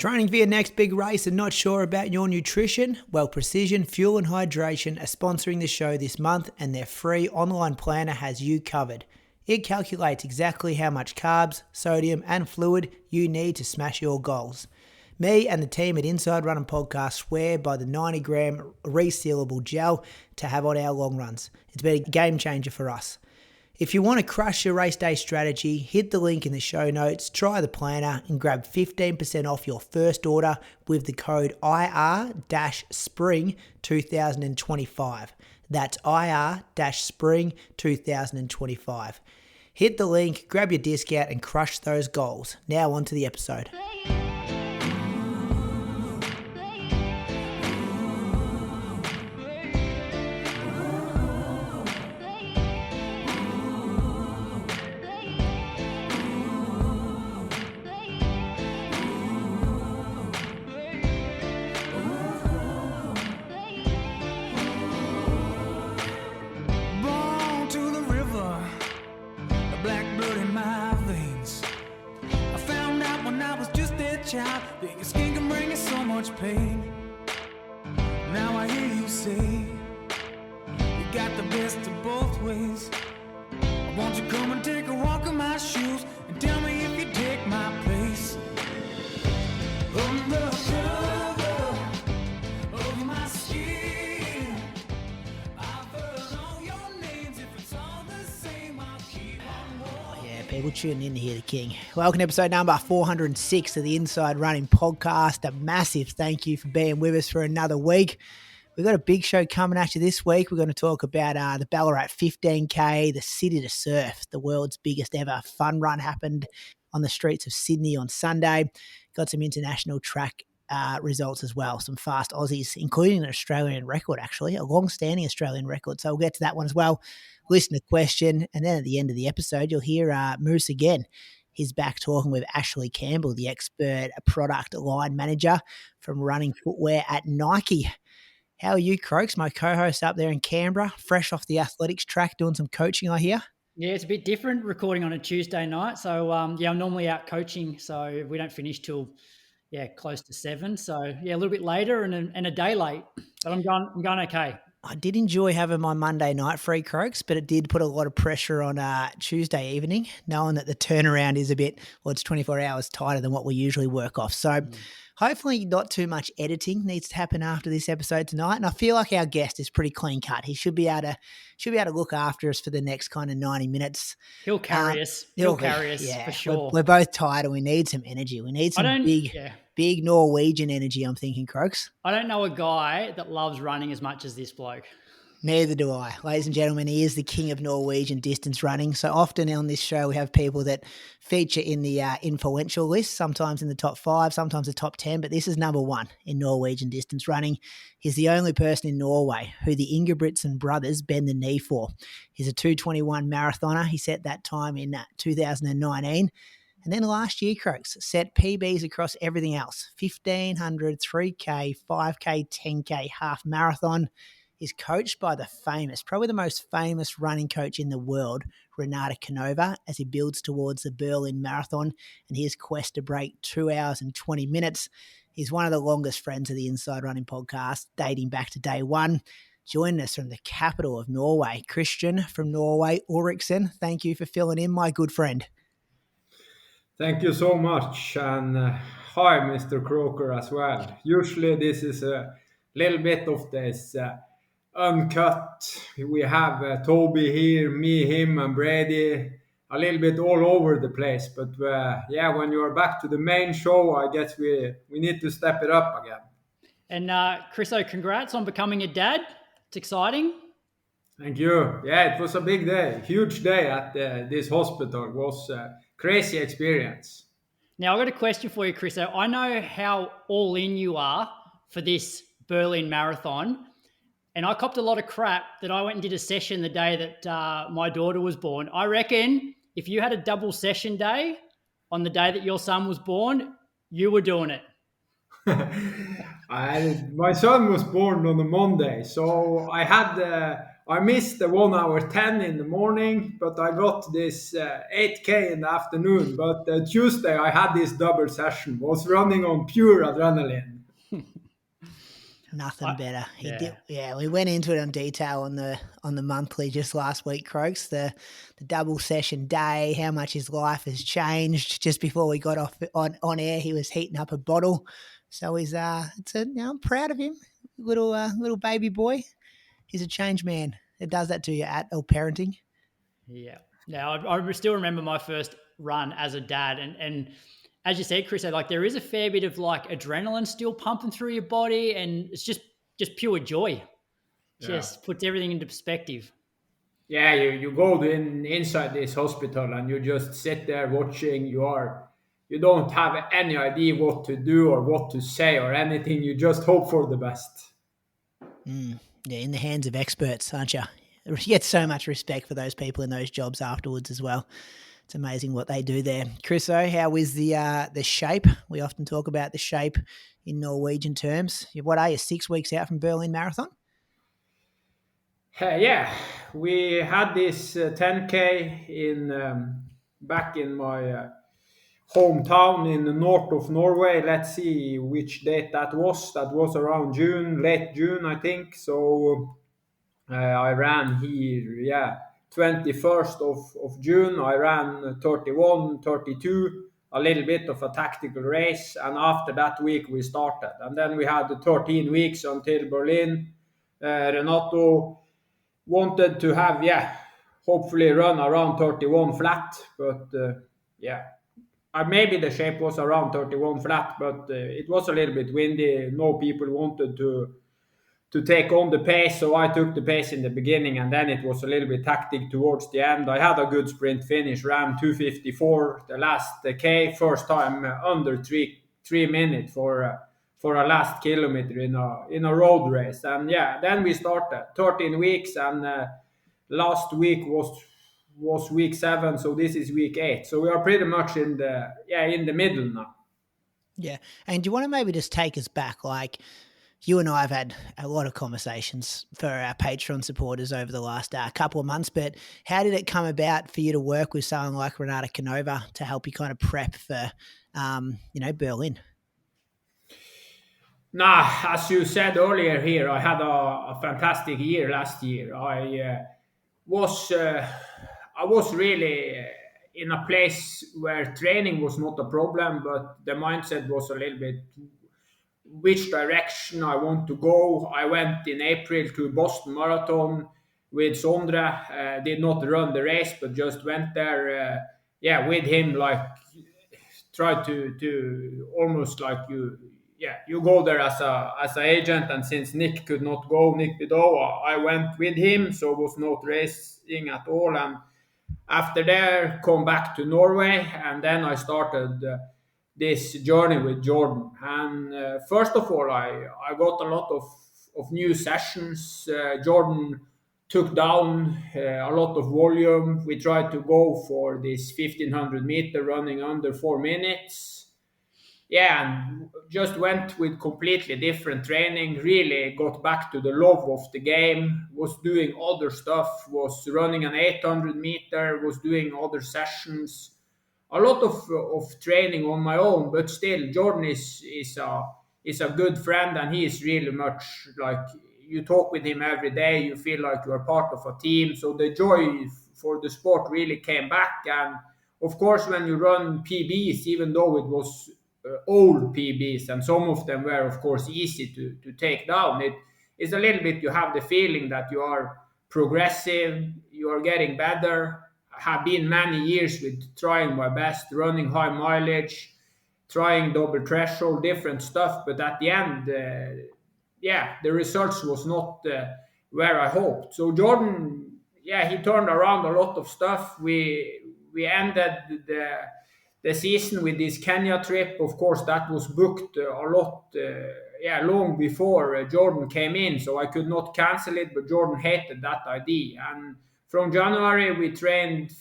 Training for your next big race and not sure about your nutrition? Well, Precision Fuel and Hydration are sponsoring the show this month, and their free online planner has you covered. It calculates exactly how much carbs, sodium and fluid you need to smash your goals. Me and the team at Inside Running Podcast swear by the 90 gram resealable gel to have on our long runs. It's been a game changer for us. If you want to crush your race day strategy, hit the link in the show notes, try the planner and grab 15% off your first order with the code IR-SPRING2025. That's IR-SPRING2025. Hit the link, grab your discount and crush those goals. Now on to the episode. Being a skin can bring you so much pain. Now I hear you say you got the best of both ways. Won't you come and take a walk in my shoes and tell me if you take my place? Under cover of my skin, I've heard all your names. If it's all the same, I'll keep on walking. Yeah, people tuning in to hear the king. Welcome to episode number 406 of the Inside Running Podcast. A massive thank you for being with us for another week. We've got a big show coming at you this week. We're going to talk about the Ballarat 15K, the City2Surf, the world's biggest ever fun run happened on the streets of Sydney on Sunday. Got some international track results as well, some fast Aussies, including an Australian record, actually, a long-standing Australian record. So we'll get to that one as well. Listen to question, and then at the end of the episode, you'll hear Moose again. He's back talking with Ashley Campbell, the expert product line manager from running footwear at Nike. How are you, Croaks, my co-host up there in Canberra, fresh off the athletics track, doing some coaching, I hear? Yeah, it's a bit different recording on a Tuesday night. So, I'm normally out coaching, so we don't finish till, close to 7. So, a little bit later and a day late, but I'm going okay. I did enjoy having my Monday night free, Croaks, but it did put a lot of pressure on Tuesday evening, knowing that the turnaround is it's 24 hours tighter than what we usually work off. So hopefully not too much editing needs to happen after this episode tonight. And I feel like our guest is pretty clean cut. He should be able to look after us for the next kind of 90 minutes. He'll carry us. He'll carry us for sure. We're both tired and we need some energy. We need some big Norwegian energy, I'm thinking, Croaks. I don't know a guy that loves running as much as this bloke. Neither do I. Ladies and gentlemen, he is the king of Norwegian distance running. So often on this show, we have people that feature in the influential list, sometimes in the top 5, sometimes the top 10, but this is number 1 in Norwegian distance running. He's the only person in Norway who the Ingebrigtsen brothers bend the knee for. He's a 2:21 marathoner. He set that time in 2019. And then last year, Croaks set PBs across everything else, 1,500, 3K, 5K, 10K, half marathon. He's coached by the famous, probably the most famous running coach in the world, Renato Canova, as he builds towards the Berlin Marathon and his quest to break 2 hours and 20 minutes. He's one of the longest friends of the Inside Running Podcast, dating back to day one. Joining us from the capital of Norway, Kristian from Norway, Ulriksen. Thank you for filling in, my good friend. Thank you so much. And hi, Mr. Croker, as well. Usually this is a little bit of this uncut. We have Toby here, me, him, and Brady, a little bit all over the place. But when you are back to the main show, I guess we need to step it up again. And Chriso, congrats on becoming a dad. It's exciting. Thank you. Yeah, it was a big day, huge day at this hospital. It was a crazy experience. Now, I've got a question for you, Chriso. I know how all in you are for this Berlin Marathon. And I copped a lot of crap that I went and did a session the day that my daughter was born. I reckon if you had a double session day on the day that your son was born, you were doing it. My son was born on a Monday, so I had I missed the 1 hour 10 in the morning, but I got this 8K in the afternoon. But Tuesday I had this double session, was running on pure adrenaline. Nothing better. He yeah. did. Yeah, we went into it in detail on the monthly just last week, Croaks. The double session day, how much his life has changed. Just before we got off on air, he was heating up a bottle. So he's I'm proud of him, little baby boy. He's a changed man. It does that to you at or parenting. Yeah. Now I still remember my first run as a dad, and as you said, Chris, like there is a fair bit of like adrenaline still pumping through your body, and it's just pure joy. Just puts everything into perspective. Yeah, you go inside this hospital and you just sit there watching. You don't have any idea what to do or what to say or anything. You just hope for the best. Yeah, in the hands of experts, aren't you? You get so much respect for those people in those jobs afterwards as well. It's amazing what they do there. Chriso, how is the shape? We often talk about the shape in Norwegian terms. What are you, 6 weeks out from Berlin Marathon? Yeah, we had this 10K back in my hometown in the north of Norway. Let's see which date that was. That was around June, late June, I think. So I ran here, 21st of June. I ran 31, 32, a little bit of a tactical race. And after that week, we started. And then we had the 13 weeks until Berlin. Renato wanted to have, hopefully run around 31 flat. But maybe the shape was around 31 flat, but it was a little bit windy. No people wanted to take on the pace, so I took the pace in the beginning, and then it was a little bit tactic towards the end. I had a good sprint finish, ran 2:54 the last K, first time under three minutes for a last kilometer in a road race. And then we started 13 weeks, and last week was week 7, so this is week 8. So we are pretty much in the middle now. Yeah, and do you want to maybe just take us back, like? You and I have had a lot of conversations for our Patreon supporters over the last couple of months, but how did it come about for you to work with someone like Renato Canova to help you kind of prep for, Berlin? As you said earlier here, I had a fantastic year last year. I was really in a place where training was not a problem, but the mindset was a little bit which direction I want to go. I went in April to Boston Marathon with Sondre. Did not run the race, but just went there, with him. Like try to almost like you go there as an agent. And since Nick could not go, Nick Bidow, I went with him, so was not racing at all. And after there, come back to Norway, and then I started. This journey with Jordan. And first of all, I got a lot of new sessions. Jordan took down a lot of volume. We tried to go for this 1500 meter running under 4 minutes. And just went with completely different training, really got back to the love of the game, was doing other stuff, was running an 800 meter, was doing other sessions. A lot of training on my own, but still Jordan is a good friend, and he is really much like you talk with him every day. You feel like you are part of a team. So the joy for the sport really came back. And of course, when you run PBs, even though it was old PBs, and some of them were of course easy to take down, it is a little bit you have the feeling that you are progressive, you are getting better. Have been many years with trying my best, running high mileage, trying double threshold, different stuff. But at the end, the results was not where I hoped. So Jordan, he turned around a lot of stuff. We ended the season with this Kenya trip. Of course, that was booked a lot, long before Jordan came in. So I could not cancel it, but Jordan hated that idea. And from January, we trained,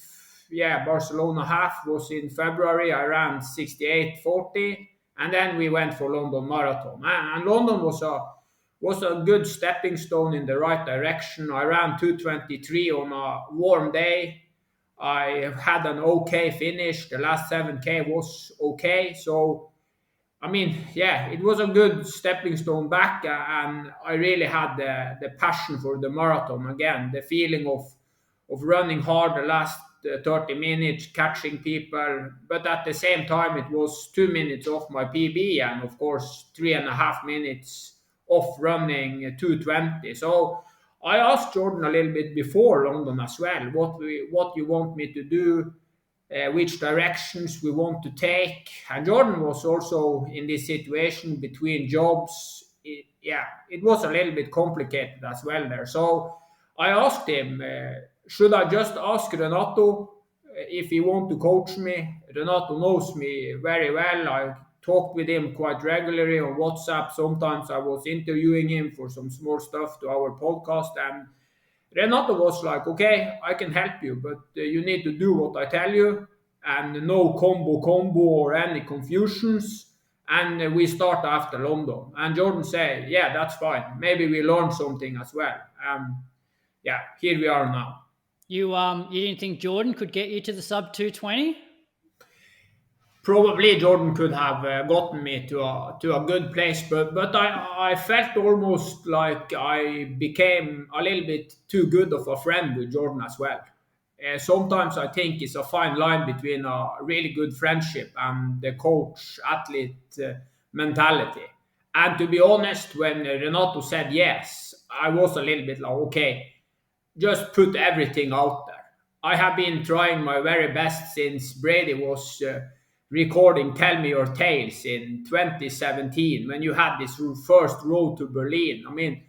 Barcelona half was in February. I ran 68:40, and then we went for London Marathon. And London was was a good stepping stone in the right direction. I ran 2:23 on a warm day. I had an okay finish. The last 7K was okay. So, I mean, yeah, it was a good stepping stone back, and I really had the passion for the marathon again. The feeling of running hard the last 30 minutes, catching people, but at the same time, it was 2 minutes off my PB, and of course, 3.5 minutes off running 2:20. So I asked Jordan a little bit before London as well, what you want me to do, which directions we want to take. And Jordan was also in this situation between jobs. It was a little bit complicated as well there. So I asked him, should I just ask Renato if he want to coach me? Renato knows me very well. I talked with him quite regularly on WhatsApp. Sometimes I was interviewing him for some small stuff to our podcast, and Renato was like, okay, I can help you, but you need to do what I tell you, and no combo or any confusions. And we start after London. And Jordan said, yeah, that's fine. Maybe we learn something as well. Yeah, here we are now. You didn't think Jordan could get you to the sub 220? Probably Jordan could have gotten me to a good place, but I felt almost like I became a little bit too good of a friend with Jordan as well. Sometimes I think it's a fine line between a really good friendship and the coach-athlete mentality. And to be honest, when Renato said yes, I was a little bit like, okay, just put everything out there. I have been trying my very best since Brady was recording Tell Me Your Tales in 2017 when you had this first road to Berlin. I mean,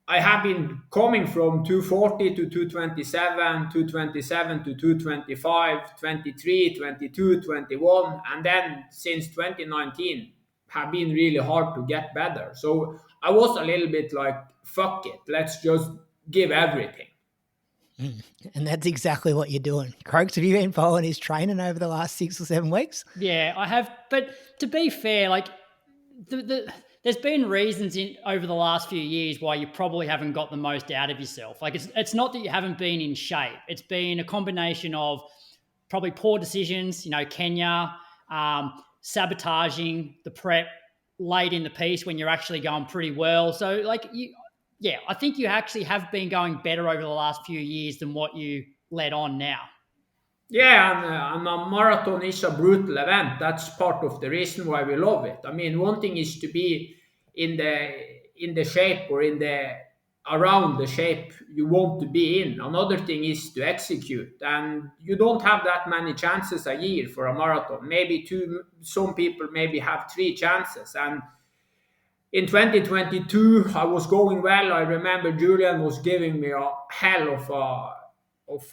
I have been coming from 240 to 227, 227 to 225, 23, 22, 21, and then since 2019 have been really hard to get better. So I was a little bit like, fuck it, let's just give everything. And that's exactly what you're doing. Croaks, have you been following his training over the last 6 or 7 weeks? Yeah, I have. But to be fair, like there's been reasons over the last few years why you probably haven't got the most out of yourself. Like it's not that you haven't been in shape. It's been a combination of probably poor decisions, Kenya, sabotaging the prep late in the piece when you're actually going pretty well. So I think you actually have been going better over the last few years than what you let on now. Yeah, and a marathon is a brutal event. That's part of the reason why we love it. I mean, one thing is to be in the shape or around the shape you want to be in. Another thing is to execute, and you don't have that many chances a year for a marathon. Maybe two. Some people maybe have 3 chances, and in 2022, I was going well. I remember Julian was giving me a hell of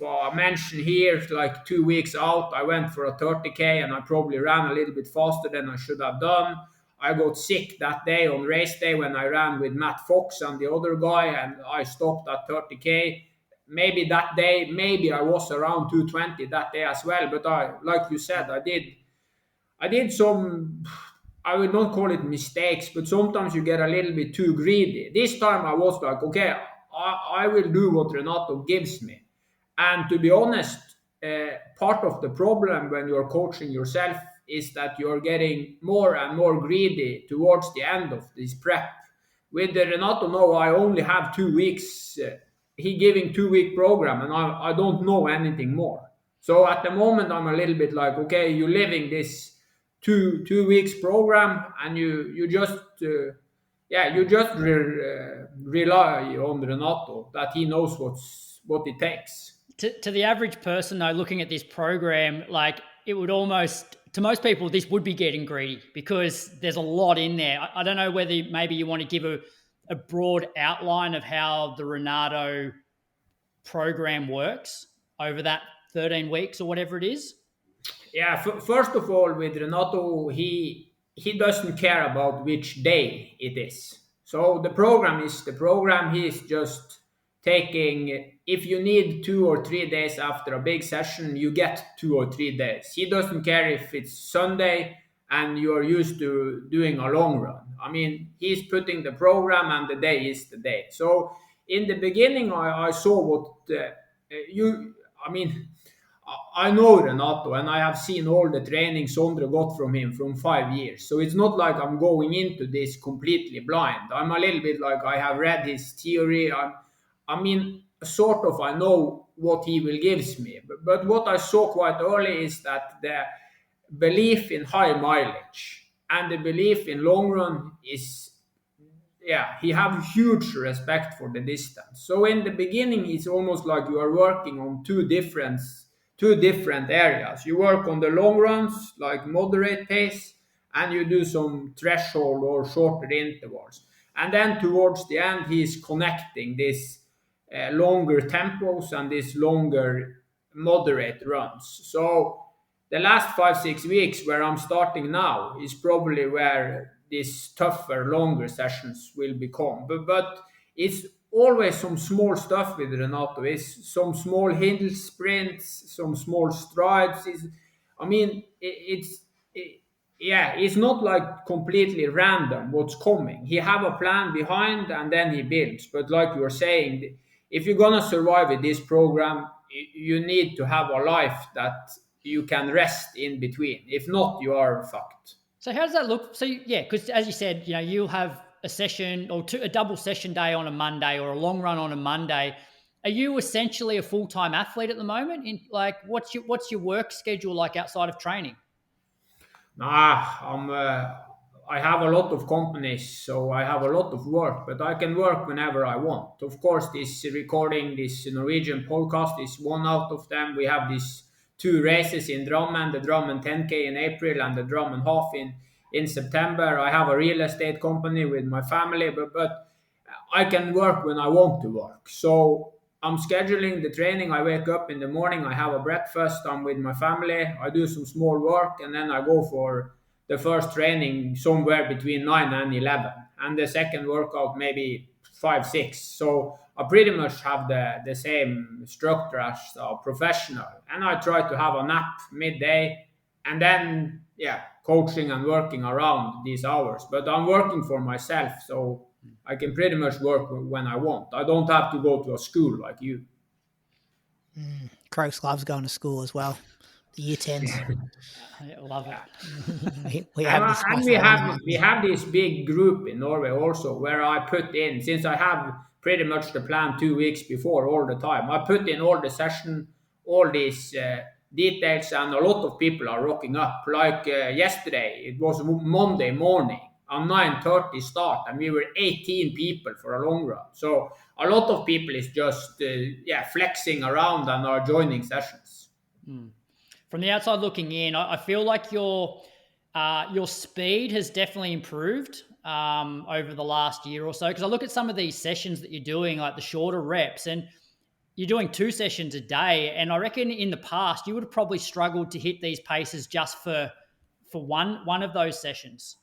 a mention here, like 2 weeks out. I went for a 30K and I probably ran a little bit faster than I should have done. I got sick that day on race day when I ran with Matt Fox and the other guy, and I stopped at 30K. Maybe that day, I was around 220 that day as well. But like you said, I did some, I would not call it mistakes, but sometimes you get a little bit too greedy. This time I was like, okay, I will do what Renato gives me. And to be honest, part of the problem when you're coaching yourself is that you're getting more and more greedy towards the end of this prep. With the Renato now, I only have 2 weeks. He giving 2-week program, and I don't know anything more. So at the moment, I'm a little bit like, okay, you're living this two weeks program, and you just rely on Renato that he knows what it takes. To the average person though, looking at this program, like it would almost, to most people, this would be getting greedy because there's a lot in there. I don't know whether maybe you want to give a broad outline of how the Renato program works over that 13 weeks or whatever it is. Yeah, first of all, with Renato, he doesn't care about which day it is. So the program is the program. He's just taking, if you need 2 or 3 days after a big session, you get 2 or 3 days. He doesn't care if it's Sunday and you're used to doing a long run. I mean, he's putting the program and the day is the day. So in the beginning, I saw what I mean, I know Renato and I have seen all the training Sondre got from him from 5 years. So it's not like I'm going into this completely blind. I'm a little bit like I have read his theory. I mean, sort of I know what he will gives me. But what I saw quite early is that the belief in high mileage and the belief in long run is, yeah, he have huge respect for the distance. So in the beginning it's almost like you are working on two different areas. You work on the long runs like moderate pace, and you do some threshold or shorter intervals, and then towards the end he's connecting this longer tempos and these longer moderate runs. So the last 5-6 weeks where I'm starting now is probably where these tougher, longer sessions will become. But it's always some small stuff with Renato. It's some small hill sprints, some small strides. I mean, yeah, it's not like completely random what's coming. He have a plan behind and then he builds. But like you were saying, if you're gonna survive with this program, you need to have a life that you can rest in between. If not, you are fucked. So how does that look? So yeah, because as you said, you'll have a session or a double session day on a Monday or a long run on a Monday. Are you essentially a full-time athlete at the moment? What's your work schedule like outside of training? Nah, I have a lot of companies, so I have a lot of work, but I can work whenever I want. Of course, this recording this Norwegian podcast is one out of them. We have these 2 races in Drammen, the Drammen 10K in April and the Drammen half in September. I have a real estate company with my family, but I can work when I want to work. So I'm scheduling the training. I wake up in the morning, I have a breakfast, I'm with my family, I do some small work, and then I go for the first training somewhere between 9 and 11. And the second workout maybe 5, 6. So I pretty much have the same structure as a professional. And I try to have a nap midday and then, yeah, coaching and working around these hours. But I'm working for myself, so I can pretty much work when I want. I don't have to go to a school like you. Croaks loves going to school as well. The year 10s. I love it. we have And we have this big group in Norway also where I put in, since I have pretty much the plan 2 weeks before all the time, I put in all the session, all these details, and a lot of people are rocking up. Like yesterday, it was Monday morning, a 9:30 start, and we were 18 people for a long run. So a lot of people is just flexing around and are joining sessions. From the outside looking in, I feel like your speed has definitely improved over the last year or so. Because I look at some of these sessions that you're doing, like the shorter reps, and you're doing 2 sessions a day. And I reckon in the past you would have probably struggled to hit these paces just for one of those sessions.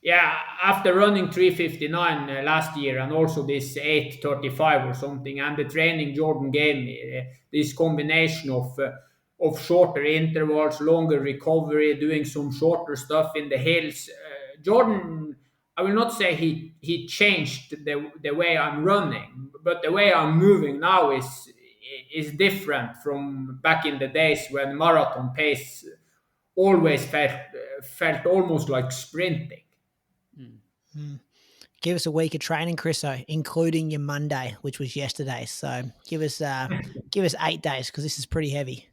Yeah, after running 3:59 last year and also this 8:35 or something, and the training Jordan gave me, this combination of shorter intervals, longer recovery, doing some shorter stuff in the hills. Jordan, I will not say he changed the way I'm running, but the way I'm moving now is different from back in the days when marathon pace always felt almost like sprinting. Give us a week of training, Chriso, including your Monday, which was yesterday. So give us 8 days because this is pretty heavy.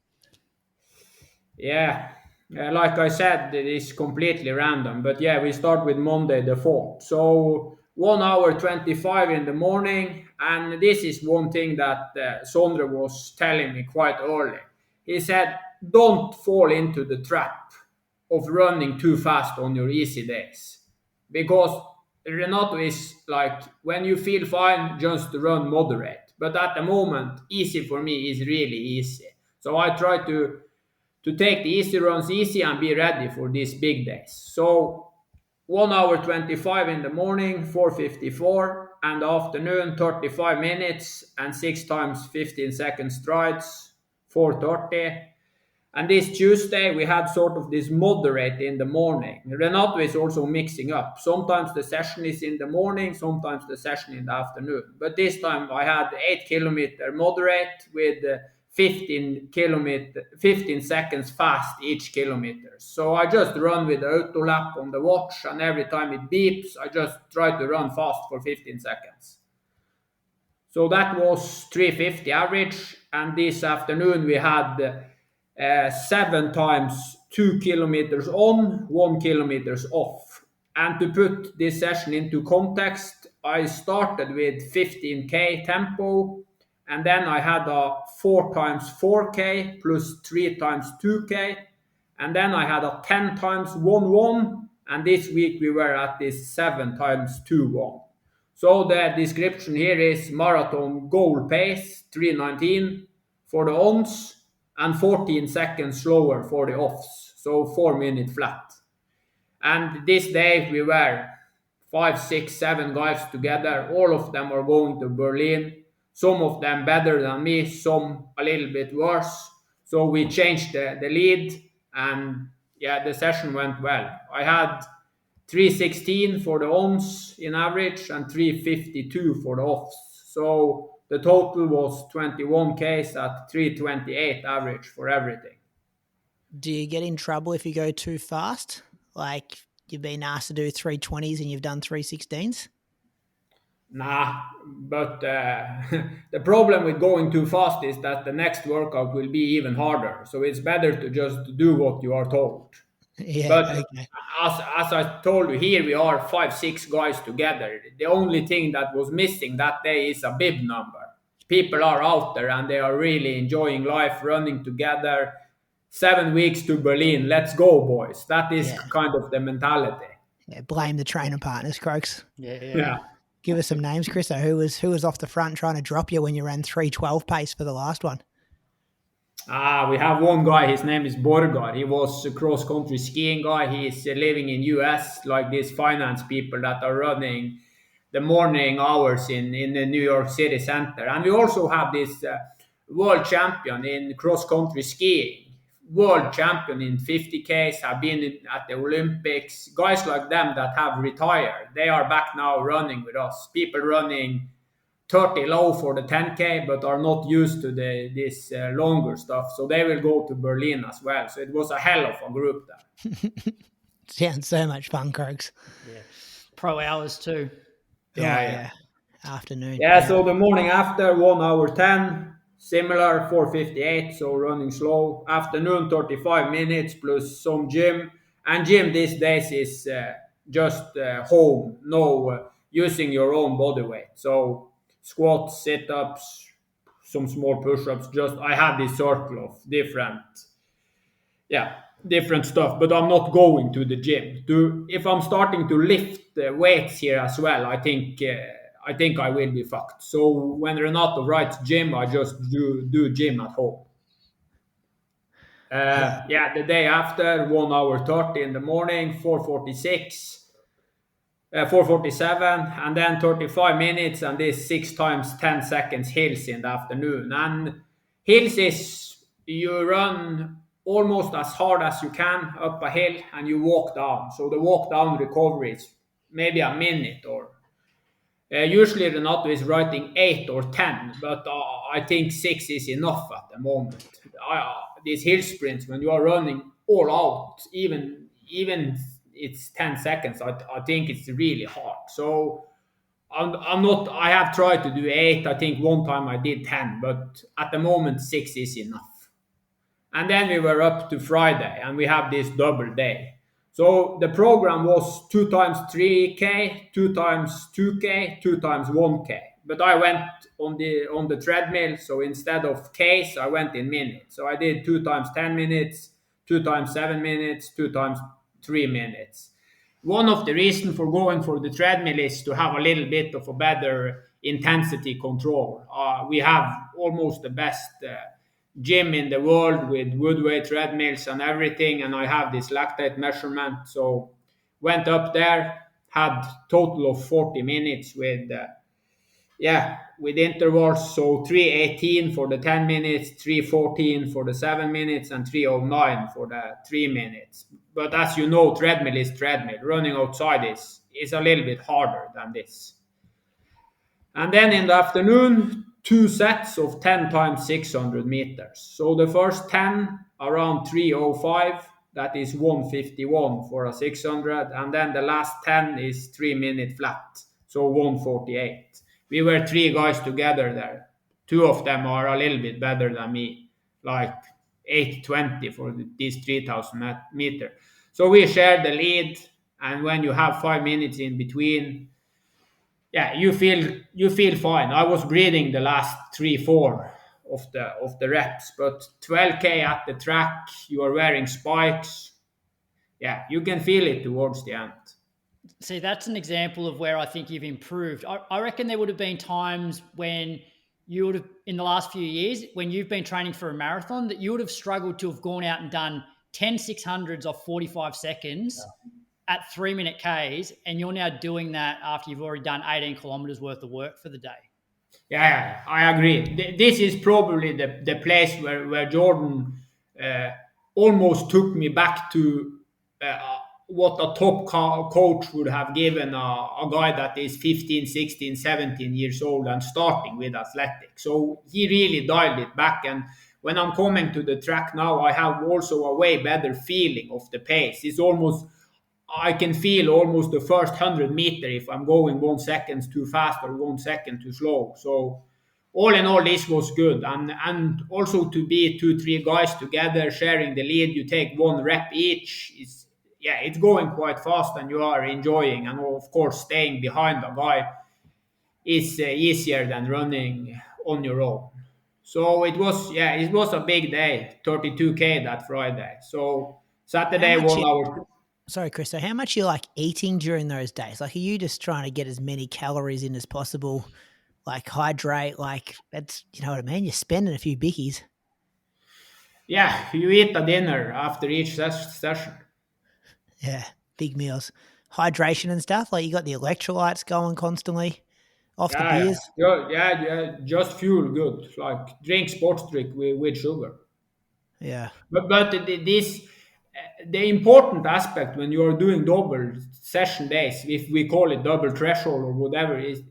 Yeah, like I said, it is completely random. But yeah, we start with Monday the 4th. So 1 hour 25 in the morning. And this is one thing that Sondre was telling me quite early. He said, don't fall into the trap of running too fast on your easy days. Because Renato is like, when you feel fine, just run moderate. But at the moment, easy for me is really easy. So I try to take the easy runs easy and be ready for these big days. So 1 hour 25 in the morning, 4:54, and the afternoon 35 minutes and 6 times 15 second strides, 4:30. And this Tuesday, we had sort of this moderate in the morning. Renato is also mixing up. Sometimes the session is in the morning, sometimes the session in the afternoon. But this time I had 8 kilometer moderate with 15 seconds fast each kilometer. So I just run with the auto lap on the watch, and every time it beeps, I just try to run fast for 15 seconds. So that was 350 average, and this afternoon we had 7 times 2 kilometers on, 1 kilometers off. And to put this session into context, I started with 15k tempo, and then I had a 4 times 4k plus 3 times 2k, and then I had a 10 times 1-1, and this week we were at this 7 times 2-1. So the description here is marathon goal pace 3:19 for the ons and 14 seconds slower for the offs, so 4-minute flat. And this day we were 5, 6, 7 guys together. All of them are going to Berlin. Some of them better than me, some a little bit worse. So we changed the lead, and yeah, the session went well. I had 316 for the ons in average and 352 for the offs. So the total was 21 Ks at 328 average for everything. Do you get in trouble if you go too fast? Like you've been asked to do 320s and you've done 316s? Nah, but the problem with going too fast is that the next workout will be even harder. So it's better to just do what you are told. Yeah, But okay. as I told you, here we are 5, 6 guys together. The only thing that was missing that day is a bib number. People are out there and they are really enjoying life, running together. 7 weeks to Berlin. Let's go, boys. That is kind of the mentality. Yeah, blame the trainer partners, Croaks. Yeah. Give us some names, Christo. Who was off the front trying to drop you when you ran 3:12 pace for the last one? We have one guy, his name is Borgar. He was a cross-country skiing guy. He is living in US, like these finance people that are running the morning hours in the New York City center. And we also have this world champion in cross-country skiing, world champion in 50Ks, have been at the Olympics. Guys like them that have retired, they are back now running with us. People running 30 low for the 10K, but are not used to this longer stuff. So they will go to Berlin as well. So it was a hell of a group there. Sounds so much fun, Croaks. Yeah. Pro hours too. Yeah. Afternoon. Yeah, so the morning after, 1 hour 10, similar, 4:58, so running slow. Afternoon, 35 minutes plus some gym. And gym these days is just home, no using your own body weight. So squats, sit-ups, some small push-ups. Just I have this circle of different stuff, but I'm not going to the gym. If I'm starting to lift weights here as well, I think I will be fucked. So when Renato writes gym, I just do gym at home. The day after, 1 hour 30 in the morning, 4:46. 4:47, and then 35 minutes, and this 6 times 10 seconds hills in the afternoon. And hills is you run almost as hard as you can up a hill and you walk down. So the walk down recovery is maybe a minute, or usually Renato is writing 8 or 10, but I think 6 is enough at the moment. These hill sprints, when you are running all out, even it's 10 seconds, I think it's really hard. So I'm not. I have tried to do 8. I think one time I did 10, but at the moment 6 is enough. And then we were up to Friday, and we have this double day. So the program was 2 times 3K, 2 times 2K, 2 times 1K. But I went on the treadmill, so instead of Ks, I went in minutes. So I did 2 times 10 minutes, 2 times 7 minutes, 2 times 3 minutes. One of the reasons for going for the treadmill is to have a little bit of a better intensity control. We have almost the best gym in the world with woodweight treadmills and everything, and I have this lactate measurement. So went up there, had total of 40 minutes with yeah, with intervals. So 3:18 for the 10 minutes, 3:14 for the 7 minutes, and 3:09 for the 3 minutes. But as you know, treadmill is treadmill. Running outside is a little bit harder than this. And then in the afternoon, 2 sets of 10 times 600 meters. So the first 10 around 3:05, that is 1:51 for a 600. And then the last 10 is 3 minute flat, so 1:48. We were 3 guys together there. 2 of them are a little bit better than me, like 8:20 for these 3000 meter. So we shared the lead, and when you have 5 minutes in between, yeah, you feel fine. I was breathing the last 3-4 of the reps, but 12K at the track, you are wearing spikes. Yeah, you can feel it towards the end. See, that's an example of where I think you've improved. I reckon there would have been times when you would have, in the last few years, when you've been training for a marathon, that you would have struggled to have gone out and done 10 600s off 45 seconds at 3-minute Ks, and you're now doing that after you've already done 18 kilometers worth of work for the day. Yeah, I agree. This is probably the place where Jordan almost took me back to what a top coach would have given a guy that is 15, 16, 17 years old and starting with athletics. So he really dialed it back. And when I'm coming to the track now, I have also a way better feeling of the pace. It's almost, I can feel almost the first 100 meter if I'm going 1 second too fast or 1 second too slow. So all in all, this was good. And also to be 2-3 guys together sharing the lead, you take 1 rep each. It's going quite fast and you are enjoying. And of course, staying behind a guy is easier than running on your own. So it was a big day, 32K that Friday. So Saturday, 1 hour. Sorry, Chris. So how much are you like eating during those days? Like, are you just trying to get as many calories in as possible? Like hydrate, like that's, you know what I mean? You're spending a few bickies. Yeah, you eat a dinner after each session. Yeah, big meals. Hydration and stuff. Like you got the electrolytes going constantly off the beers. Yeah, just fuel good. Like drink sports drink with sugar. Yeah. But the important aspect when you are doing double session days, if we call it double threshold or whatever, is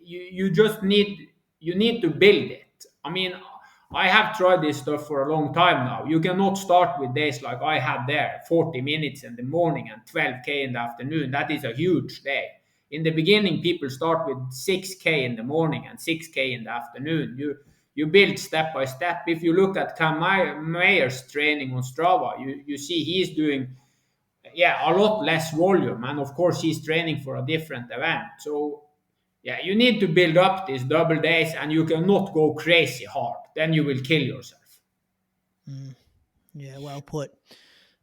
you just need to build it. I mean, I have tried this stuff for a long time now. You cannot start with days like I had there, 40 minutes in the morning and 12K in the afternoon. That is a huge day. In the beginning, people start with 6K in the morning and 6K in the afternoon. You build step by step. If you look at Cam Mayer's training on Strava, you see he's doing a lot less volume, and of course he's training for a different event. So you need to build up these double days, and you cannot go crazy hard. Then you will kill yourself. Yeah, well put.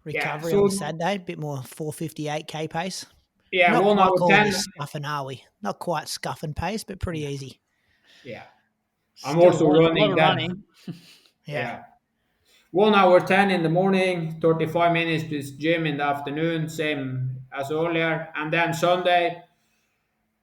Recovery on Saturday, a bit more 4:58K pace. Yeah, not 1 hour quite 10. Scuffing, are we? Not quite scuffing pace, but pretty easy. Yeah. I'm also running that. Running. Yeah. 1 hour 10 in the morning, 35 minutes to gym in the afternoon, same as earlier. And then Sunday,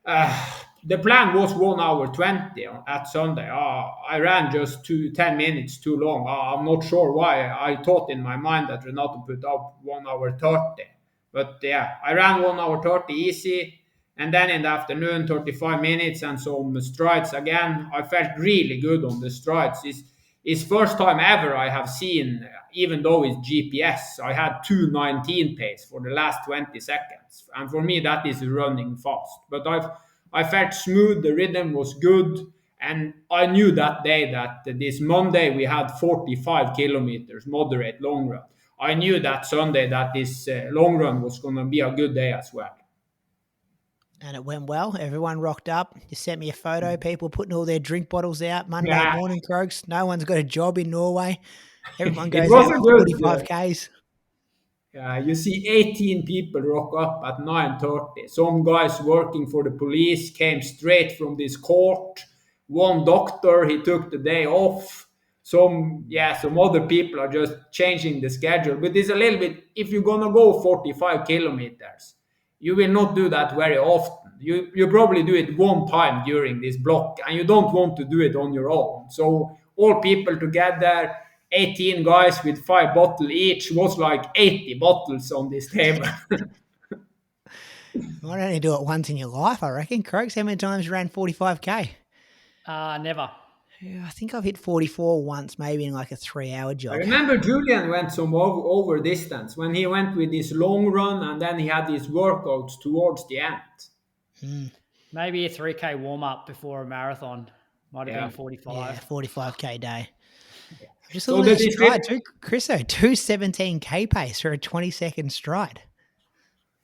the plan was 1 hour 20 at Sunday. I ran just 10 minutes too long. I'm not sure why. I thought in my mind that Renato put up 1 hour 30. But I ran 1 hour 30 easy. And then in the afternoon, 35 minutes and some strides again. I felt really good on the strides. It's first time ever I have seen, even though it's GPS, I had 2:19 pace for the last 20 seconds. And for me, that is running fast. But I felt smooth, the rhythm was good. And I knew that day that this Monday we had 45 kilometers, moderate long run. I knew that Sunday that this long run was going to be a good day as well. And it went well. Everyone rocked up. You sent me a photo. People putting all their drink bottles out Monday morning, Croaks. No one's got a job in Norway. Everyone goes out for 45 Ks. Yeah, you see 18 people rock up at 9:30. Some guys working for the police came straight from this court. One doctor, he took the day off. Some other people are just changing the schedule. But it's a little bit, if you're going to go 45 kilometers, you will not do that very often. You probably do it one time during this block, and you don't want to do it on your own. So all people together, 18 guys with 5 bottles each, was like 80 bottles on this table. Why don't you do it once in your life, I reckon. Croaks, how many times you ran 45K? Never. Yeah, I think I've hit 44 once, maybe in like a 3-hour I jog. remember Julian went some over distance when he went with this long run, and then he had these workouts towards the end. Maybe a 3K warm-up before a marathon. Might have Yeah. been 45. Yeah, 45K day. Just So look at the this stride too, Chriso. 2:17K pace for a 20-second stride.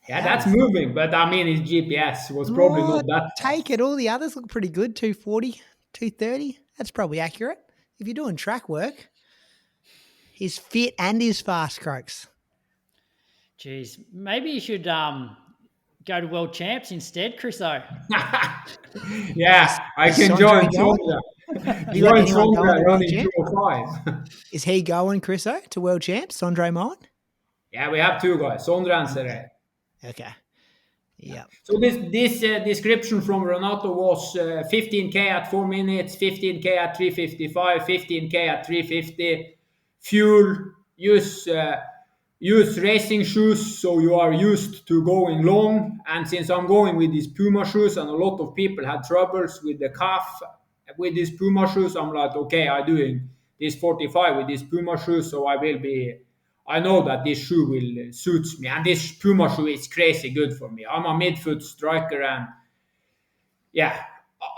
Yeah, that's moving, but I mean, his GPS was probably not that fast. Take it. All the others look pretty good. 240, 230. That's probably accurate. If you're doing track work, he's fit and he's fast, Croaks. Jeez, maybe you should go to World Champs instead, Chriso. Yeah, I can join Sondra. Join Sondra running 205. Is he going, Chriso, to World Champs? Sondre Moen? Yeah, we have 2 guys, Sondra and Seré. Okay. Yeah. So this description from Renato was 15K at 4 minutes, 15K at 3:55, 15K at 3:50. Fuel, use racing shoes so you are used to going long. And since I'm going with these Puma shoes, and a lot of people had troubles with the calf with these Puma shoes, I'm like, okay, I'm doing this 45 with these Puma shoes, so I know that this shoe will suits me, and this Puma shoe is crazy good for me. I'm a midfoot striker, and yeah,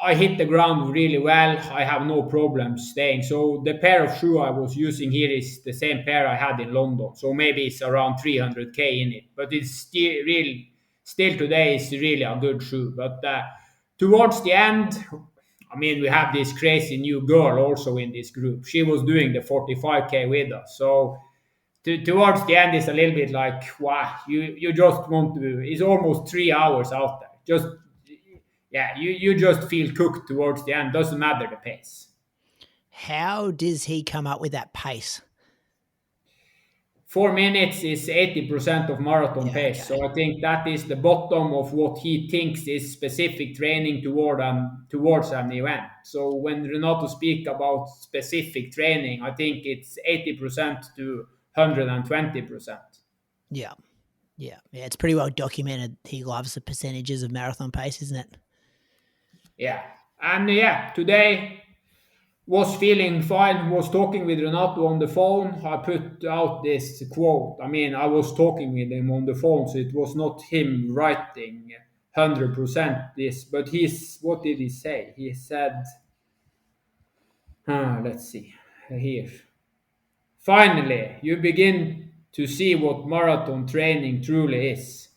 I hit the ground really well. I have no problems staying. So the pair of shoe I was using here is the same pair I had in London. So maybe it's around 300K in it, but it's still today is really a good shoe. But towards the end, I mean, we have this crazy new girl also in this group. She was doing the 45K with us. So towards the end, it's a little bit like, wow, you just want to, it's almost 3 hours out there. You just feel cooked towards the end. Doesn't matter the pace. How does he come up with that pace? 4 minutes is 80% of marathon pace. Okay. So I think that is the bottom of what he thinks is specific training towards an event. So when Renato speak about specific training, I think it's 80% to 120%. Yeah. It's pretty well documented. He loves the percentages of marathon pace, isn't it? Yeah. And today was feeling fine, was talking with Renato on the phone. I put out this quote. I mean, I was talking with him on the phone, so it was not him writing 100% this, but what did he say? He said, let's see, here. Finally, you begin to see what marathon training truly is.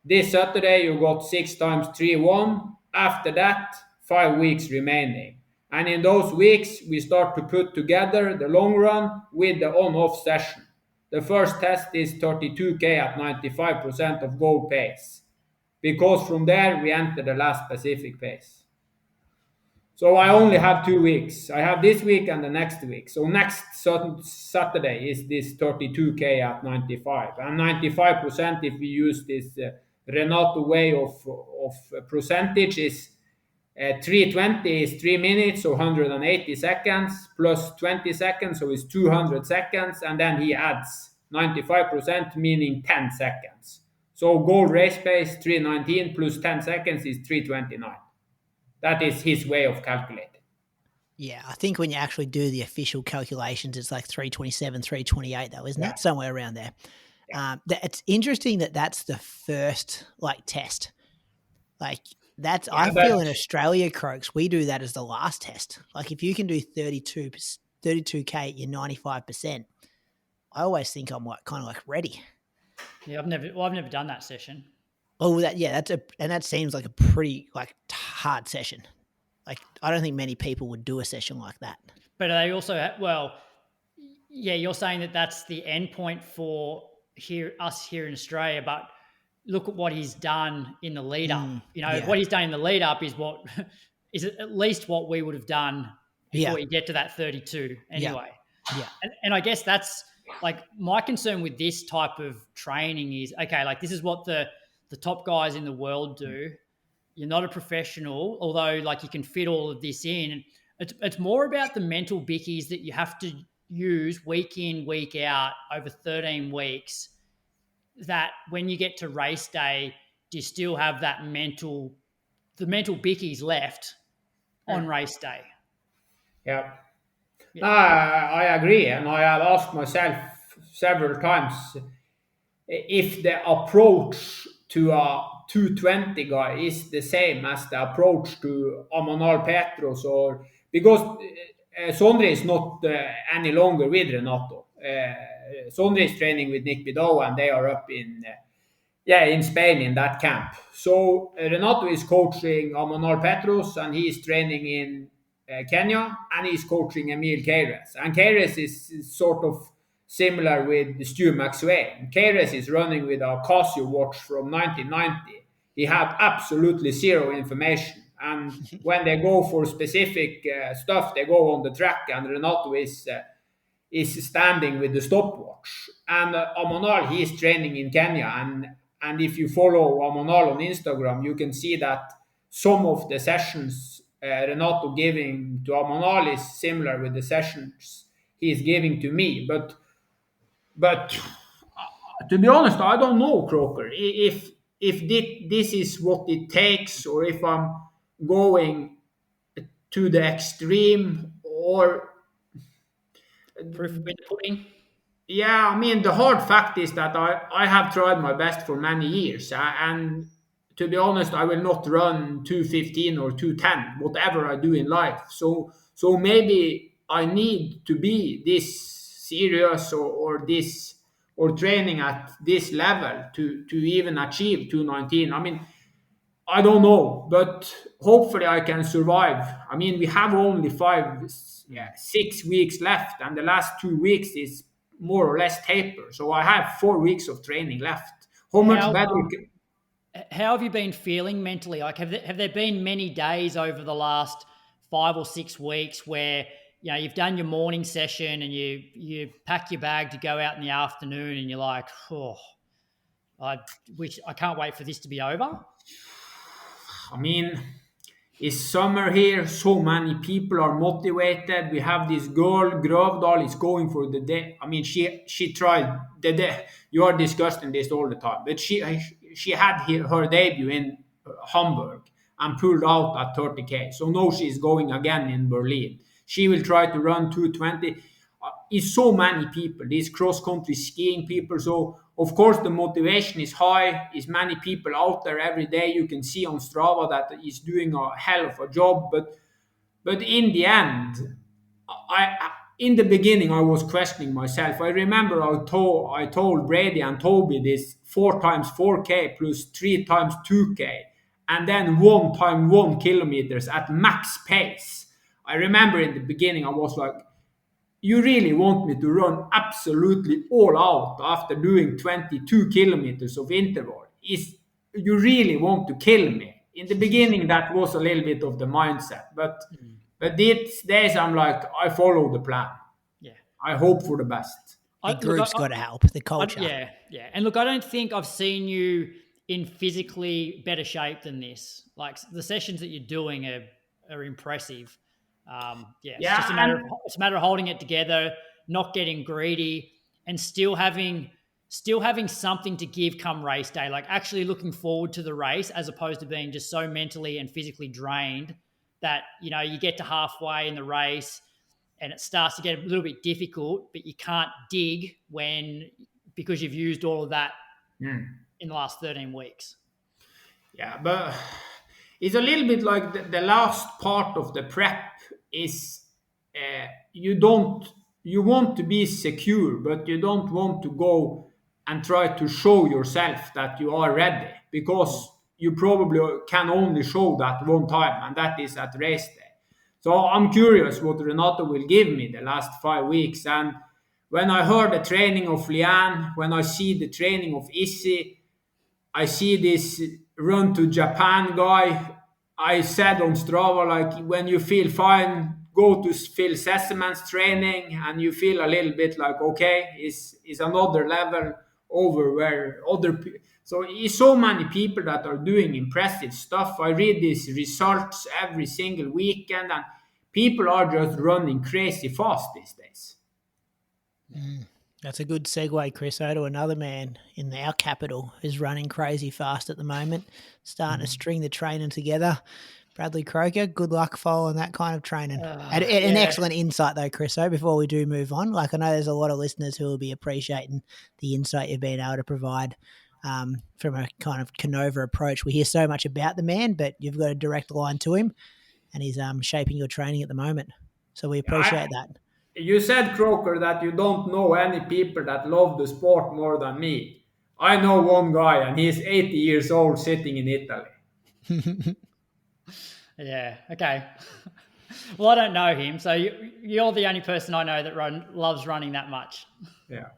This Saturday, you got 6 times 3:1. After that, 5 weeks remaining. And in those weeks, we start to put together the long run with the on-off session. The first test is 32K at 95% of goal pace, because from there we enter the last specific pace. So I only have 2 weeks. I have this week and the next week. So next Saturday is this 32K at 95. And 95%, if we use this Renato way of percentage, is 320 is 3 minutes, so 180 seconds, plus 20 seconds, so it's 200 seconds. And then he adds 95%, meaning 10 seconds. So goal race pace 319 plus 10 seconds is 329. That is his way of calculating. Yeah, I think when you actually do the official calculations, it's like 327, 328 though, isn't it? Somewhere around there. Yeah. It's interesting that that's the first test. I feel in Australia, Croaks, we do that as the last test. Like if you can do 32K at your 95%, I always think I'm kind of ready. Yeah, I've never done that session. Oh, that seems like a pretty hard session. I don't think many people would do a session like that. But they also, you're saying that that's the end point for us here in Australia, but look at what he's done in the lead up. What he's done in the lead up is at least what we would have done before you get to that 32 anyway. Yeah. And I guess that's my concern with this type of training is, okay, this is what the top guys in the world do. you're not a professional, although like you can fit all of this in. It's more about the mental bickies that you have to use week in, week out over 13 weeks, that when you get to race day, do you still have the mental bickies left on race day? Yeah. Yeah. No, I agree, and I have asked myself several times if the approach to a 220 guy is the same as the approach to Amanal Petros, or because Sondre is not any longer with Renato. Sondre is training with Nick Bidow, and they are up in Spain in that camp. So Renato is coaching Amanal Petros, and he is training in Kenya, and he's coaching Emil Keires. And Keires is sort of similar with Stu McSwain. Keires is running with a Casio watch from 1990. He had absolutely zero information. And when they go for specific stuff, they go on the track, and Renato is standing with the stopwatch. And Amanal, he is training in Kenya, and if you follow Amanal on Instagram, you can see that some of the sessions Renato giving to Amanal is similar with the sessions he is giving to me. But to be honest, I don't know, Croker, if this is what it takes, or if I'm going to the extreme, or Proof in the pudding. yeah, I mean, the hard fact is that I have tried my best for many years, and to be honest, I will not run 215 or 210, whatever I do in life. So maybe I need to be this serious, or this, or training at this level to even achieve 219. I mean, I don't know, but hopefully I can survive. I mean, we have only 6 weeks left, and the last 2 weeks is more or less taper. So I have 4 weeks of training left. How much better? How have you been feeling mentally? Like, have there been many days over the last 5 or 6 weeks where you've done your morning session and you pack your bag to go out in the afternoon, and you're like, oh, I can't wait for this to be over? I mean, it's summer here. So many people are motivated. We have this girl, Gravdal, is going for the day. I mean, she tried the day. You are discussing this all the time, but she had her debut in Hamburg and pulled out at 30k. So now she's going again in Berlin. She will try to run 220. It's so many people, these cross-country skiing people. So, of course, the motivation is high. There's many people out there every day. You can see on Strava that he's doing a hell of a job. But in the end, in the beginning, I was questioning myself. I remember I told Brady and Toby this 4 times 4K plus 3 times 2K, and then 1 time 1 kilometers at max pace. I remember in the beginning, I was like, you really want me to run absolutely all out after doing 22 kilometers of interval? You really want to kill me? In the beginning, that was a little bit of the mindset. But these days, I'm like, I follow the plan. Yeah. I hope for the best. The group's got to help, the culture. Yeah. And look, I don't think I've seen you in physically better shape than this. Like, the sessions that you're doing are impressive. It's just a matter of holding it together, not getting greedy, and still having something to give come race day. Like, actually looking forward to the race, as opposed to being just so mentally and physically drained that you get to halfway in the race and it starts to get a little bit difficult, but you can't dig because you've used all of that in the last 13 weeks. Yeah, but it's a little bit like the last part of the prep is you want to be secure, but you don't want to go and try to show yourself that you are ready, because you probably can only show that one time, and that is at race day. So I'm curious what Renato will give me the last 5 weeks. And when I heard the training of Lian, when I see the training of Issy, I see this run to Japan guy. I said on Strava, like, when you feel fine, go to Phil Sesseman's training, and you feel a little bit like, okay, is another level over where So so many people that are doing impressive stuff. I read these results every single weekend, and people are just running crazy fast these days. That's a good segue, Chris, to another man in our capital who's running crazy fast at the moment, starting to string the training together. Bradley Croker, good luck following that kind of training. An Yeah. excellent insight though, Chris, before we do move on. Like I know there's a lot of listeners who will be appreciating the insight you've been able to provide from a kind of Canova approach. We hear so much about the man, but you've got a direct line to him and he's shaping your training at the moment. So we appreciate that. You said, Croker, that you don't know any people that love the sport more than me. I know one guy, and he's 80 years old sitting in Italy. Yeah. Okay. Well, I don't know him, so you're the only person I know that loves running that much. Yeah.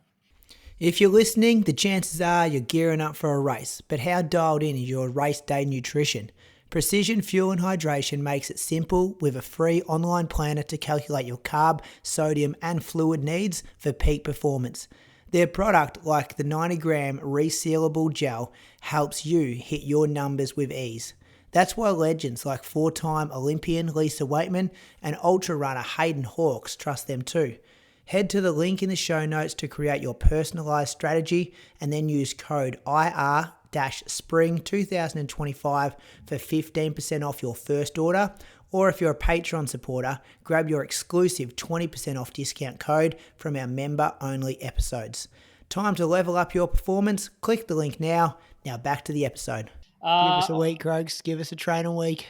If you're listening, the chances are you're gearing up for a race, but how dialed in is your race day nutrition? Precision Fuel and Hydration makes it simple with a free online planner to calculate your carb, sodium and fluid needs for peak performance. Their product, like the 90-gram resealable gel, helps you hit your numbers with ease. That's why legends like 4-time Olympian Lisa Waitman and ultra runner Hayden Hawks trust them too. Head to the link in the show notes to create your personalised strategy and then use code IR-Spring 2025 for 15% off your first order. Or if you're a Patreon supporter, grab your exclusive 20% off discount code from our member-only episodes. Time to level up your performance. Click the link now. Now back to the episode. Give us a week, Krogs. Give us a training week.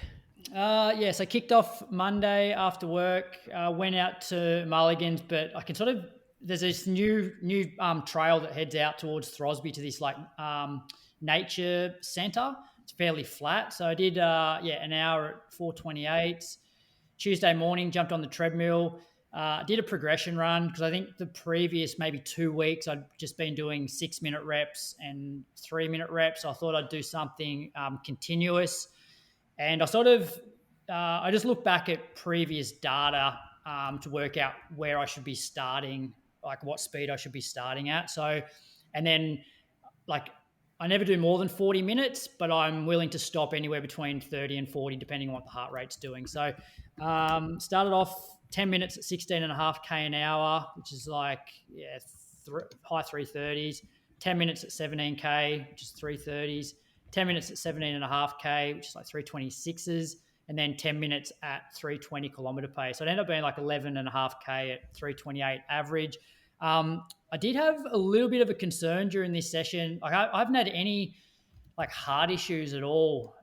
So I kicked off Monday after work, went out to Mulligans, but I can there's this new trail that heads out towards Throsby to this nature centre. It's fairly flat. So I did, an hour at 4:28. Tuesday morning, jumped on the treadmill, did a progression run because I think the previous maybe 2 weeks I'd just been doing 6-minute reps and 3-minute reps. So I thought I'd do something continuous. And I just looked back at previous data to work out where I should be starting, like what speed I should be starting at. So, and then I never do more than 40 minutes, but I'm willing to stop anywhere between 30 and 40, depending on what the heart rate's doing. So started off 10 minutes at 16.5K an hour, which is high 330s, 10 minutes at 17K, which is 330s, 10 minutes at 17.5K, which is 326s, and then 10 minutes at 320 kilometer pace. So it ended up being 11.5K at 328 average. I did have a little bit of a concern during this session. I haven't had any heart issues at all,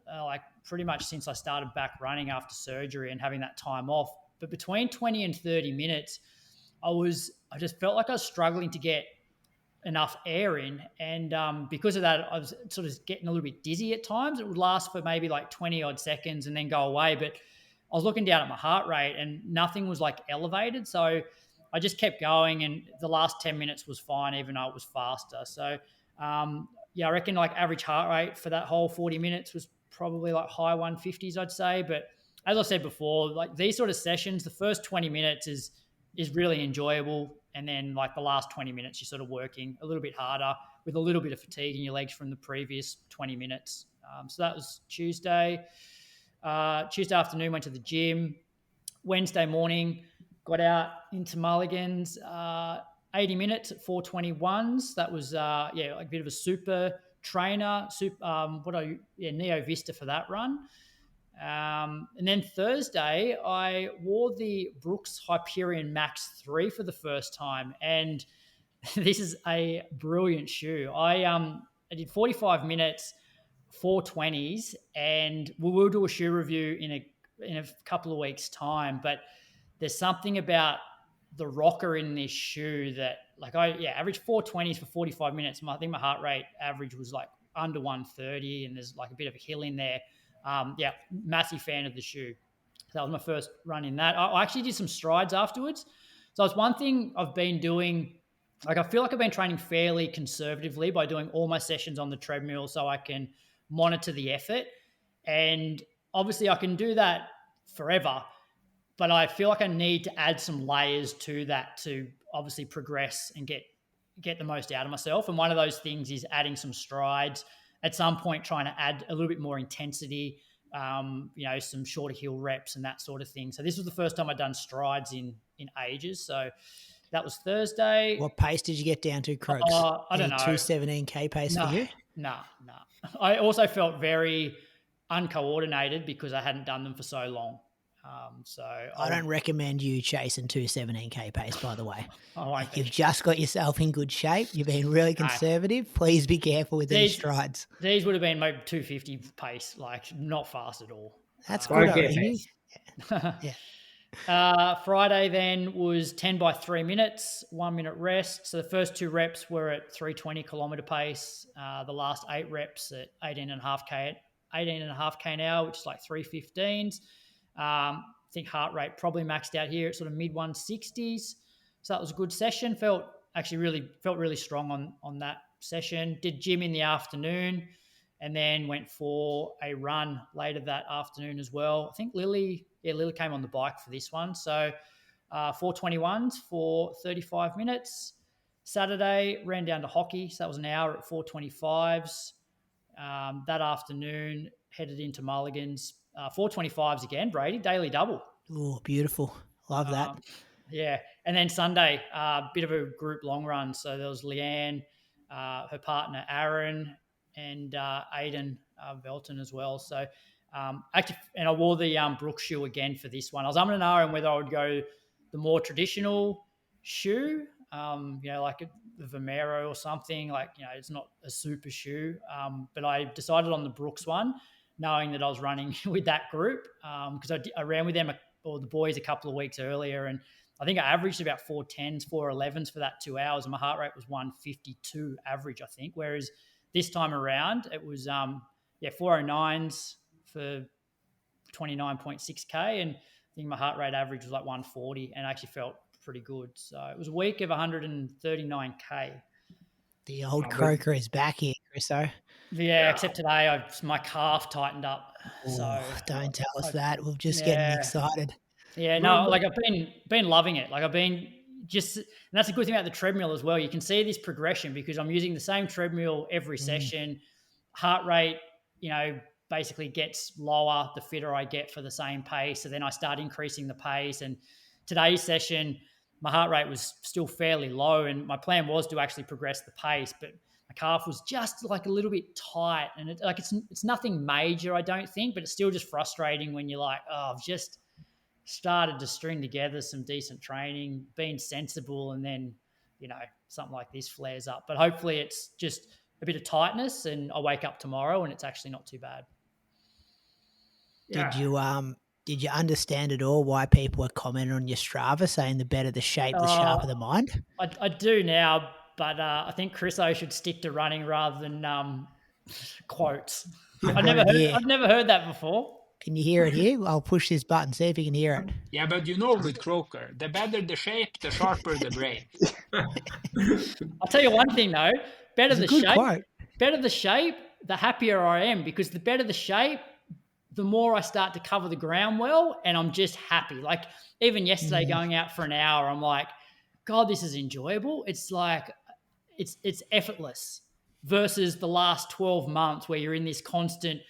pretty much since I started back running after surgery and having that time off. But between 20 and 30 minutes, I just felt like I was struggling to get enough air in. And because of that, I was sort of getting a little bit dizzy at times. It would last for maybe 20 odd seconds and then go away. But I was looking down at my heart rate and nothing was elevated. So I just kept going and the last 10 minutes was fine, even though it was faster. So I reckon average heart rate for that whole 40 minutes was probably high 150s, I'd say. But as I said before, these sort of sessions, the first 20 minutes is really enjoyable. And then the last 20 minutes, you're sort of working a little bit harder with a little bit of fatigue in your legs from the previous 20 minutes. So that was Tuesday. Tuesday afternoon, went to the gym. Wednesday morning, got out into Mulligans, 80 minutes at 421s. That was, a bit of a super trainer, Neo Vista for that run. And then Thursday, I wore the Brooks Hyperion Max 3 for the first time. And this is a brilliant shoe. I did 45 minutes, 420s, and we will do a shoe review in a couple of weeks' time. But there's something about the rocker in this shoe that averaged 420s for 45 minutes. I think my heart rate average was under 130, and there's a bit of a hill in there. Massive fan of the shoe. So that was my first run in that. I actually did some strides afterwards. So it's one thing I've been doing. I feel like I've been training fairly conservatively by doing all my sessions on the treadmill so I can monitor the effort. And obviously I can do that forever, but I feel like I need to add some layers to that to obviously progress and get the most out of myself. And one of those things is adding some strides. at some point trying to add a little bit more intensity, some shorter hill reps and that sort of thing. So this was the first time I'd done strides in ages. So that was Thursday. What pace did you get down to, Croaks? I don't know. 2:17K pace for you? No. I also felt very uncoordinated because I hadn't done them for so long. So I don't recommend you chasing 2:17K pace, by the way. You've just got yourself in good shape. You've been really conservative. Please be careful with these strides. These would have been maybe 250 pace, like not fast at all. That's good. Yeah. Friday then was 10 by 3 minutes, 1 minute rest. So the first 2 reps were at 320 kilometer pace. The last 8 reps at 18.5K an hour, which is like 3:15s. I think heart rate probably maxed out here at sort of mid 160s. So that was a good session. Felt really strong on that session. Did gym in the afternoon and then went for a run later that afternoon as well. I think Lily came on the bike for this one. So 4:21s for 35 minutes. Saturday ran down to hockey. So that was an hour at 4:25s. That afternoon headed into Mulligans. 4:25s again, Brady, daily double. Oh, beautiful. Love that. Yeah. And then Sunday, bit of a group long run. So there was Leanne, her partner, Aaron, and Aiden Velton as well. So and I wore the Brooks shoe again for this one. I was umming and ahhing whether I would go the more traditional shoe, like the Vomero or something. Like, it's not a super shoe. But I decided on the Brooks one, knowing that I was running with that group, because I ran with them or the boys a couple of weeks earlier, and I think I averaged about 4:10s, 4:11s for that 2 hours, and my heart rate was 152 average, I think. Whereas this time around, it was 4:09s for 29.6K, and I think my heart rate average was like 140, and I actually felt pretty good. So it was a week of 139K. The old croaker is back here, Chriso. Yeah, except today my calf tightened up. So don't tell us that. We're just getting excited. Yeah, no, like I've been loving it. Like I've been and that's a good thing about the treadmill as well. You can see this progression because I'm using the same treadmill every session. Heart rate, basically gets lower the fitter I get for the same pace. So then I start increasing the pace. And today's session, my heart rate was still fairly low, and my plan was to actually progress the pace, but my calf was just like a little bit tight, and it's nothing major, I don't think, but it's still just frustrating when you're like, I've just started to string together some decent training, being sensible, and then, something like this flares up. But hopefully it's just a bit of tightness and I wake up tomorrow and it's actually not too bad. Yeah. Did you understand at all why people were commenting on your Strava saying the better the shape, the sharper the mind? I do now, but I think Chriso should stick to running rather than quotes. I've never heard that before. Can you hear it here? I'll push this button, see if you can hear it. Yeah, but with Croker, the better the shape, the sharper the brain. I'll tell you one thing though, better the shape, the happier I am, because the better the shape, the more I start to cover the ground well, and I'm just happy. Like even yesterday going out for an hour, I'm like, God, this is enjoyable. It's like, it's effortless versus the last 12 months where you're in this constant,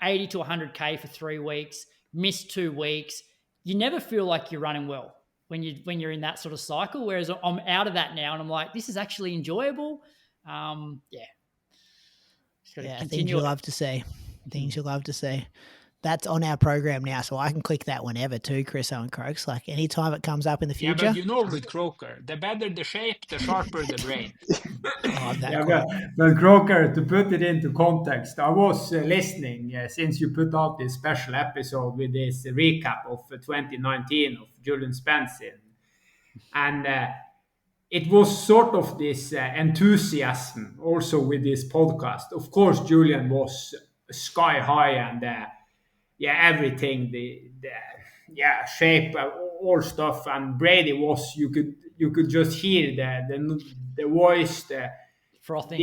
80 to 100K for 3 weeks, miss 2 weeks. You never feel like you're running well when you're in that sort of cycle. Whereas I'm out of that now and I'm like, this is actually enjoyable. Things you love to see. Things you love to see. That's on our program now, so I can click that whenever too, Chriso and Croaks. Like anytime it comes up in the future. Yeah, but with Croker, the better the shape, the sharper the brain. But Croker, to put it into context, I was listening since you put out this special episode with this recap of 2019 of Julian Spence and it was sort of this enthusiasm also with this podcast. Of course, Julian was sky high and everything, the shape, all stuff, and Brady was, you could just hear the voice, the frothing.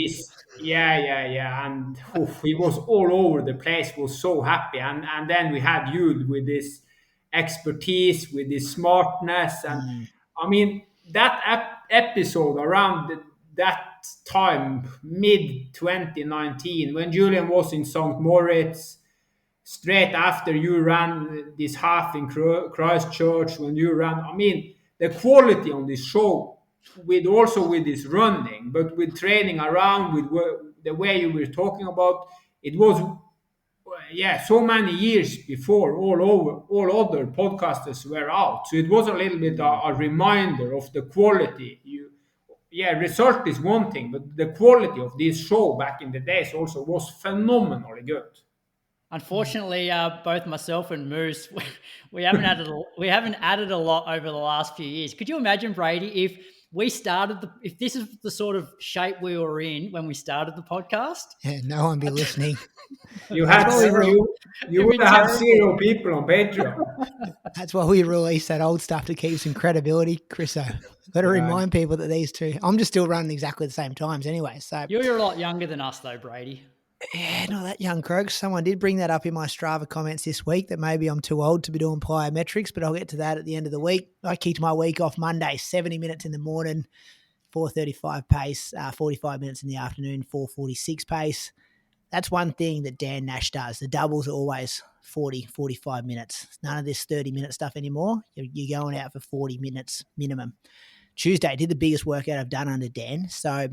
And he was all over the place, was so happy, and then we had you with this expertise, with this smartness, and I mean that episode around that time, mid 2019, when Julian was in St. Moritz, straight after you ran this half in Christchurch, when you ran, I mean, the quality on this show, with this running, but with training around, with the way you were talking about, it was, so many years before all other podcasters were out. So it was a little bit a reminder of the quality. Result is one thing, but the quality of this show back in the days also was phenomenally good. Unfortunately, both myself and Moose, we haven't added a lot over the last few years. Could you imagine, Brady, if if this is the sort of shape we were in when we started the podcast? Yeah, no one be listening. You would have 0 people on Patreon. That's why we release that old stuff to keep some credibility, Chriso. Got to remind people that these two, I'm just still running exactly the same times anyway. So you're a lot younger than us though, Brady. Yeah, not that young, Croaks. Someone did bring that up in my Strava comments this week that maybe I'm too old to be doing plyometrics, but I'll get to that at the end of the week. I kicked my week off Monday, 70 minutes in the morning, 4:35 pace, 45 minutes in the afternoon, 4:46 pace. That's one thing that Dan Nash does. The doubles are always 40, 45 minutes. None of this 30-minute stuff anymore. You're going out for 40 minutes minimum. Tuesday, did the biggest workout I've done under Dan. So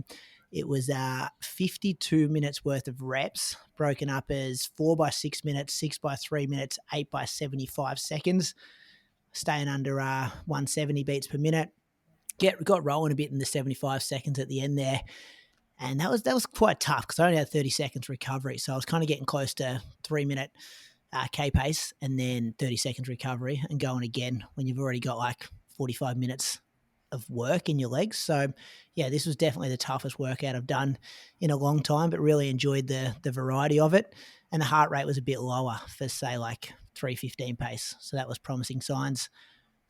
it was 52 minutes worth of reps, broken up as 4 by 6 minutes, 6 by 3 minutes, 8 by 75 seconds, staying under 170 beats per minute. Got rolling a bit in the 75 seconds at the end there. And that was quite tough because I only had 30 seconds recovery. So I was kind of getting close to 3-minute K pace and then 30 seconds recovery and going again when you've already got like 45 minutes of work in your legs. So yeah, this was definitely the toughest workout I've done in a long time, but really enjoyed the variety of it. And the heart rate was a bit lower for say like 3:15 pace. So that was promising signs.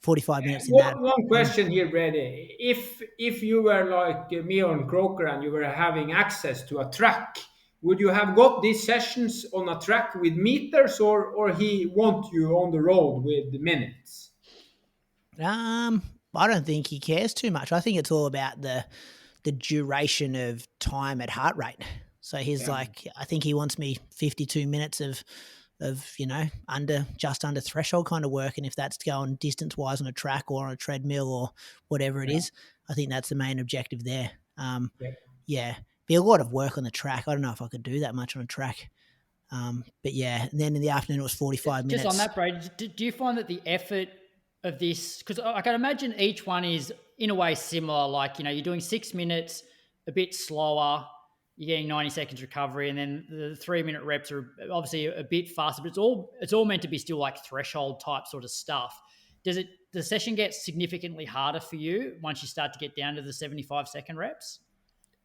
45 minutes in that. One question here, Brady. If you were like me on Croker and you were having access to a track, would you have got these sessions on a track with meters or he want you on the road with the minutes? I don't think he cares too much. I think it's all about the duration of time at heart rate. So he's like, I think he wants me 52 minutes of just under threshold kind of work. And if that's going distance wise on a track or on a treadmill or whatever it is, I think that's the main objective there. Be a lot of work on the track. I don't know if I could do that much on a track. But yeah, and then in the afternoon it was 45 minutes. Just on that, Brady, do you find that the effort of this, because I can imagine each one is in a way similar, like, you're doing 6 minutes, a bit slower, you're getting 90 seconds recovery, and then the 3-minute reps are obviously a bit faster, but it's all meant to be still like threshold type sort of stuff. Does the session get significantly harder for you once you start to get down to the 75-second reps?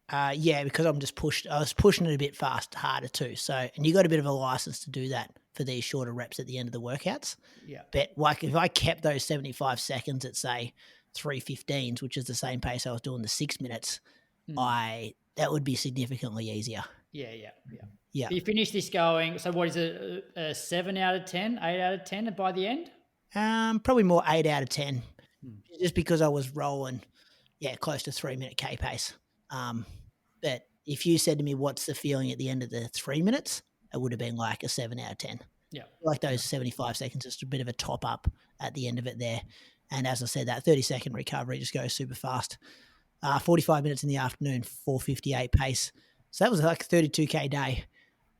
Because I was pushing it a bit harder too. So, and you got a bit of a license to do that for these shorter reps at the end of the workouts. Yeah. But like if I kept those 75 seconds at say 3:15s, which is the same pace I was doing the 6 minutes, that would be significantly easier. Yeah. You finish this going, so what is it, a 7 out of 10, 8 out of 10 by the end? Probably more 8 out of 10, just because I was rolling, close to 3-minute K pace. But if you said to me, what's the feeling at the end of the 3 minutes, it would have been like a 7 out of 10. Yeah. Like those 75 seconds, just a bit of a top up at the end of it there. And as I said, that 30-second recovery just goes super fast. 45 minutes in the afternoon, 4:58 pace. So that was like a 32K day.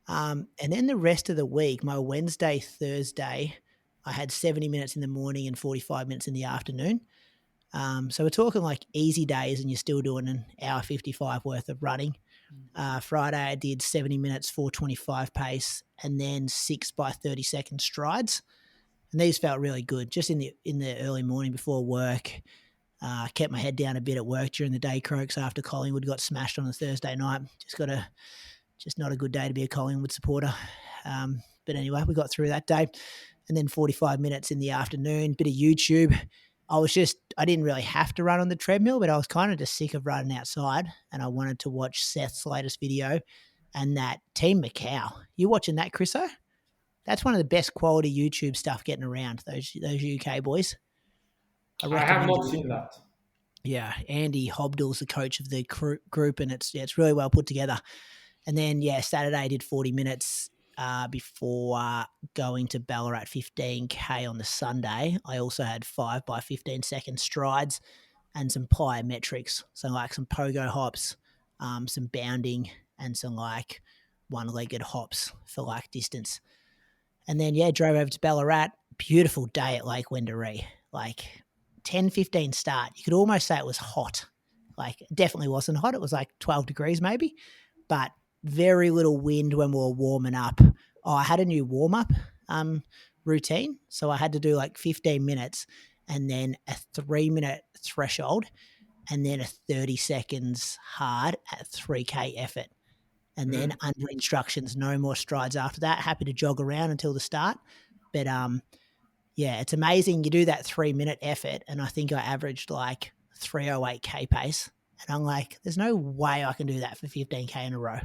And then the rest of the week, my Wednesday, Thursday, I had 70 minutes in the morning and 45 minutes in the afternoon. So we're talking like easy days and you're still doing an hour 55 worth of running. Friday I did 70 minutes, 4:25 pace, and then 6 by 30-second strides. And these felt really good just in the early morning before work. Kept my head down a bit at work during the day, Croaks, after Collingwood got smashed on a Thursday night. Just not a good day to be a Collingwood supporter. But anyway, we got through that day. And then 45 minutes in the afternoon, bit of YouTube. I didn't really have to run on the treadmill, but I was kind of just sick of running outside and I wanted to watch Seth's latest video and that Team Macau. You watching that, Chriso? That's one of the best quality YouTube stuff getting around, those UK boys. I have not seen that. Yeah, Andy Hobdell's the coach of the group, and it's really well put together. And then, Saturday I did 40 minutes before going to Ballarat 15K on the Sunday. I also had 5 by 15 second strides and some plyometrics. So like some pogo hops, some bounding, and some like one-legged hops for like distance. And then, drove over to Ballarat. Beautiful day at Lake Wendouree. Like 10:15 start. You could almost say it was hot. Like it definitely wasn't hot. It was like 12 degrees maybe, but very little wind when we were warming up. Oh, I had a new warm-up routine. So I had to do like 15 minutes and then a 3-minute threshold and then a 30 seconds hard at 3K effort. And then under instructions, no more strides after that. Happy to jog around until the start. But it's amazing. You do that 3-minute effort, and I think I averaged like 308K pace. And I'm like, there's no way I can do that for 15K in a row.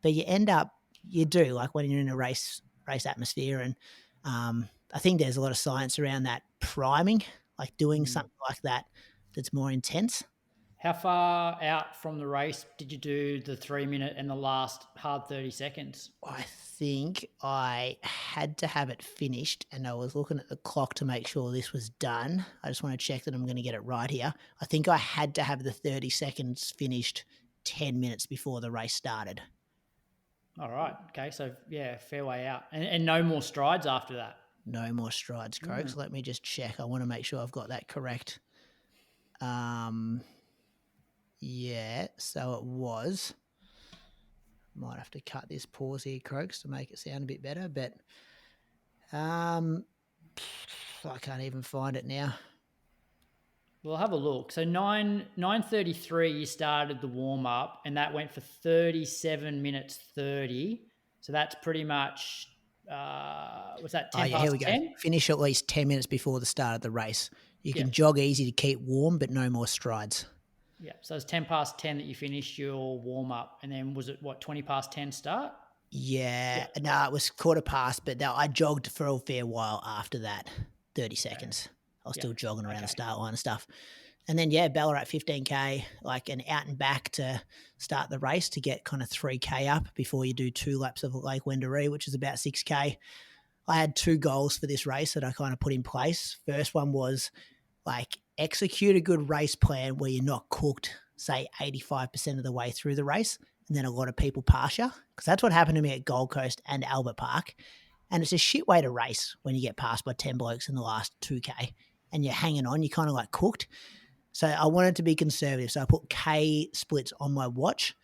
But you do, like when you're in a race atmosphere. And I think there's a lot of science around that priming, like doing something like that that's more intense. How far out from the race did you do the 3-minute and the last hard 30 seconds? I think I had to have it finished, and I was looking at the clock to make sure this was done. I just want to check that I'm going to get it right here. I think I had to have the 30 seconds finished 10 minutes before the race started. All right. Okay. So, fair way out. And no more strides after that? No more strides, Croaks. Let me just check. I want to make sure I've got that correct. So it was. Might have to cut this pause here, Croaks, to make it sound a bit better, but I can't even find it now. We'll have a look. So 9:33 you started the warm-up, and that went for 37 minutes 30. So that's pretty much, was that 10 past here we 10? go. Finish at least 10 minutes before the start of the race. You can jog easy to keep warm, but no more strides. Yeah, so it's 10 past 10 that you finished your warm-up, and then was it, 20 past 10 start? Yeah. No, it was quarter past, but no, I jogged for a fair while after that, 30 seconds. I was still jogging around the start line and stuff. And then, Ballarat 15K, like an out and back to start the race to get kind of 3K up before you do 2 laps of Lake Wendouree, which is about 6K. I had 2 goals for this race that I kind of put in place. First one was like execute a good race plan where you're not cooked, say 85% of the way through the race, and then a lot of people pass you. Because that's what happened to me at Gold Coast and Albert Park. And it's a shit way to race when you get passed by 10 blokes in the last 2K and you're hanging on, you're kind of like cooked. So I wanted to be conservative. So I put K splits on my watch.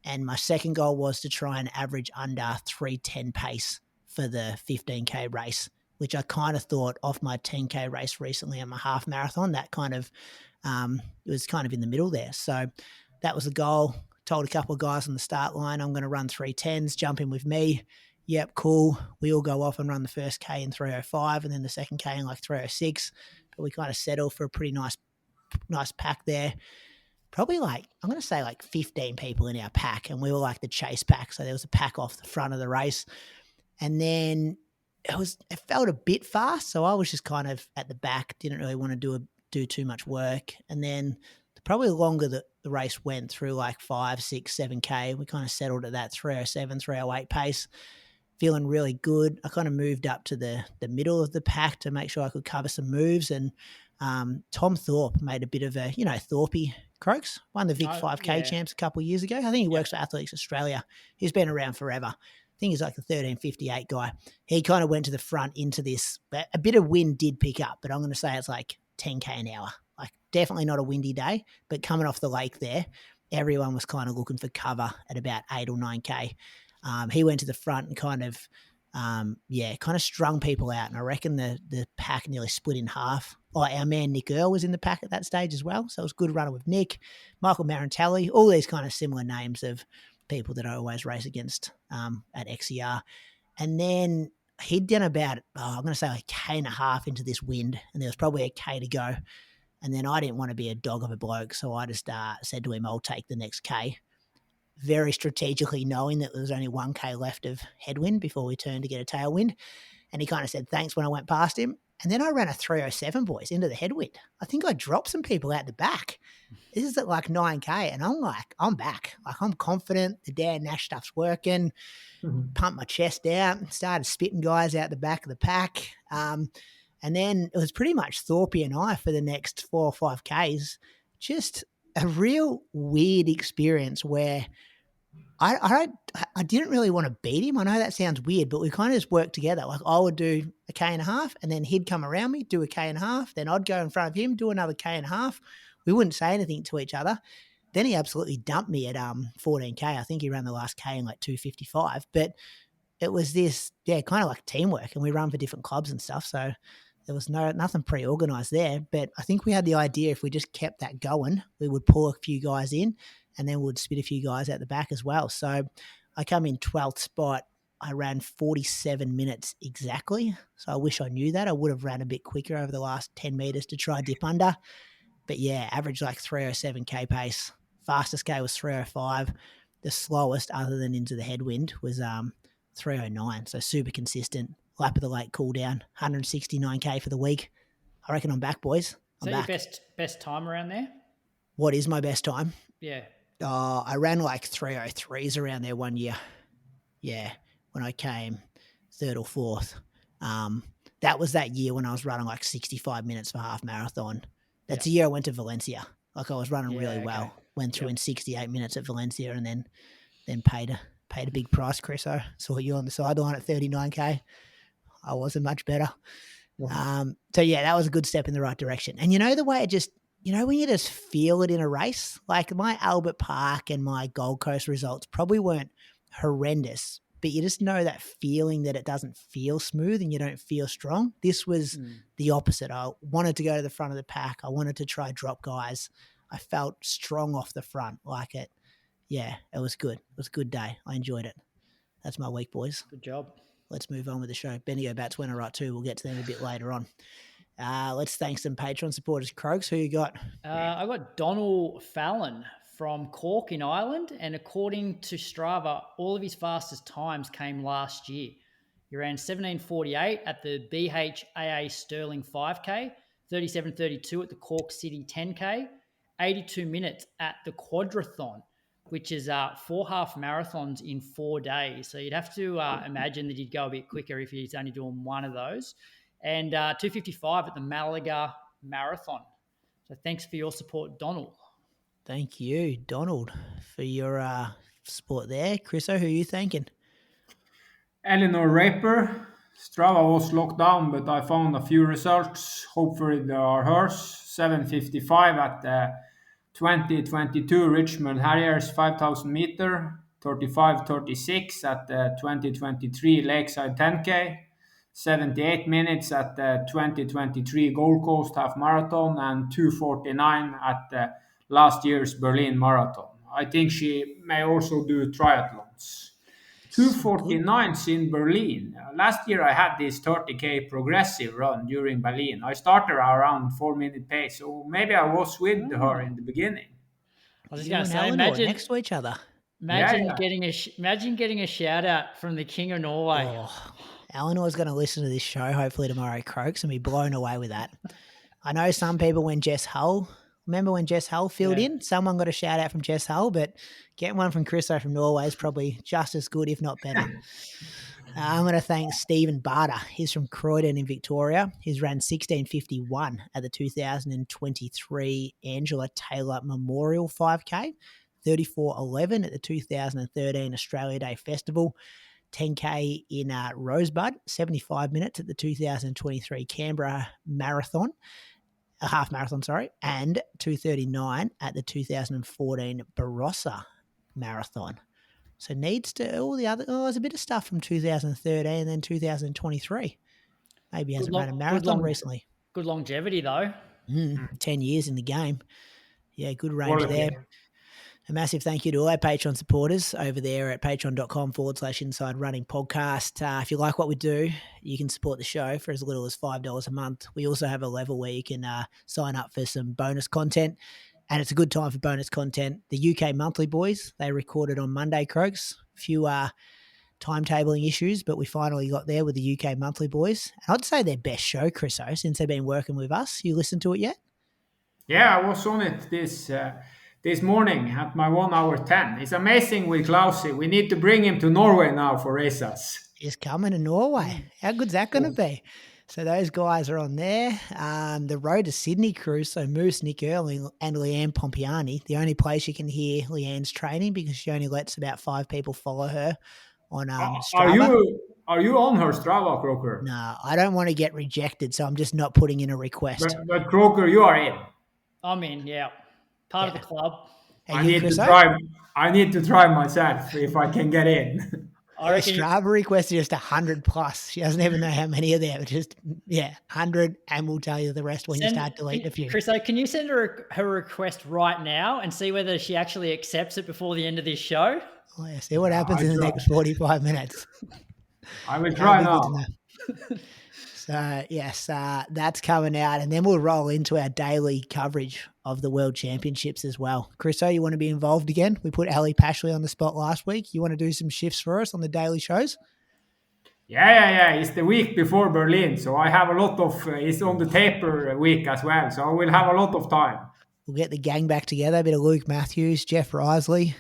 And my second goal was to try and average under 3:10 pace for the 15K race, which I kind of thought off my 10K race recently and my half marathon, that kind of, it was kind of in the middle there. So that was the goal. Told a couple of guys on the start line, I'm going to run 3:10s, jump in with me. Yep, cool. We all go off and run the first K in 3:05 and then the second K in like 3:06. But we kind of settle for a pretty nice pack there. Probably like, I'm going to say like 15 people in our pack, and we were like the chase pack. So there was a pack off the front of the race. And then it felt a bit fast. So I was just kind of at the back, didn't really want to do too much work. And then probably the longer the race went through, like 5, 6, 7K, we kind of settled at that 3:07, 3:08 pace, feeling really good. I kind of moved up to the middle of the pack to make sure I could cover some moves. And Tom Thorpe made a bit of a, Thorpey Croaks, won the Vic 5K champs a couple of years ago. I think he works for Athletics Australia. He's been around forever. I think he's like the 1358 guy. He kind of went to the front into this. A bit of wind did pick up, but I'm going to say it's like 10K an hour. Like definitely not a windy day, but coming off the lake there, everyone was kind of looking for cover at about 8 or 9K. He went to the front and kind of strung people out. And I reckon the pack nearly split in half. Oh, our man Nick Earl was in the pack at that stage as well. So it was a good runner with Nick, Michael Marantelli, all these kind of similar names of people that I always race against at XCR. And then he'd done about, I'm going to say like K and a half into this wind, and there was probably a K to go. And then I didn't want to be a dog of a bloke, so I just said to him, I'll take the next K. Very strategically knowing that there was only 1K left of headwind before we turned to get a tailwind. And he kind of said thanks when I went past him. And then I ran a 307, boys, into the headwind. I think I dropped some people out the back. This is at like 9K, and I'm like, I'm back. Like, I'm confident. The Dan Nash stuff's working. Pumped my chest out, started spitting guys out the back of the pack. And then it was pretty much Thorpe and I for the next 4 or 5Ks. Just a real weird experience where I didn't really want to beat him. I know that sounds weird, but we kind of just worked together. Like, I would do a K and a half, and then he'd come around me, do a K and a half. Then I'd go in front of him, do another K and a half. We wouldn't say anything to each other. Then he absolutely dumped me at 14K. I think he ran the last K in like 2:55. But it was this, kind of like teamwork, and we run for different clubs and stuff. So there was nothing pre-organised there. But I think we had the idea if we just kept that going, we would pull a few guys in, and then we'd spit a few guys out the back as well. So I come in 12th spot. I ran 47 minutes exactly. So I wish I knew that. I would have ran a bit quicker over the last 10 metres to try dip under. But average like 307K pace. Fastest K was 305. The slowest, other than into the headwind, was 309. So super consistent. Lap of the lake cool down. 169K for the week. I reckon I'm back, boys. I'm back. Your best time around there? What is my best time? Yeah. I ran like 303s around there one year. Yeah, when I came third or fourth. That was that year when I was running like 65 minutes for half marathon. That's the year I went to Valencia. Like, I was running really well. Went through in 68 minutes at Valencia, and then paid a big price, Chris. I saw you on the sideline at 39K. I wasn't much better. So that was a good step in the right direction. And the way it just, when you just feel it in a race, like my Albert Park and my Gold Coast results probably weren't horrendous, but you just know that feeling that it doesn't feel smooth and you don't feel strong. This was the opposite. I wanted to go to the front of the pack. I wanted to try drop guys. I felt strong off the front, like it. Yeah, it was good. It was a good day. I enjoyed it. That's my week, boys. Good job. Let's move on with the show. Benny Bats went all right too. We'll get to them a bit later on. Let's thank some Patreon supporters. Croaks, who you got? I got Donald Fallon from Cork in Ireland, and according to Strava, all of his fastest times came last year. He ran 17:48 at the BHAA Stirling 5K, 37:32 at the Cork City 10K, 82 minutes at the Quadrathon, which is 4 half marathons in 4 days. So you'd have to imagine that he'd go a bit quicker if he's only doing one of those. And 2:55 at the Malaga Marathon. So thanks for your support, Donald. Thank you, Donald, for your support there. Chriso, who are you thanking? Eleanor Raper. Strava was locked down, but I found a few results. Hopefully they are hers. 7:55 at the 2022 Richmond Harriers 5,000 meter. 35:36 at the 2023 Lakeside 10K. 78 minutes at the 2023 Gold Coast Half Marathon, and 2:49 at the last year's Berlin Marathon. I think she may also do triathlons. 2:49s in Berlin. Last year I had this 30K progressive run during Berlin. I started around 4-minute pace, so maybe I was with her in the beginning. I was just going to say, imagine next to each other. Imagine getting a shout out from the King of Norway. Oh, Eleanor's going to listen to this show hopefully tomorrow, Croaks, and be blown away with that. I know some people when Jess Hull, remember when Jess Hull filled in? Someone got a shout out from Jess Hull, but getting one from Chriso from Norway is probably just as good, if not better. I'm going to thank Stephen Barter. He's from Croydon in Victoria. He's ran 16:51 at the 2023 Angela Taylor Memorial 5K, 34:11 at the 2013 Australia Day Festival, 10K in Rosebud, 75 minutes at the 2023 Canberra Marathon, a half marathon, and 2:39 at the 2014 Barossa Marathon. So needs to all the other. There's a bit of stuff from 2013 and then 2023. Maybe hasn't run a marathon recently. Good longevity though. 10 years in the game. Yeah, good range there. A massive thank you to all our Patreon supporters over there at patreon.com/Inside Running Podcast. If you like what we do, you can support the show for as little as $5 a month. We also have a level where you can sign up for some bonus content. And it's a good time for bonus content. The UK Monthly boys, they recorded on Monday, Croaks. A few timetabling issues, but we finally got there with the UK Monthly boys. And I'd say their best show, Chriso, since they've been working with us. You listened to it yet? Yeah, I was on it this morning at my 1 hour 10. It's amazing with Klausi. We need to bring him to Norway now for races. He's coming to Norway. How good's that going to be? So those guys are on there. The Road to Sydney crew, so Moose, Nick Early and Leanne Pompiani. The only place you can hear Leanne's training because she only lets about 5 people follow her on Strava. Are you on her Strava, Croker? No, I don't want to get rejected, so I'm just not putting in a request. But Croker, you are in. I'm in, yeah. Part of the club. I need to try myself if I can get in. I reckon Strava requested just 100 plus. She doesn't even know how many are there. Just 100, and we'll tell you the rest when you start deleting a few. Chris, can you send her request right now and see whether she actually accepts it before the end of this show? Oh, yeah. See what happens in the next 45 minutes. I will try now. So, yes, that's coming out. And then we'll roll into our daily coverage of the World Championships as well. Chriso, you want to be involved again? We put Ali Pashley on the spot last week. You want to do some shifts for us on the daily shows? Yeah. It's the week before Berlin. So I have a lot of, it's on the taper week as well. So I will have a lot of time. We'll get the gang back together. A bit of Luke Matthews, Jeff Risley.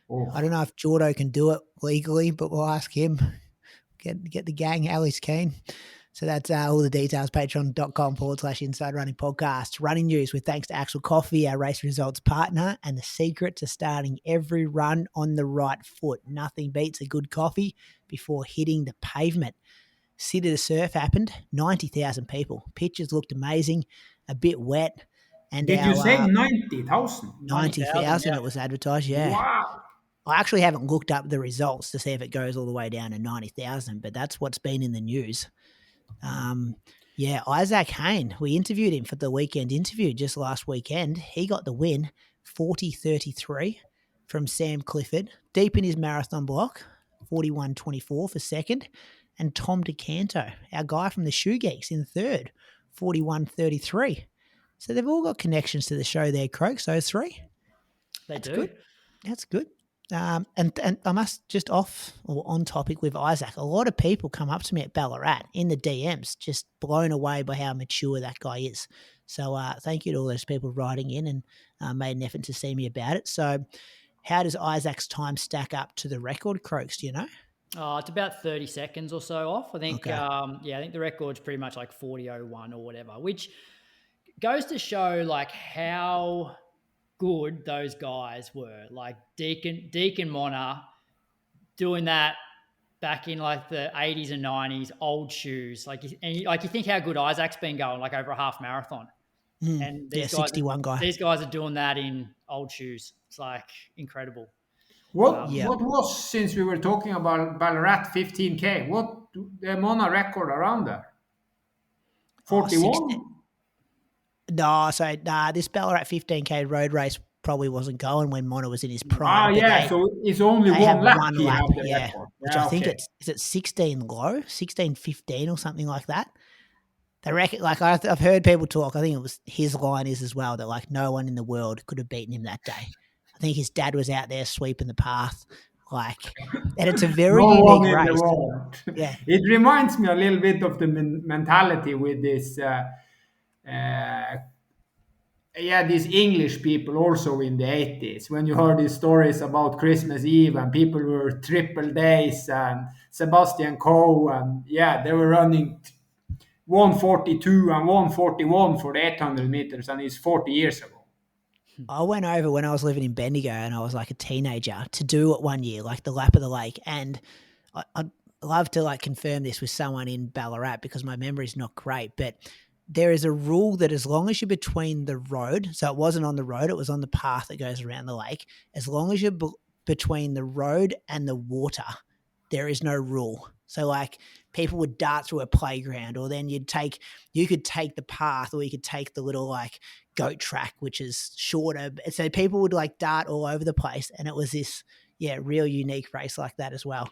Oh. I don't know if Jordo can do it legally, but we'll ask him. Get the gang. Ali's keen. So that's all the details, patreon.com/Inside Running Podcast. Running news with thanks to Axel Coffee, our race results partner, and the secret to starting every run on the right foot. Nothing beats a good coffee before hitting the pavement. City2Surf happened, 90,000 people. Pitches looked amazing, a bit wet. And did you say 90,000? 90,000 it was advertised, yeah. Wow. I actually haven't looked up the results to see if it goes all the way down to 90,000, but that's what's been in the news. Isaac Heyne, we interviewed him for the weekend interview just last weekend. He got the win, 40.33 from Sam Clifford, deep in his marathon block, 41.24 for second, and Tom Canto, our guy from the Shoe Geeks, in third, 41.33. So they've all got connections to the show there, Croaks, those three. That's do. Good. That's good. And I must just on topic with Isaac, a lot of people come up to me at Ballarat in the DMs, just blown away by how mature that guy is. So thank you to all those people writing in and made an effort to see me about it. So how does Isaac's time stack up to the record, Croaks, do you know? Oh, it's about 30 seconds or so off. I think, okay. I think the record's pretty much like 40.01 or whatever, which goes to show like how good those guys were, like Deacon Mona doing that back in like the 80s and 90s, old shoes. You think how good Isaac's been going, like over a half marathon. And these guys, 61 guy. These guys are doing that in old shoes. It's like incredible. What was, since we were talking about Ballarat 15K, what the Mona record around there? 41? No, so this Ballarat 15K road race probably wasn't going when Mona was in his prime. So it's only one lap. Which I think it's 16 low, 16:15 or something like that. They reckon, like I've heard people talk. I think it was his line is as well that like no one in the world could have beaten him that day. I think his dad was out there sweeping the path. And it's a very unique race. Yeah, it reminds me a little bit of the mentality with this. These English people also in the 80s, when you heard these stories about Christmas Eve and people were triple days and Sebastian Coe and they were running 142 and 141 for the 800 meters, and it's 40 years ago. I went over when I was living in Bendigo and I was like a teenager to do it one year, like the lap of the lake. And I'd love to like confirm this with someone in Ballarat because my memory's not great, but there is a rule that as long as you're between the road, so it wasn't on the road, it was on the path that goes around the lake. As long as you're between the road and the water, there is no rule. So like people would dart through a playground, or then you could take the path, or you could take the little like goat track, which is shorter. So people would like dart all over the place. And it was this, real unique race like that as well.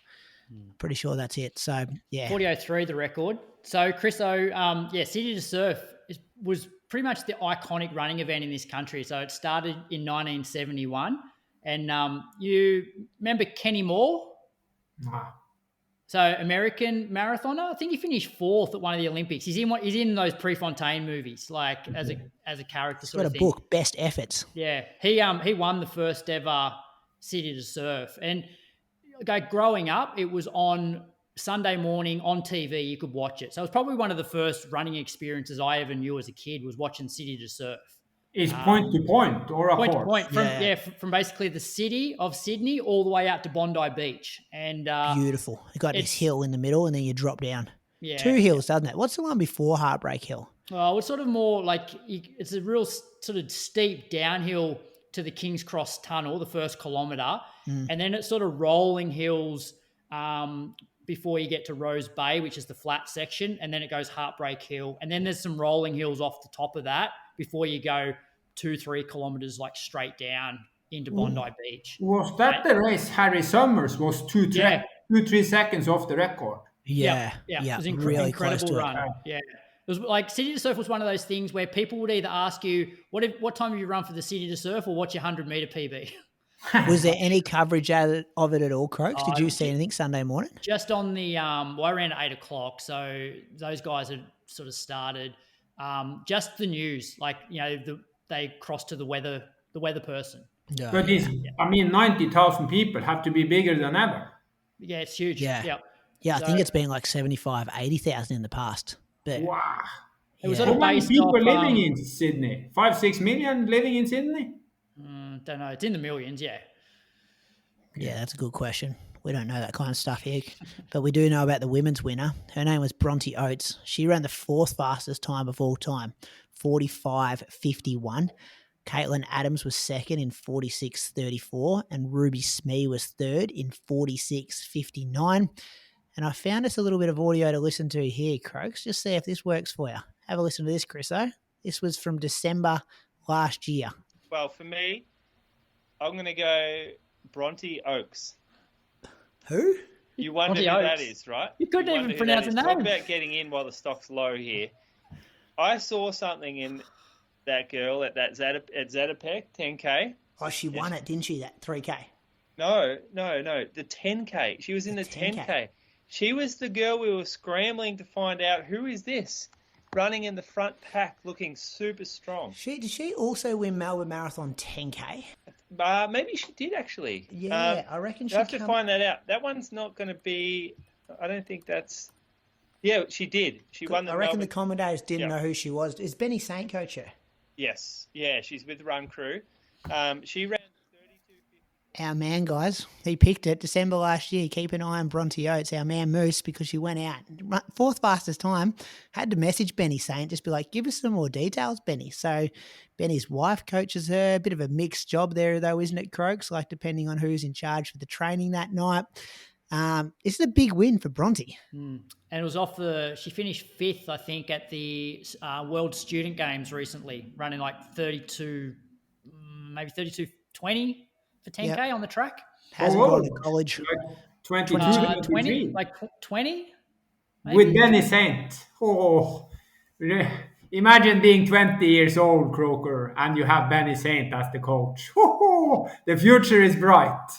Pretty sure that's it. So, 40.03, the record. So, Chriso, City2Surf was pretty much the iconic running event in this country. So, it started in 1971. And you remember Kenny Moore? So American marathoner. I think he finished 4th at one of the Olympics. He's in those Prefontaine movies, like as a character He's sort got of a thing. book, Best Efforts. Yeah, he won the first ever City2Surf, and growing up, it was on Sunday morning on TV. You could watch it, so it was probably one of the first running experiences I ever knew as a kid was watching City2Surf. Is point to point or a Point to course? point from basically the city of Sydney all the way out to Bondi Beach, and Beautiful. You got this hill in the middle, and then you drop down. Yeah, 2 hills, doesn't it? What's the one before Heartbreak Hill? Well, it's sort of more like it's a real sort of steep downhill to the King's Cross Tunnel, the first kilometre, and then it's sort of rolling hills before you get to Rose Bay, which is the flat section, and then it goes Heartbreak Hill, and then there's some rolling hills off the top of that before you go 2-3 kilometres like straight down into Bondi Beach. Was that the race Harry Summers was 2-3 seconds off the record? Yeah. It was really incredible close to run. Yeah. It was like City2Surf was one of those things where people would either ask you, what time have you run for the City2Surf, or what's your 100-metre PB? Was there any coverage of it at all, Croaks? Did you see anything Sunday morning? Just on the, I ran at 8 o'clock, so those guys had sort of started. Just the news, like, they crossed to the weather person. Yeah. But 90,000 people have to be bigger than ever. Yeah, it's huge. Yeah, I think it's been like 75, 80,000 in the past. But wow. It was How sort of many based people off, living in Sydney? 5-6 million living in Sydney? Don't know. It's in the millions, yeah. Yeah, that's a good question. We don't know that kind of stuff here, but we do know about the women's winner. Her name was Bronte Oates. She ran the 4th fastest time of all time, 45:51. Caitlin Adams was second in 46:34, and Ruby Smee was third in 46:59. And I found us a little bit of audio to listen to here, Croaks. Just see if this works for you. Have a listen to this, Chriso. This was from December last year. Well, for me, I'm going to go Bronte Oates. Who? You wonder Bronte who that Oates. is, right? You couldn't even pronounce the name. Talk about getting in while the stock's low here. I saw something in that girl at Zatopek 10K. Oh, she won it, didn't she, that 3K? No, the 10K. She was in the 10K. She was the girl we were scrambling to find out, who is this? Running in the front pack, looking super strong. Did she also win Melbourne Marathon 10K? Maybe she did, actually. Yeah, I reckon she have to find that out. That one's not going to be... I don't think that's... Yeah, she did. She won the I reckon Melbourne... the commentators didn't know who she was. Is Benny Saint coach her? Yes. Yeah, she's with the Run Crew. She ran 32.50. Our man, guys, he picked it December last year. Keep an eye on Bronte Oates, our man Moose, because she went out. 4th fastest time. Had to message Benny Saint, just be like, give us some more details, Benny. So Benny's wife coaches her. A bit of a mixed job there, though, isn't it, Croaks? Like, depending on who's in charge for the training that night. This is a big win for Bronte. And it was she finished 5th, I think, at the World Student Games recently, running like 32, maybe 32:20 for 10K on the track. Hasn't gone to college. Like 22, 20, like 20? Maybe? With Benny Saint. Oh, imagine being 20 years old, Croker, and you have Benny Saint as the coach. Oh, the future is bright.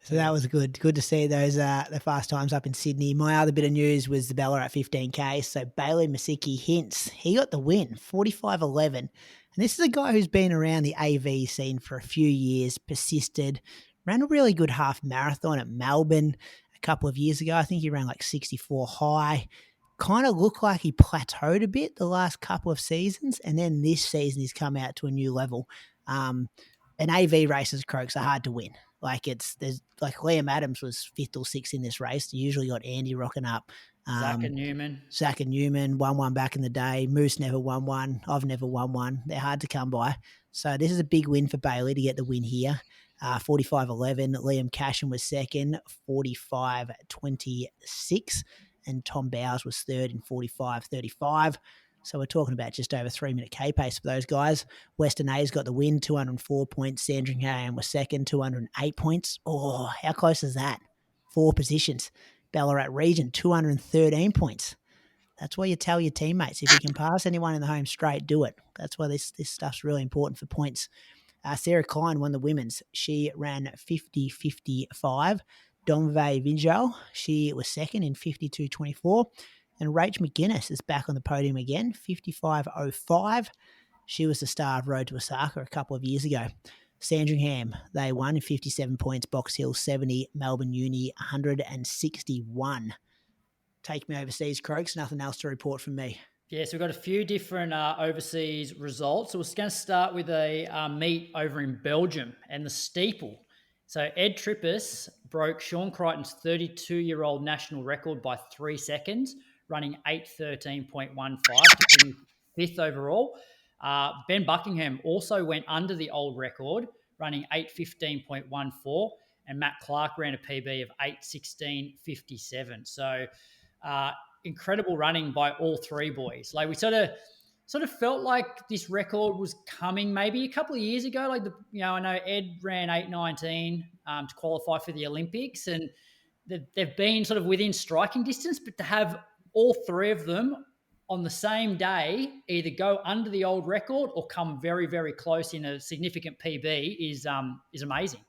So that was good. Good to see those the fast times up in Sydney. My other bit of news was the Ballarat 15K. So Bailey Murzecki-Hince, he got the win, 45:11. And this is a guy who's been around the AV scene for a few years, persisted, ran a really good half marathon at Melbourne a couple of years ago. I think he ran like 64 high. Kind of looked like he plateaued a bit the last couple of seasons. And then this season he's come out to a new level. And AV races, Croaks, are hard to win. Like there's Liam Adams was 5th or 6th in this race. You usually got Andy rocking up. Zach and Newman won one back in the day. Moose never won one. I've never won one. They're hard to come by. So this is a big win for Bailey to get the win here. 45:11. Liam Cashin was second, 45:26. And Tom Bowers was third in 45:35. So we're talking about just over 3-minute K pace for those guys. Western A's got the win, 204 points. Sandringham was second, 208 points. Oh, how close is that? 4 positions. Ballarat region, 213 points. That's why you tell your teammates, if you can pass anyone in the home straight, do it. That's why this stuff's really important for points. Sarah Klein won the women's. She ran 50:55. Donve Viljelen, she was second in 52.24. And Rach McGuinness is back on the podium again, 55.05. She was the star of Road to Osaka a couple of years ago. Sandringham, they won 57 points, Box Hill 70, Melbourne Uni 161. Take me overseas, Croaks. Nothing else to report from me. Yeah, so we've got a few different overseas results. So we're going to start with a meet over in Belgium and the steeple. So Ed Trippus broke Sean Crichton's 32-year-old national record by 3 seconds, running 8:13.15 to finish 5th overall. Ben Buckingham also went under the old record, running 8:15.14, and Matt Clark ran a PB of 8:16.57. So incredible running by all three boys. Like we sort of felt like this record was coming maybe a couple of years ago. Like I know Ed ran 8:19 to qualify for the Olympics, and they've been sort of within striking distance. But to have all three of them on the same day either go under the old record or come very, very close in a significant PB is amazing.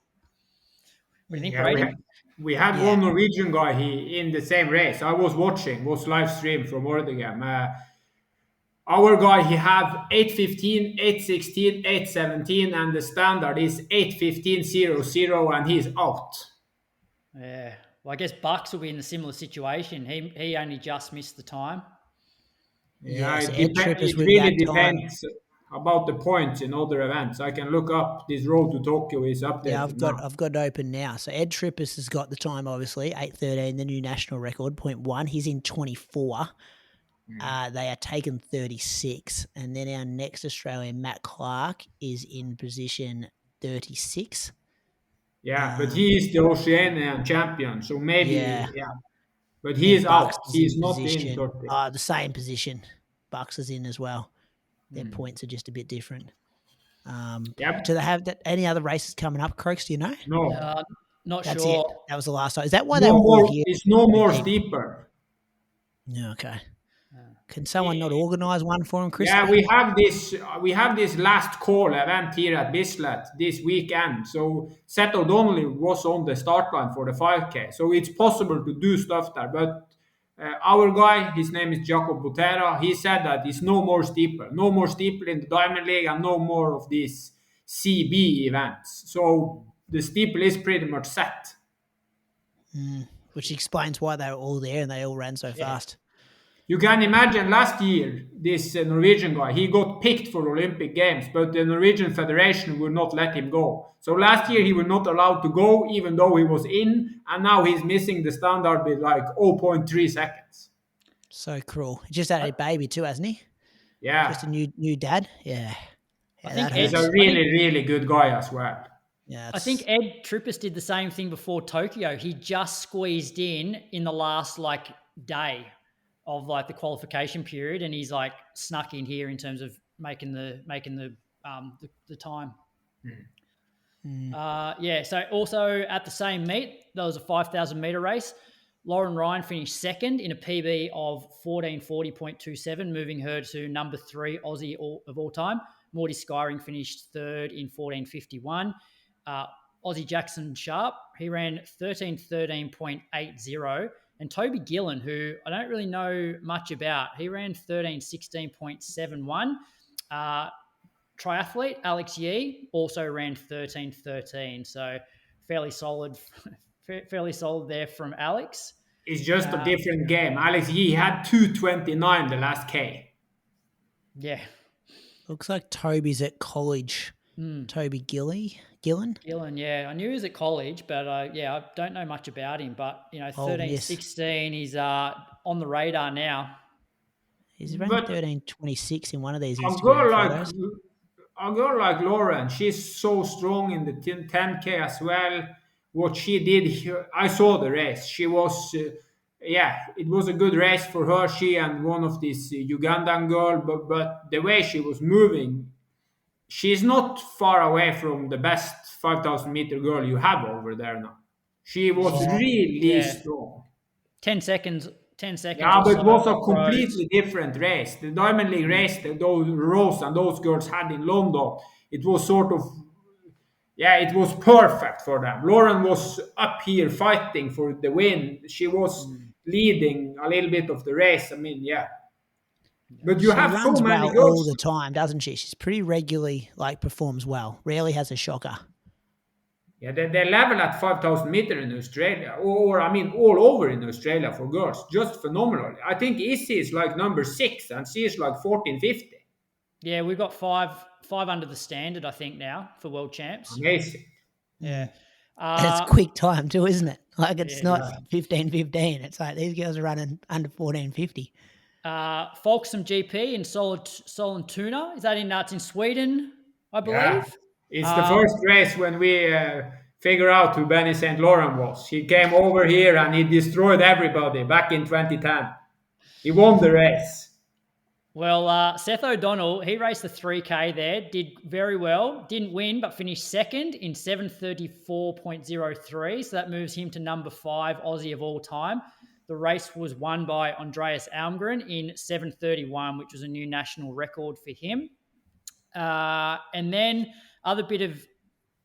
What do you think, Brady? We had one Norwegian guy in the same race. I was live streamed from Murzecki-Hince. Our guy, he have 8:15, 8:16, 8:17, and the standard is 8:15.00, and he's out. Yeah. Well, I guess Bucks will be in a similar situation. He only just missed the time. Yes, it really depends about the points in other events. I can look up this Road to Tokyo is updated. Yeah, I've got it open now. So Ed Trippus has got the time, obviously, 8:13, the new national record, 0.1. He's in 24. They are taken 36. And then our next Australian, Matt Clark, is in position 36. Yeah, but he is the Oceanian champion, so maybe, yeah. But he is out. He's not in 30. The same position. Bucks is in as well. Their points are just a bit different. Do they have any other races coming up, Croaks? Do you know? No. Not That's sure. it. That was the last time. Is that why they were all here? It's no more steeper. Yeah, okay. Can someone not organise one for him, Chris? Yeah, we have this last call event here at Bislett this weekend. So Seth O'Donnell was on the start line for the 5K. So it's possible to do stuff there. But our guy, his name is Jacob Botera, he said that it's no more steeple. No more steeple in the Diamond League and no more of these CB events. So the steeple is pretty much set. Which explains why they were all there and they all ran so fast. You can imagine last year, this Norwegian guy, he got picked for Olympic Games, but the Norwegian Federation would not let him go. So last year he was not allowed to go, even though he was in, and now he's missing the standard with like 0.3 seconds. So cruel. He just had a baby too, hasn't he? Yeah. Just a new dad? Yeah. I think he's a really good guy as well. Yeah, I think Ed Trippus did the same thing before Tokyo. He just squeezed in the last day of like the qualification period, and he's like snuck in here in terms of making the time. So also at the same meet, there was a 5,000 meter race. Lauren Ryan finished second in a PB of 14:40.27, moving her to number 3 Aussie of all time. Morty Skyring finished third in 14:51. Aussie Jackson Sharp, he ran 13:13.80. And Toby Gillen, who I don't really know much about, he ran 13:16.71. Triathlete Alex Yee also ran 13:13. So fairly solid there from Alex. It's just a different game. Alex Yee had 2:29 the last K. Yeah. Looks like Toby's at college. Toby Gillen? Gillen, yeah. I knew he was at college, but I don't know much about him. But, 13:16, he's on the radar now. He's running 13:26 in one of these Instagram photos. A girl like Lauren, she's so strong in the 10K as well. What she did here, I saw the race. She was, it was a good race for her. She and one of these Ugandan girl, but the way she was moving, she's not far away from the best 5,000 meter girl you have over there now. She was really strong. 10 seconds. Yeah, but it was a completely different race. The Diamond League race that those Rose and those girls had in London, it was sort of, yeah, it was perfect for them. Lauren was up here fighting for the win. She was leading a little bit of the race. I mean, yeah. But you She have so runs many well all girls. the time, doesn't she? She's pretty regularly, performs well. Rarely has a shocker. Yeah, they level at 5,000 meter in Australia, or I mean, all over in Australia for girls, just phenomenal. I think Izzy is like number 6, and she is like 1450. Yeah, we've got five under the standard, I think, now for world champs. Amazing. Yeah. And it's quick time too, isn't it? Like it's Yeah. not 15:15. It's like these girls are running under 14:50. Folksam GP in Sollentuna. Is that in? It's in Sweden, I believe. Yeah. It's the first race when we figure out who Benny St. Laurent was. He came over here and he destroyed everybody back in 2010. He won the race. Well, Seth O'Donnell, he raced the 3K there, did very well, didn't win, but finished second in 7:34.03. So that moves him to number 5 Aussie of all time. The race was won by Andreas Almgren in 7:31, which was a new national record for him. And then other bit of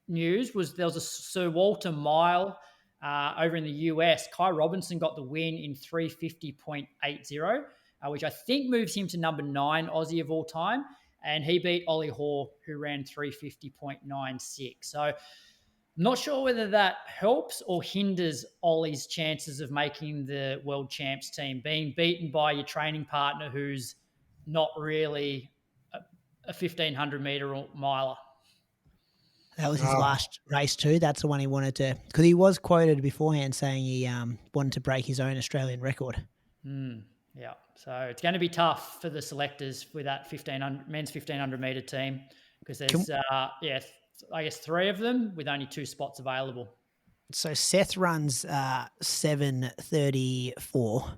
news was there was a Sir Walter Mile over in the US. Kai Robinson got the win in 3:50.80. Which I think moves him to number 9 Aussie of all time. And he beat Ollie Hoare, who ran 3:50.96. So I'm not sure whether that helps or hinders Ollie's chances of making the world champs team, being beaten by your training partner who's not really a 1,500 metre miler. That was his last race too. That's the one he wanted to, because he was quoted beforehand saying he wanted to break his own Australian record. Yeah, so it's going to be tough for the selectors with that men's 1,500 metre team because there's, I guess 3 of them with only 2 spots available. So Seth runs 7:34.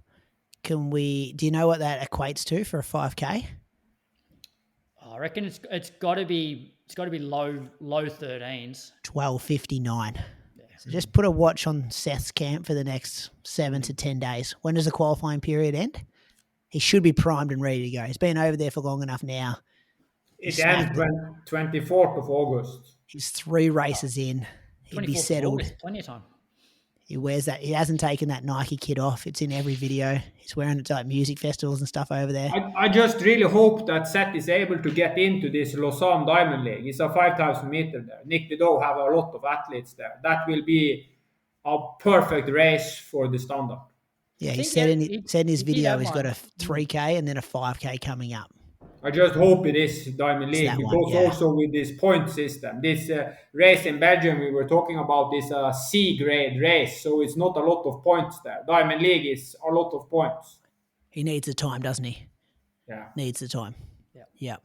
Do you know what that equates to for a 5K? I reckon it's got to be low 13s. 12:59. So just put a watch on Seth's camp for the next 7 to 10 days. When does the qualifying period end? He should be primed and ready to go. He's been over there for long enough now. It ends 24th of August. He's 3 races in. He'd be settled. August, plenty of time. He wears that. He hasn't taken that Nike kit off. It's in every video. He's wearing it to like music festivals and stuff over there. I just really hope that Seth is able to get into this Lausanne Diamond League. It's a 5,000 meter there. Nick Bideau have a lot of athletes there. That will be a perfect race for the standard. Yeah, he said in his video he's got a 3K and then a 5K coming up. I just hope it is Diamond League because also with this point system, this race in Belgium we were talking about is a C grade race, so it's not a lot of points there. Diamond League is a lot of points. He needs the time, doesn't he? Yeah. Needs the time. Yeah.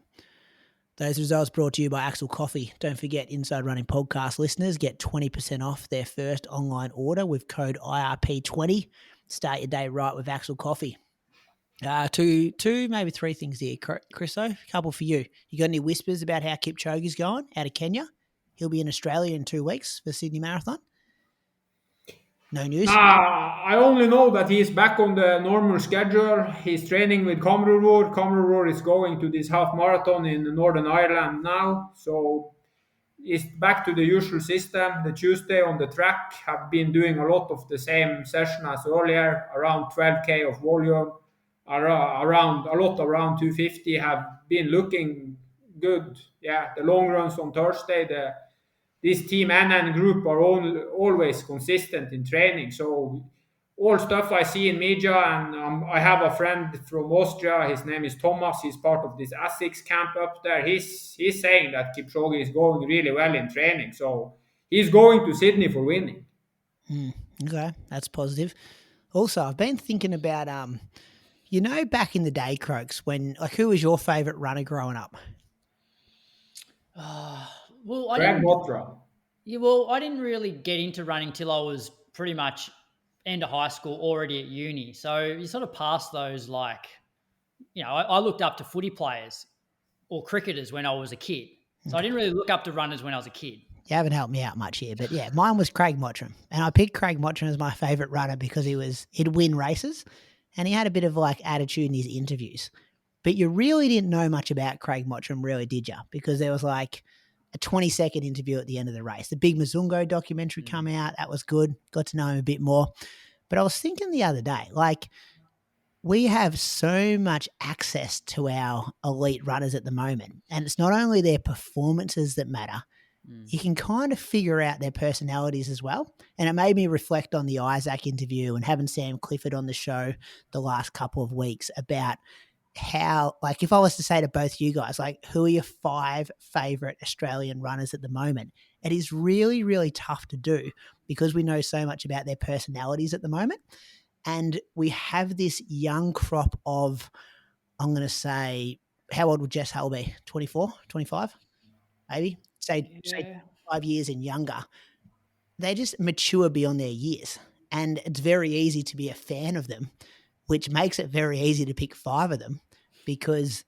Those results brought to you by Axel Coffee. Don't forget, Inside Running podcast listeners get 20% off their first online order with code IRP20. Start your day right with Axel Coffee. Two, maybe 3 things here, Chriso. A couple for you. You got any whispers about how Kipchoge's going out of Kenya? He'll be in Australia in 2 weeks for Sydney Marathon. No news? I only know that he's back on the normal schedule. He's training with Camaraderie. Camaraderie is going to this half marathon in Northern Ireland now. So he's back to the usual system. The Tuesday on the track have been doing a lot of the same session as earlier, around 12K of volume. Around 250 have been looking good. Yeah, the long runs on Thursday. This team and group are always consistent in training. So all stuff I see in media, and I have a friend from Austria. His name is Thomas. He's part of this ASICS camp up there. He's saying that Kipchoge is going really well in training. So he's going to Sydney for winning. Okay, that's positive. Also, I've been thinking about back in the day, Croaks, when who was your favourite runner growing up? Greg Motra. Yeah, well, I didn't really get into running till I was pretty much end of high school, already at uni. So you sort of pass those I looked up to footy players or cricketers when I was a kid. So I didn't really look up to runners when I was a kid. You haven't helped me out much here, but yeah, mine was Craig Mottram. And I picked Craig Mottram as my favourite runner because he'd win races and he had a bit of attitude in his interviews. But you really didn't know much about Craig Mottram, really, did you? Because there was a 20-second interview at the end of the race. The Big Mzungo documentary come out. That was good. Got to know him a bit more. But I was thinking the other day, like, we have so much access to our elite runners at the moment. And it's not only their performances that matter. You can kind of figure out their personalities as well. And it made me reflect on the Isaac interview and having Sam Clifford on the show the last couple of weeks about how, like, if I was to say to both you guys, like, who are your 5 favorite Australian runners at the moment? It is really, really tough to do because we know so much about their personalities at the moment. And we have this young crop of, I'm going to say, how old would Jess Hull be? 24, 25, maybe? Say 5 years and younger. They just mature beyond their years. And it's very easy to be a fan of them, which makes it very easy to pick 5 of them because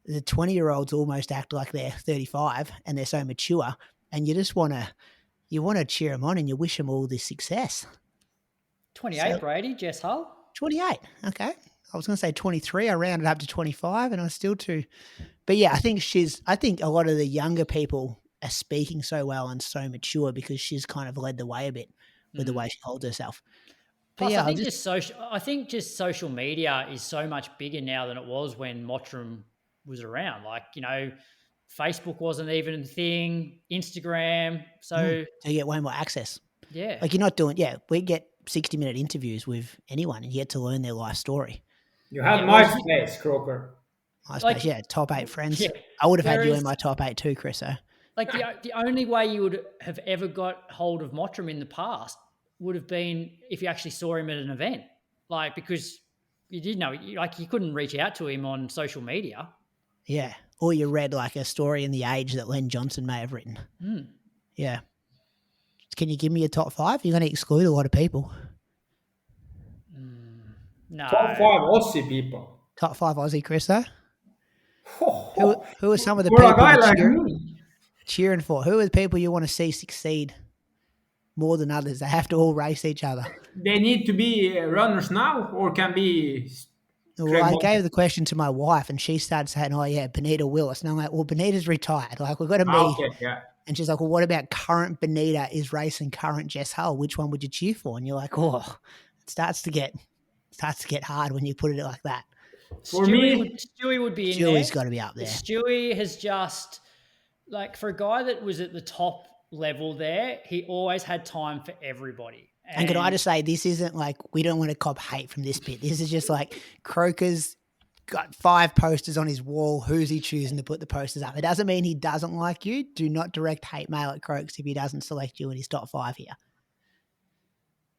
the 20-year-olds almost act like they're 35 and they're so mature. And you just want to cheer them on and you wish them all this success. 28, Brady, Jess Hull. 28. Okay. I was going to say 23. I rounded up to 25 and I was still too. But yeah, I think a lot of the younger people are speaking so well and so mature because she's kind of led the way a bit with the way she holds herself. But Plus, yeah, I think just social media is so much bigger now than it was when Mottram was around. Like, you know, Facebook wasn't even a thing, Instagram. So you get way more access. Yeah. Like, you're not doing, we get 60-minute interviews with anyone and you get to learn their life story. You had MySpace, Croker. MySpace, top 8 friends. Yeah, I would have had you in my top 8 too, Chris. So. Like the only way you would have ever got hold of Mottram in the past would have been if you actually saw him at an event, like, because you didn't know, like, you couldn't reach out to him on social media. Yeah. Or you read like a story in The Age that Len Johnson may have written. Yeah. Can you give me a top 5? You're going to exclude a lot of people. No. Top 5 Aussie people. Top 5 Aussie, Chris, though? Who are some of the For people a guy like me. Cheering for? Who are the people you want to see succeed more than others? They have to all race each other. They need to be runners now or can be... Well, I gave the question to my wife and she started saying, oh, yeah, Benita Willis. And I'm like, well, Benita's retired. Like, we've got to be... Okay, yeah. And she's like, well, what about current Benita is racing current Jess Hull? Which one would you cheer for? And you're like, oh, it starts to get hard when you put it like that. For me... Stewie would be in there. Stewie's got to be up there. Stewie has just... Like, for a guy that was at the top level there, he always had time for everybody. And could I just say, this isn't like, we don't want to cop hate from this bit. This is just like Croker's got 5 posters on his wall. Who's he choosing to put the posters up? It doesn't mean he doesn't like you. Do not direct hate mail at Crokes if he doesn't select you in his top 5 here.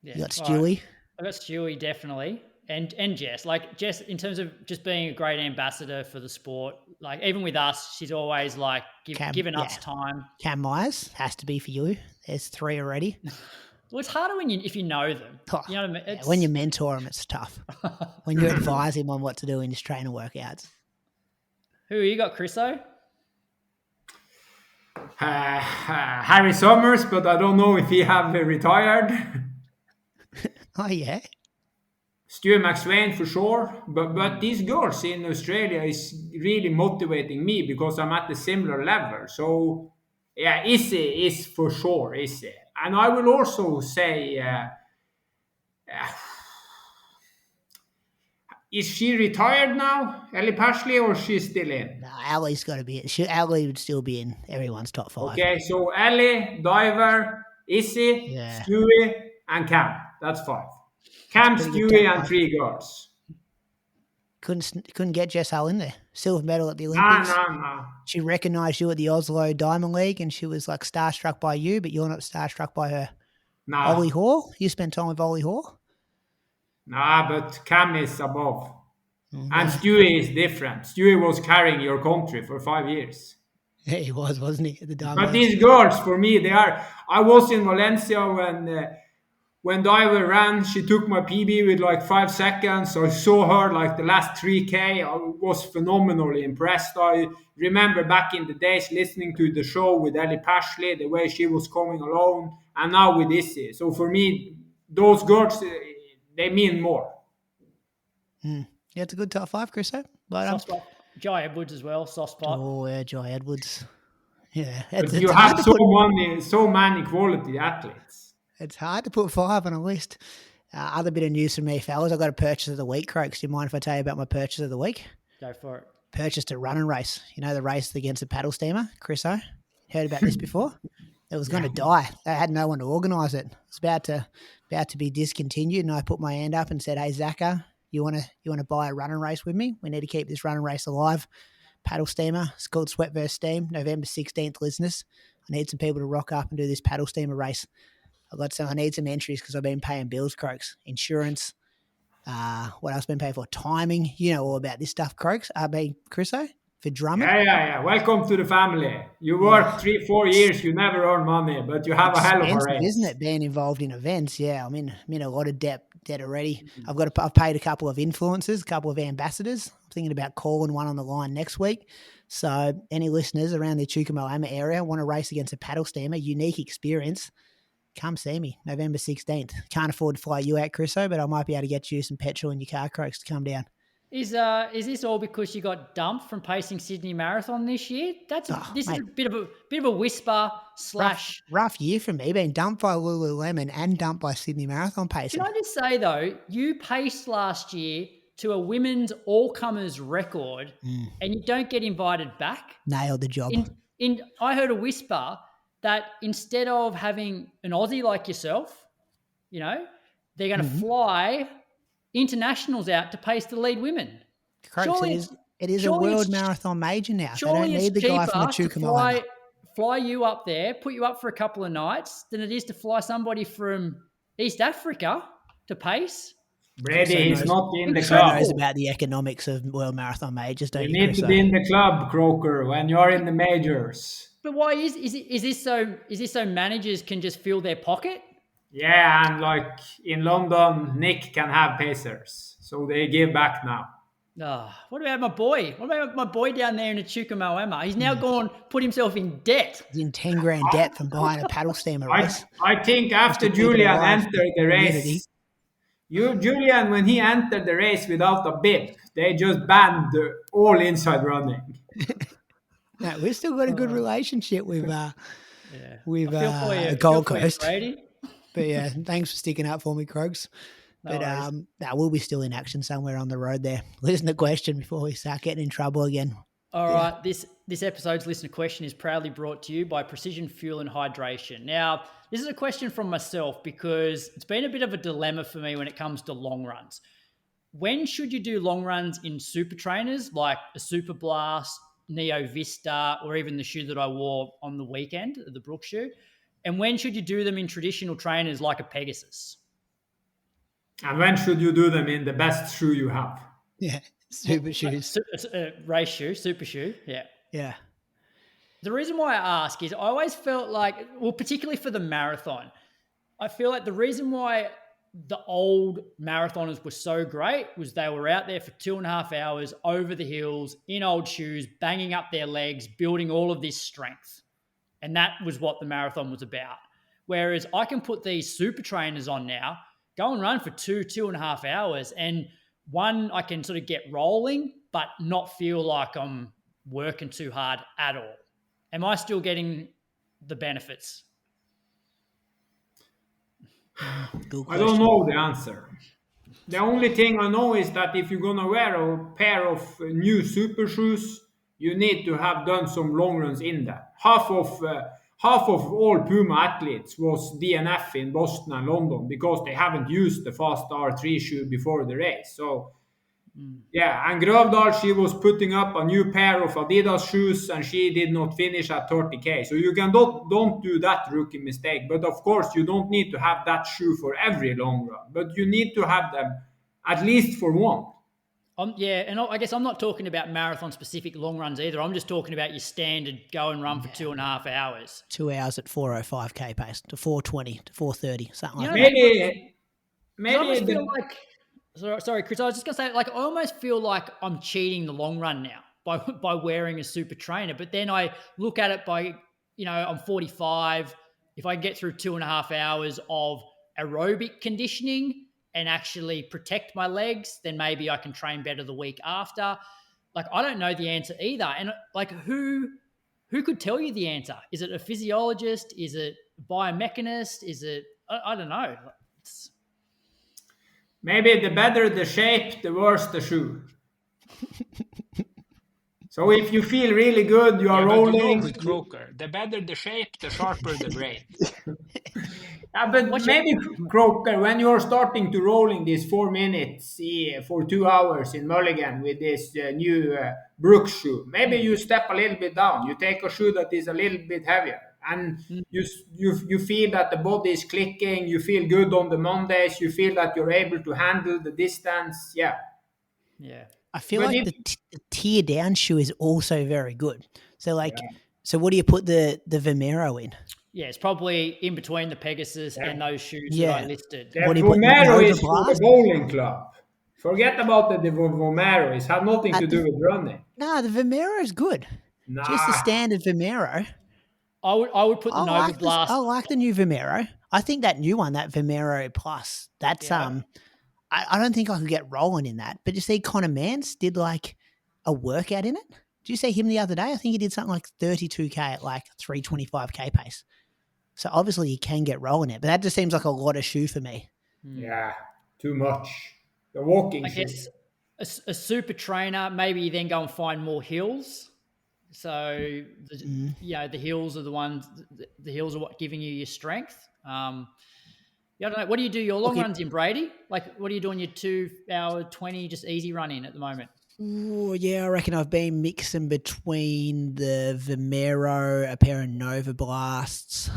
Yeah. You got Stewie? I got Stewie, definitely. And Jess. Like, Jess, in terms of just being a great ambassador for the sport, like, even with us, she's always like giving us time. Cam Myers has to be for you. There's 3 already. Well, it's harder if you know them. You know what I mean? When you mentor them, it's tough. When you advise him on what to do in his training workouts. Who you got, Chriso? Harry Summers, but I don't know if he have retired. Oh, yeah. Stuart McSwain for sure, but these girls in Australia is really motivating me because I'm at a similar level. So yeah, Izzy is for sure Izzy, and I will also say, is she retired now, Ellie Pashley, or she's still in? No, Ellie's got to be in. Ellie would still be in everyone's top 5. Okay, so Ellie, Diver, Izzy, Stewie, and Cam. That's 5. Cam, Stewie, and 3 girls. Couldn't get Jess Hull in there. Silver medal at the Olympics. No. She recognised you at the Oslo Diamond League and she was like starstruck by you, but you're not starstruck by her. No. Ollie Hall? You spent time with Ollie Hall? Nah, but Cam is above. Mm-hmm. And Stewie is different. Stewie was carrying your country for 5 years. Yeah, he was, wasn't he? At the Diamond But these girls, for me, they are... I was in Valencia when Diver ran, she took my PB with like 5 seconds. I saw her like the last 3K. I was phenomenally impressed. I remember back in the days listening to the show with Ellie Pashley, the way she was coming alone, and now with Izzy. So for me, those girls, they mean more. Yeah, it's a good top 5, Chris. Soft spot. Jai Edwards as well, soft spot. Oh, yeah, Jai Edwards. Yeah, But it's you hard have to put. so many quality athletes. It's hard to put 5 on a list. Other bit of news from me, fellas. I got a purchase of the week, Croaks. Do you mind if I tell you about my purchase of the week? Go for it. Purchased a run and race. You know the race against a paddle steamer, Chris O? Heard about this before? It was going to die. They had no one to organise it. It's about to be discontinued, and I put my hand up and said, "Hey, Zaka, you want to buy a run and race with me? We need to keep this run and race alive. Paddle steamer. It's called Sweat vs Steam. November 16th, listeners. I need some people to rock up and do this paddle steamer race. I need some entries because I've been paying bills, Croaks. Insurance. What else been paying for? Timing. You know all about this stuff, Croaks. Chriso, for drumming. Yeah. Welcome to the family. You work 3-4 years, you never earn money, but you have a hell of a Expensive, race. isn't it? Being involved in events. Yeah, I'm in a lot of debt already. I've paid a couple of influencers, a couple of ambassadors. I'm thinking about calling one on the line next week. So any listeners around the Chukamoama area want to race against a paddle steamer, unique experience, come see me, November 16th. Can't afford to fly you out, Chriso, but I might be able to get you some petrol in your car, Croaks, to come down. Is this all because you got dumped from pacing Sydney Marathon this year? This is a bit of a whisper / rough year for me, being dumped by Lululemon and dumped by Sydney Marathon pacing. Can I just say though, you paced last year to a women's all-comers record, and you don't get invited back. Nailed the job. I heard a whisper that instead of having an Aussie like yourself, you know, they're going to fly internationals out to pace the lead women. Correct. It is a world marathon major now. They don't need the guy from the Chukamoama. Fly you up there, put you up for a couple of nights, than it is to fly somebody from East Africa to pace. Brady is not in the club. knows about the economics of world marathon majors, don't you? You need to be in the club, Croker, when you're in the majors. But why is this so managers can just fill their pocket? Yeah, and like in London, Nick can have pacers, so they give back now. What about my boy? What about my boy down there in the Chukamoama? He's now put himself in debt. He's in 10 grand debt from buying a paddle steamer race. I think after Julian entered the race, Julian, when he entered the race without a bib, they just banned all inside running. No, we've still got a good relationship with Gold Coast. Brady. But yeah, thanks for sticking up for me, Krogs. But we'll be still in action somewhere on the road there. Listen to question before we start getting in trouble again. All right, this episode's listener question is proudly brought to you by Precision Fuel and Hydration. Now, this is a question from myself because it's been a bit of a dilemma for me when it comes to long runs. When should you do long runs in super trainers like a Super Blast, Neo Vista, or even the shoe that I wore on the weekend, the Brook shoe? And when should you do them in traditional trainers like a Pegasus? And when should you do them in the best shoe you have? Yeah, super shoes. Race shoe, super shoe, yeah. Yeah. The reason why I ask is I always felt like, well, particularly for the marathon, I feel like the reason why the old marathoners were so great was they were out there for 2.5 hours over the hills in old shoes, banging up their legs, building all of this strength. And that was what the marathon was about. Whereas I can put these super trainers on now, go and run for 2.5 hours. And one, I can sort of get rolling, but not feel like I'm working too hard at all. Am I still getting the benefits? I don't know the answer. The only thing I know is that if you're going to wear a pair of new super shoes, you need to have done some long runs in them. Half of all Puma athletes was DNF in Boston and London because they haven't used the Fast R3 shoe before the race. So, yeah, and Grövdal, she was putting up a new pair of Adidas shoes and she did not finish at 30K. So you can don't do that rookie mistake. But of course, you don't need to have that shoe for every long run. But you need to have them at least for one. And I guess I'm not talking about marathon-specific long runs either. I'm just talking about your standard go and run for 2.5 hours. 2 hours at 4:05k pace to 4:20 to 4:30, something like that. Maybe. I almost feel like, sorry, Chris. I was just gonna say, like, I almost feel like I'm cheating the long run now by wearing a super trainer. But then I look at it by, I'm 45. If I get through 2.5 hours of aerobic conditioning and actually protect my legs, then maybe I can train better the week after. Like, I don't know the answer either. And like, who who could tell you the answer? Is it a physiologist? Is it a biomechanist? Is it, I don't know. Maybe the better the shape, the worse the shoe. So if you feel really good, you are But rolling. you know with Croker, the better the shape, the sharper the brain. But maybe Croker, when you're starting to rolling these 4 minutes for 2 hours in Mulligan with this new Brooks shoe, maybe you step a little bit down. You take a shoe that is a little bit heavier, and you feel that the body is clicking. You feel good on the Mondays. You feel that you're able to handle the distance. Yeah. I feel like the tear down shoe is also very good. So so what do you put the Vomero in? Yeah, it's probably in between the Pegasus and those shoes that I listed. The Vomero is for the bowling club. Forget about the Vomero. It has nothing to do with running. No, the Vomero is good. Just the standard Vomero. I would put the Nova Blast. I like the new Vomero. I think that new one, that Vomero Plus, that's I don't think I could get rolling in that. But you see, Connor Mance did like a workout in it. Did you see him the other day? I think he did something like 32K at like 325K pace. So obviously he can get rolling it, but that just seems like a lot of shoe for me. Yeah, too much. The walking shoe. A super trainer, maybe you then go and find more hills. So the hills are the ones. The hills are what giving you your strength. I don't know. What do you do your long runs in, Brady? Like, what are you doing your 2 hour 20 just easy run in at the moment? Oh, yeah, I reckon I've been mixing between the Vomero, a pair of Nova Blasts.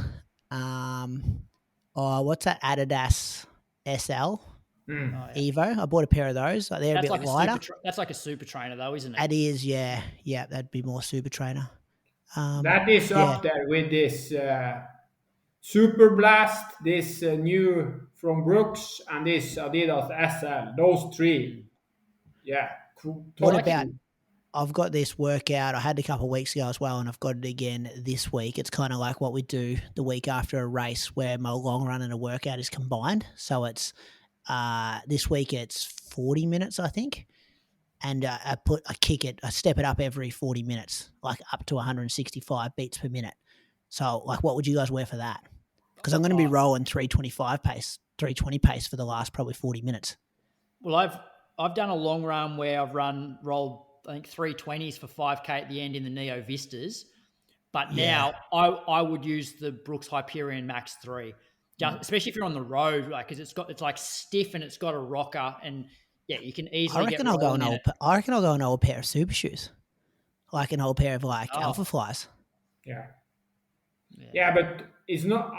What's that Adidas SL Evo? I bought a pair of those. They're a bit lighter. That's like a super trainer, though, isn't it? It is, yeah. Yeah, that'd be more super trainer. That is up there with this Super Blast, this new from Brooks, and this Adidas SL. Those 3. Yeah. Cool. What about, I've got this workout. I had it a couple of weeks ago as well, and I've got it again this week. It's kind of like what we do the week after a race where my long run and a workout is combined. So it's this week it's 40 minutes, I think. And I step it up every 40 minutes, like up to 165 beats per minute. So like, what would you guys wear for that? Because I'm going to be rolling 325 pace, 320 pace for the last probably 40 minutes. Well, I've done a long run where I've rolled, I think 320s for 5K at the end in the Neo Vistas. But now I would use the Brooks Hyperion Max 3, especially if you're on the road, like, because it's like stiff and it's got a rocker, and you can easily. I reckon I'll go an old pair of super shoes, like an old pair of Alpha Flies. Yeah, but it's not.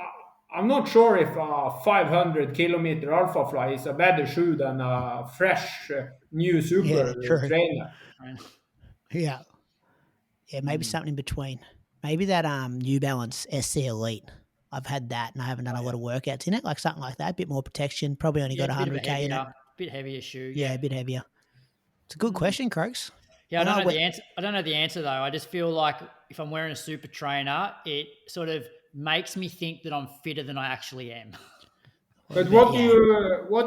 I'm not sure if a 500 kilometer Alpha Fly is a better shoe than a fresh new super trainer. Yeah, maybe something in between. Maybe that New Balance SC Elite. I've had that, and I haven't done a lot of workouts in it, like something like that. A bit more protection. Probably only got 100K in it. Bit heavier shoe. Yeah, a bit heavier. It's a good question, Croaks. Yeah, I don't know the answer. I don't know the answer though. I just feel like if I'm wearing a super trainer, it sort of makes me think that I'm fitter than I actually am. But what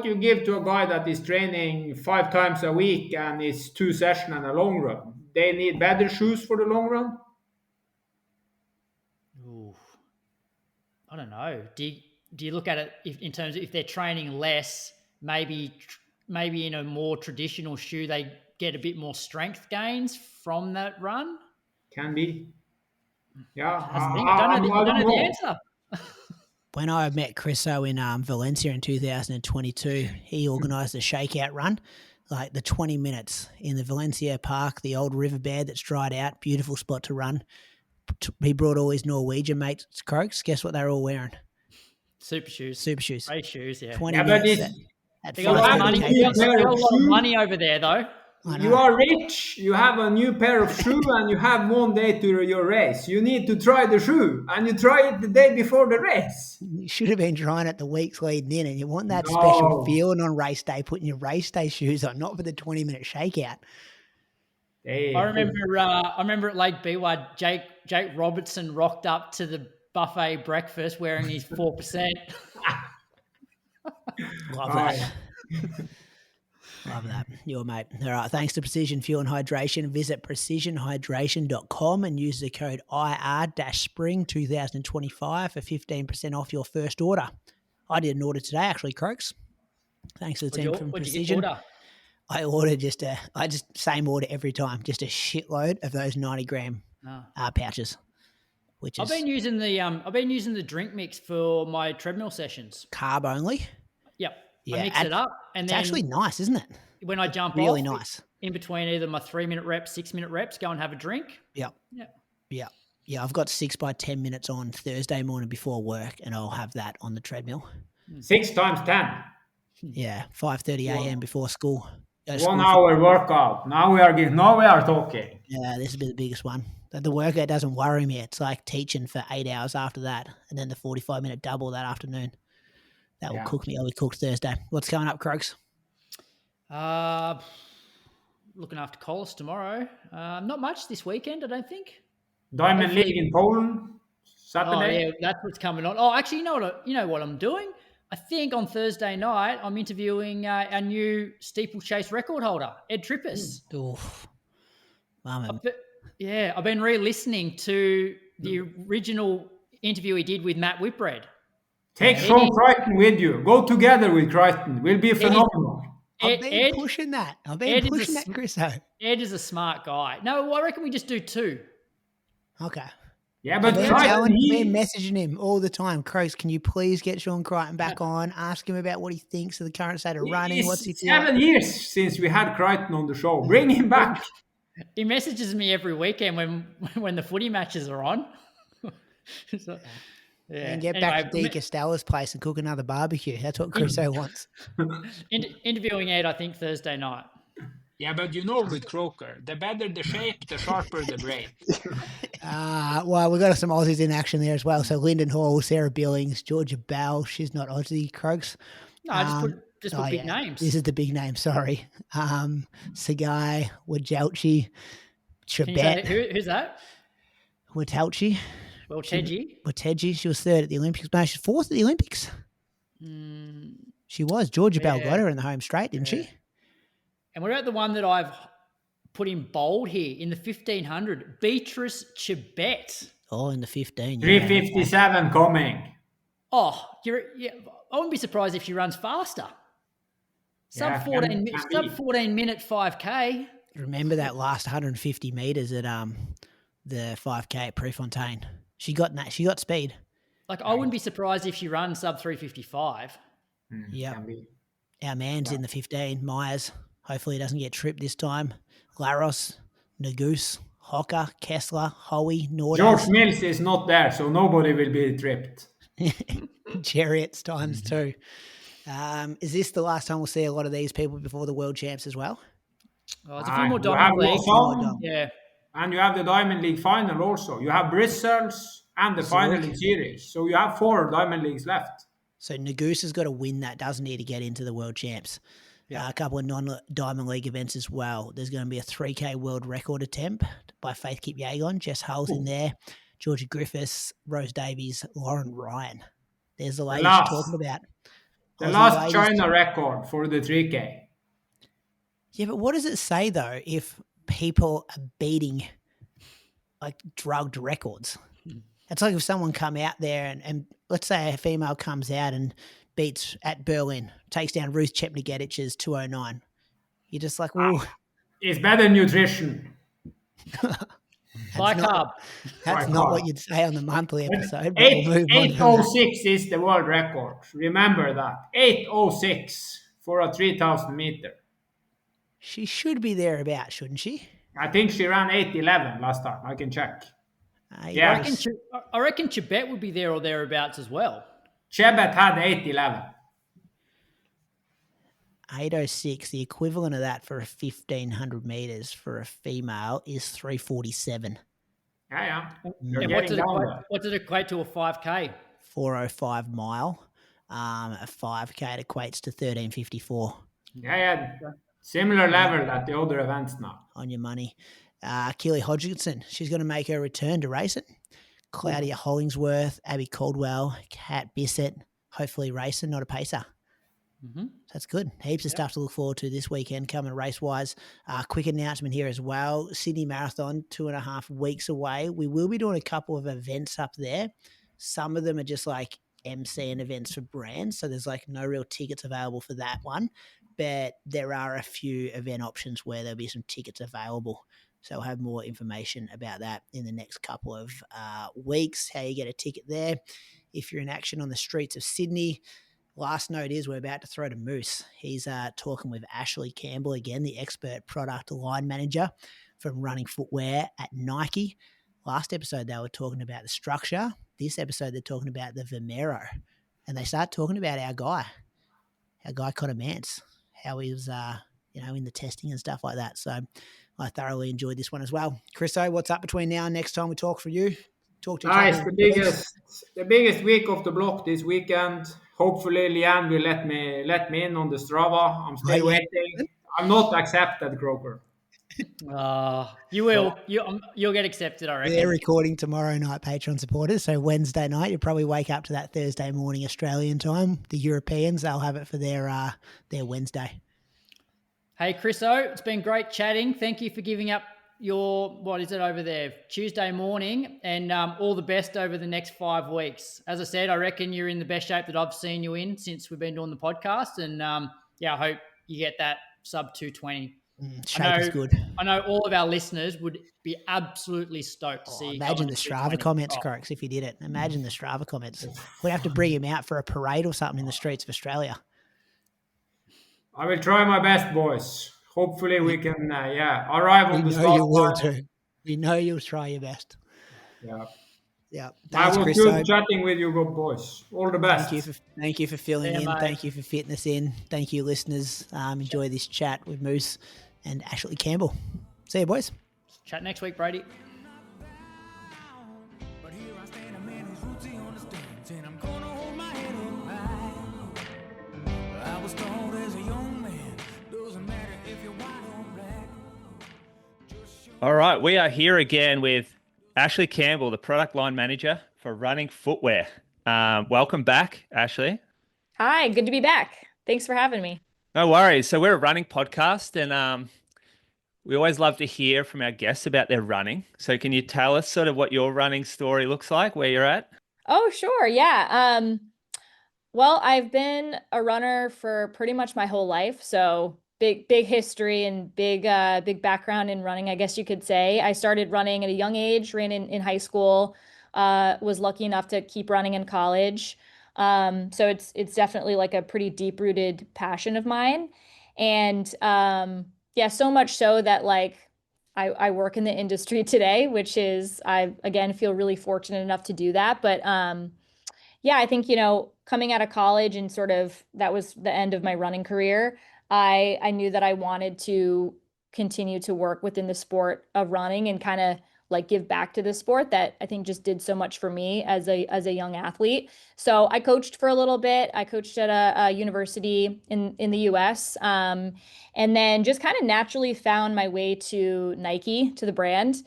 do you give to a guy that is training 5 times a week and is 2 sessions and a long run? They need better shoes for the long run? Ooh. I don't know. Do you look at it in terms of if they're training less, maybe in a more traditional shoe they get a bit more strength gains from that run? Can be. Yeah, I don't know the answer. When I met Chriso in Valencia in 2022, he organised a shakeout run, like the 20 minutes in the Valencia Park, the old riverbed that's dried out, beautiful spot to run. He brought all his Norwegian mates, Croaks. Guess what they're all wearing? Super shoes. Race shoes, yeah. 20 minutes. They got a lot of money over there, though. You are rich, you have a new pair of shoes, and you have 1 day to your race. You need to try the shoe, and you try it the day before the race. You should have been trying it the weeks leading in, and you want that special feeling on race day, putting your race day shoes on, not for the 20-minute shakeout. Hey. I remember at Lake Biwa, Jake Robertson rocked up to the buffet breakfast wearing his 4%. Love that. Love that. Your mate. All right. Thanks to Precision Fuel and Hydration. Visit precisionhydration.com and use the code IR-Spring 2025 for 15% off your first order. I did an order today, actually, Croaks. Thanks to the team from What'd you Precision. order? I ordered same order every time, just a shitload of those 90-gram pouches. Which is I've been using the drink mix for my treadmill sessions. Carb only. Yep. Yeah, I mix it up, and it's then actually nice, isn't it? when I jump really off, nice. In between either my 3-minute reps, 6-minute reps, go and have a drink. Yep. Yeah. Yeah, I've got 6 by 10 minutes on Thursday morning before work, and I'll have that on the treadmill. 6 times 10. Yeah, 5:30 a.m. before school. 1 hour workout. Now we are talking. Yeah, this will be the biggest one. The workout doesn't worry me. It's like teaching for 8 hours after that, and then the 45-minute double that afternoon. That will cook me. I'll be cooked Thursday. What's coming up, Croaks? Looking after Collis tomorrow. Not much this weekend, I don't think. Diamond League in Poland Saturday. Oh yeah, that's what's coming on. Oh, actually, you know what I'm doing? I think on Thursday night I'm interviewing our new steeplechase record holder, Ed Trippus. Oof. Mama. I've been re-listening to the original interview he did with Matt Whitbread. Take Sean Crichton with you. Go together with Crichton. Will be phenomenal. I've been pushing that. Chris. Ed is a smart guy. No, I reckon we just do 2. Okay. Yeah, but we're messaging him all the time. Croaks, can you please get Sean Crichton back on? Ask him about what he thinks of the current state of running. What's he 7 years since we had Crichton on the show. Bring him back. He messages me every weekend when the footy matches are on. So, and get back to Dee Costella's place and cook another barbecue. That's what Chriso wants. Interviewing Ed, I think, Thursday night. Yeah, but with Croker, the better the shape, the sharper the brain. Well, we've got some Aussies in action there as well. So Lyndon Hall, Sarah Billings, Georgia Bell. She's not Aussie, Croaks. No, I just put big names. This is the big name, sorry. Sagai, Wajelchi, Chebet. Who's that? Wajelchi. Wateji. She was 3rd at the Olympics. No, she's 4th at the Olympics. She was. Georgia Bell got her in the home straight, didn't she? And what about the one that I've put in bold here in the 1500? Beatrice Chebet. Oh, in the 15. 3:57 coming. Oh, I wouldn't be surprised if she runs faster. Sub 14 minute 5K. Remember that last 150 metres at the 5K at Prefontaine? She got speed. Like, I wouldn't be surprised if she runs sub 3:55. Yeah. Our man's in the 15, Myers. Hopefully he doesn't get tripped this time. Glaros, Nagoose, Hocker, Kessler, Hoey, Nordas. George Mills is not there, so nobody will be tripped. Chariots times 2. Is this the last time we'll see a lot of these people before the World Champs as well? Oh, it's a few more Diamond League. Yeah. And you have the Diamond League final also. You have Bristles and the final in series. So you have 4 Diamond Leagues left. So Nagoose has got to win that, doesn't he, to get into the World Champs? Yeah. A couple of non-Diamond League events as well. There's going to be a 3K world record attempt by Faith Kipyegon. Jess Hull's in there. Georgia Griffiths, Rose Davies, Lauren Ryan. There's the ladies you're talking about. The last China record for the 3K. Yeah, but what does it say, though, if people are beating, like, drugged records? It's like if someone come out there and let's say a female comes out and beats at Berlin, takes down Ruth Chepnegetich's 209. You're just like, whoa. It's better nutrition. High carb. That's not what you'd say on the monthly episode. 8:06 is the world record. Remember that. 8:06 for a 3000 meter. She should be thereabouts, shouldn't she? I think she ran 8:11 last time. I can check. I reckon Chebet would be there or thereabouts as well. Chebet had 8:11. 8:06, the equivalent of that for 1,500 metres for a female is 3:47. Yeah. And what did it equate to a 5K? 4:05 mile. A 5K equates to 13:54. Yeah. Similar level at the other events now. On your money. Keely Hodgkinson, she's going to make her return to racing. Claudia Hollingsworth, Abby Caldwell, Kat Bissett, hopefully racing, not a pacer. So that's good. Heaps of stuff to look forward to this weekend coming race-wise. Quick announcement here as well. Sydney Marathon, 2.5 weeks away. We will be doing a couple of events up there. Some of them are just like MC and events for brands, so there's like no real tickets available for that one. But there are a few event options where there'll be some tickets available. So we'll have more information about that in the next couple of weeks, how you get a ticket there. If you're in action on the streets of Sydney, last note is we're about to throw to Moose. He's talking with Ashley Campbell again, the expert product line manager from running footwear at Nike. Last episode, they were talking about the structure. This episode, they're talking about the Vomero. And they start talking about our guy Connor Mance, how he was, in the testing and stuff like that. So I thoroughly enjoyed this one as well. Chriso, what's up between now and next time we talk for you? Talk to each other. It's the biggest week of the block this weekend. Hopefully, Leanne will let me in on the Strava. I'm still waiting. I'm not accepted, Croker. You will. You'll get accepted, I reckon. They're recording tomorrow night, Patreon supporters. So Wednesday night, you'll probably wake up to that Thursday morning Australian time. The Europeans, they'll have it for their Wednesday. Hey, Chriso, it's been great chatting. Thank you for giving up your, what is it over there, Tuesday morning, and all the best over the next 5 weeks. As I said, I reckon you're in the best shape that I've seen you in since we've been doing the podcast. And I hope you get that sub 220. Shape is good. I know all of our listeners would be absolutely stoked to see. Imagine the Strava comments, Crocs, if you did it. Imagine the Strava comments. We'd have to bring him out for a parade or something in the streets of Australia. I will try my best, boys. Hopefully we can, arrive on the start. You will too. We know you'll try your best. Yeah. Thanks, I was Chris. good chatting with you, boys. All the best. Thank you for filling in. Mate. Thank you for fitting us in. Thank you, listeners. Enjoy this chat with Moose and Ashley Campbell. See you, boys. Chat next week, Brady. But here I stand, a man who's rootsy on the stands, and I'm gonna hold my head up high. I was told as a young man, doesn't matter if you're white or black. All right, we are here again with Ashley Campbell, the product line manager for running footwear. Welcome back, Ashley. Hi, good to be back. Thanks for having me. No worries. So we're a running podcast, and we always love to hear from our guests about their running. So can you tell us sort of what your running story looks like, where you're at? Oh, sure. Yeah. Well, I've been a runner for pretty much my whole life. So big history and big background in running, I guess you could say. I started running at a young age, ran in high school, was lucky enough to keep running in college. So it's definitely like a pretty deep-rooted passion of mine. And so much so that like I work in the industry today, which is, I again feel really fortunate enough to do that. But I think, coming out of college and sort of that was the end of my running career, I knew that I wanted to continue to work within the sport of running and kind of like give back to the sport that I think just did so much for me as a young athlete. So I coached for a little bit. I coached at a university in the US, and then just kind of naturally found my way to Nike, to the brand,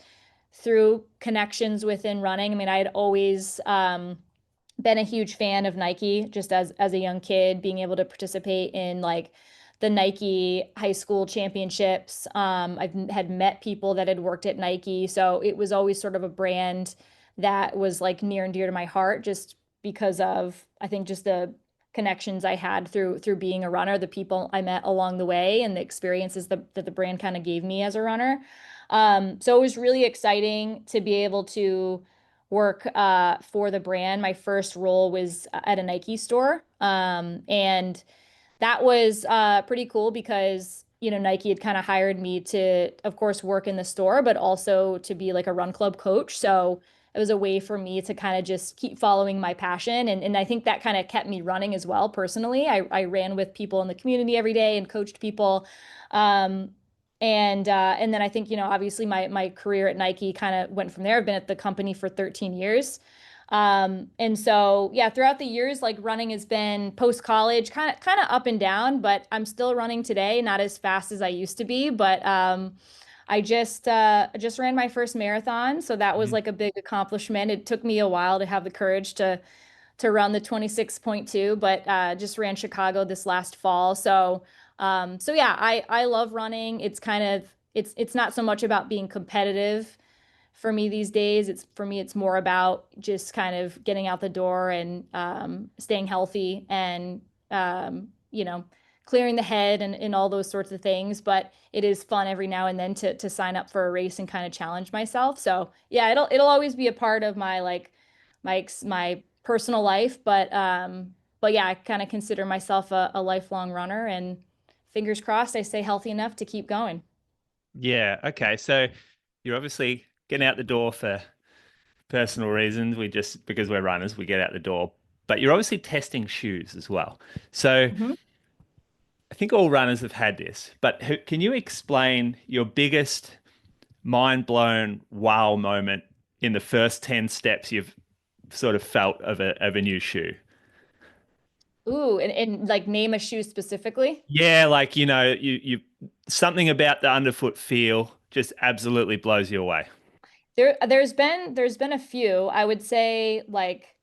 through connections within running. I mean, I had always been a huge fan of Nike just as a young kid, being able to participate in like the Nike high school championships. I've had met people that had worked at Nike. So it was always sort of a brand that was like near and dear to my heart, just because of, I think, just the connections I had through being a runner, the people I met along the way, and the experiences that the brand kind of gave me as a runner. So it was really exciting to be able to work for the brand. My first role was at a Nike store. And that was pretty cool because, Nike had kind of hired me to, of course, work in the store, but also to be like a run club coach. So it was a way for me to kind of just keep following my passion. And I think that kind of kept me running as well. Personally, I ran with people in the community every day and coached people. And then I think, obviously my career at Nike kind of went from there. I've been at the company for 13 years. And so, throughout the years, like running has been post-college kind of up and down, but I'm still running today, not as fast as I used to be. But I just ran my first marathon. So that was like a big accomplishment. It took me a while to have the courage to to run the 26.2, but just ran Chicago this last fall. So so yeah, I love running. It's kind of it's not so much about being competitive for me these days. It's for me, it's more about just kind of getting out the door and staying healthy and you know, clearing the head and all those sorts of things. But it is fun every now and then to sign up for a race and kind of challenge myself. So yeah, it'll always be a part of my like my personal life. But yeah, I kind of consider myself a lifelong runner, and fingers crossed I stay healthy enough to keep going. Yeah. Okay. So you're obviously getting out the door for personal reasons. Because we're runners, we get out the door. But you're obviously testing shoes as well. So Mhm. I think all runners have had this, but can you explain your biggest mind blown wow moment in the first 10 steps you've sort of felt of a new shoe? Ooh, and like name a shoe specifically. Yeah, like you something about the underfoot feel just absolutely blows you away. There's been a few. I would say like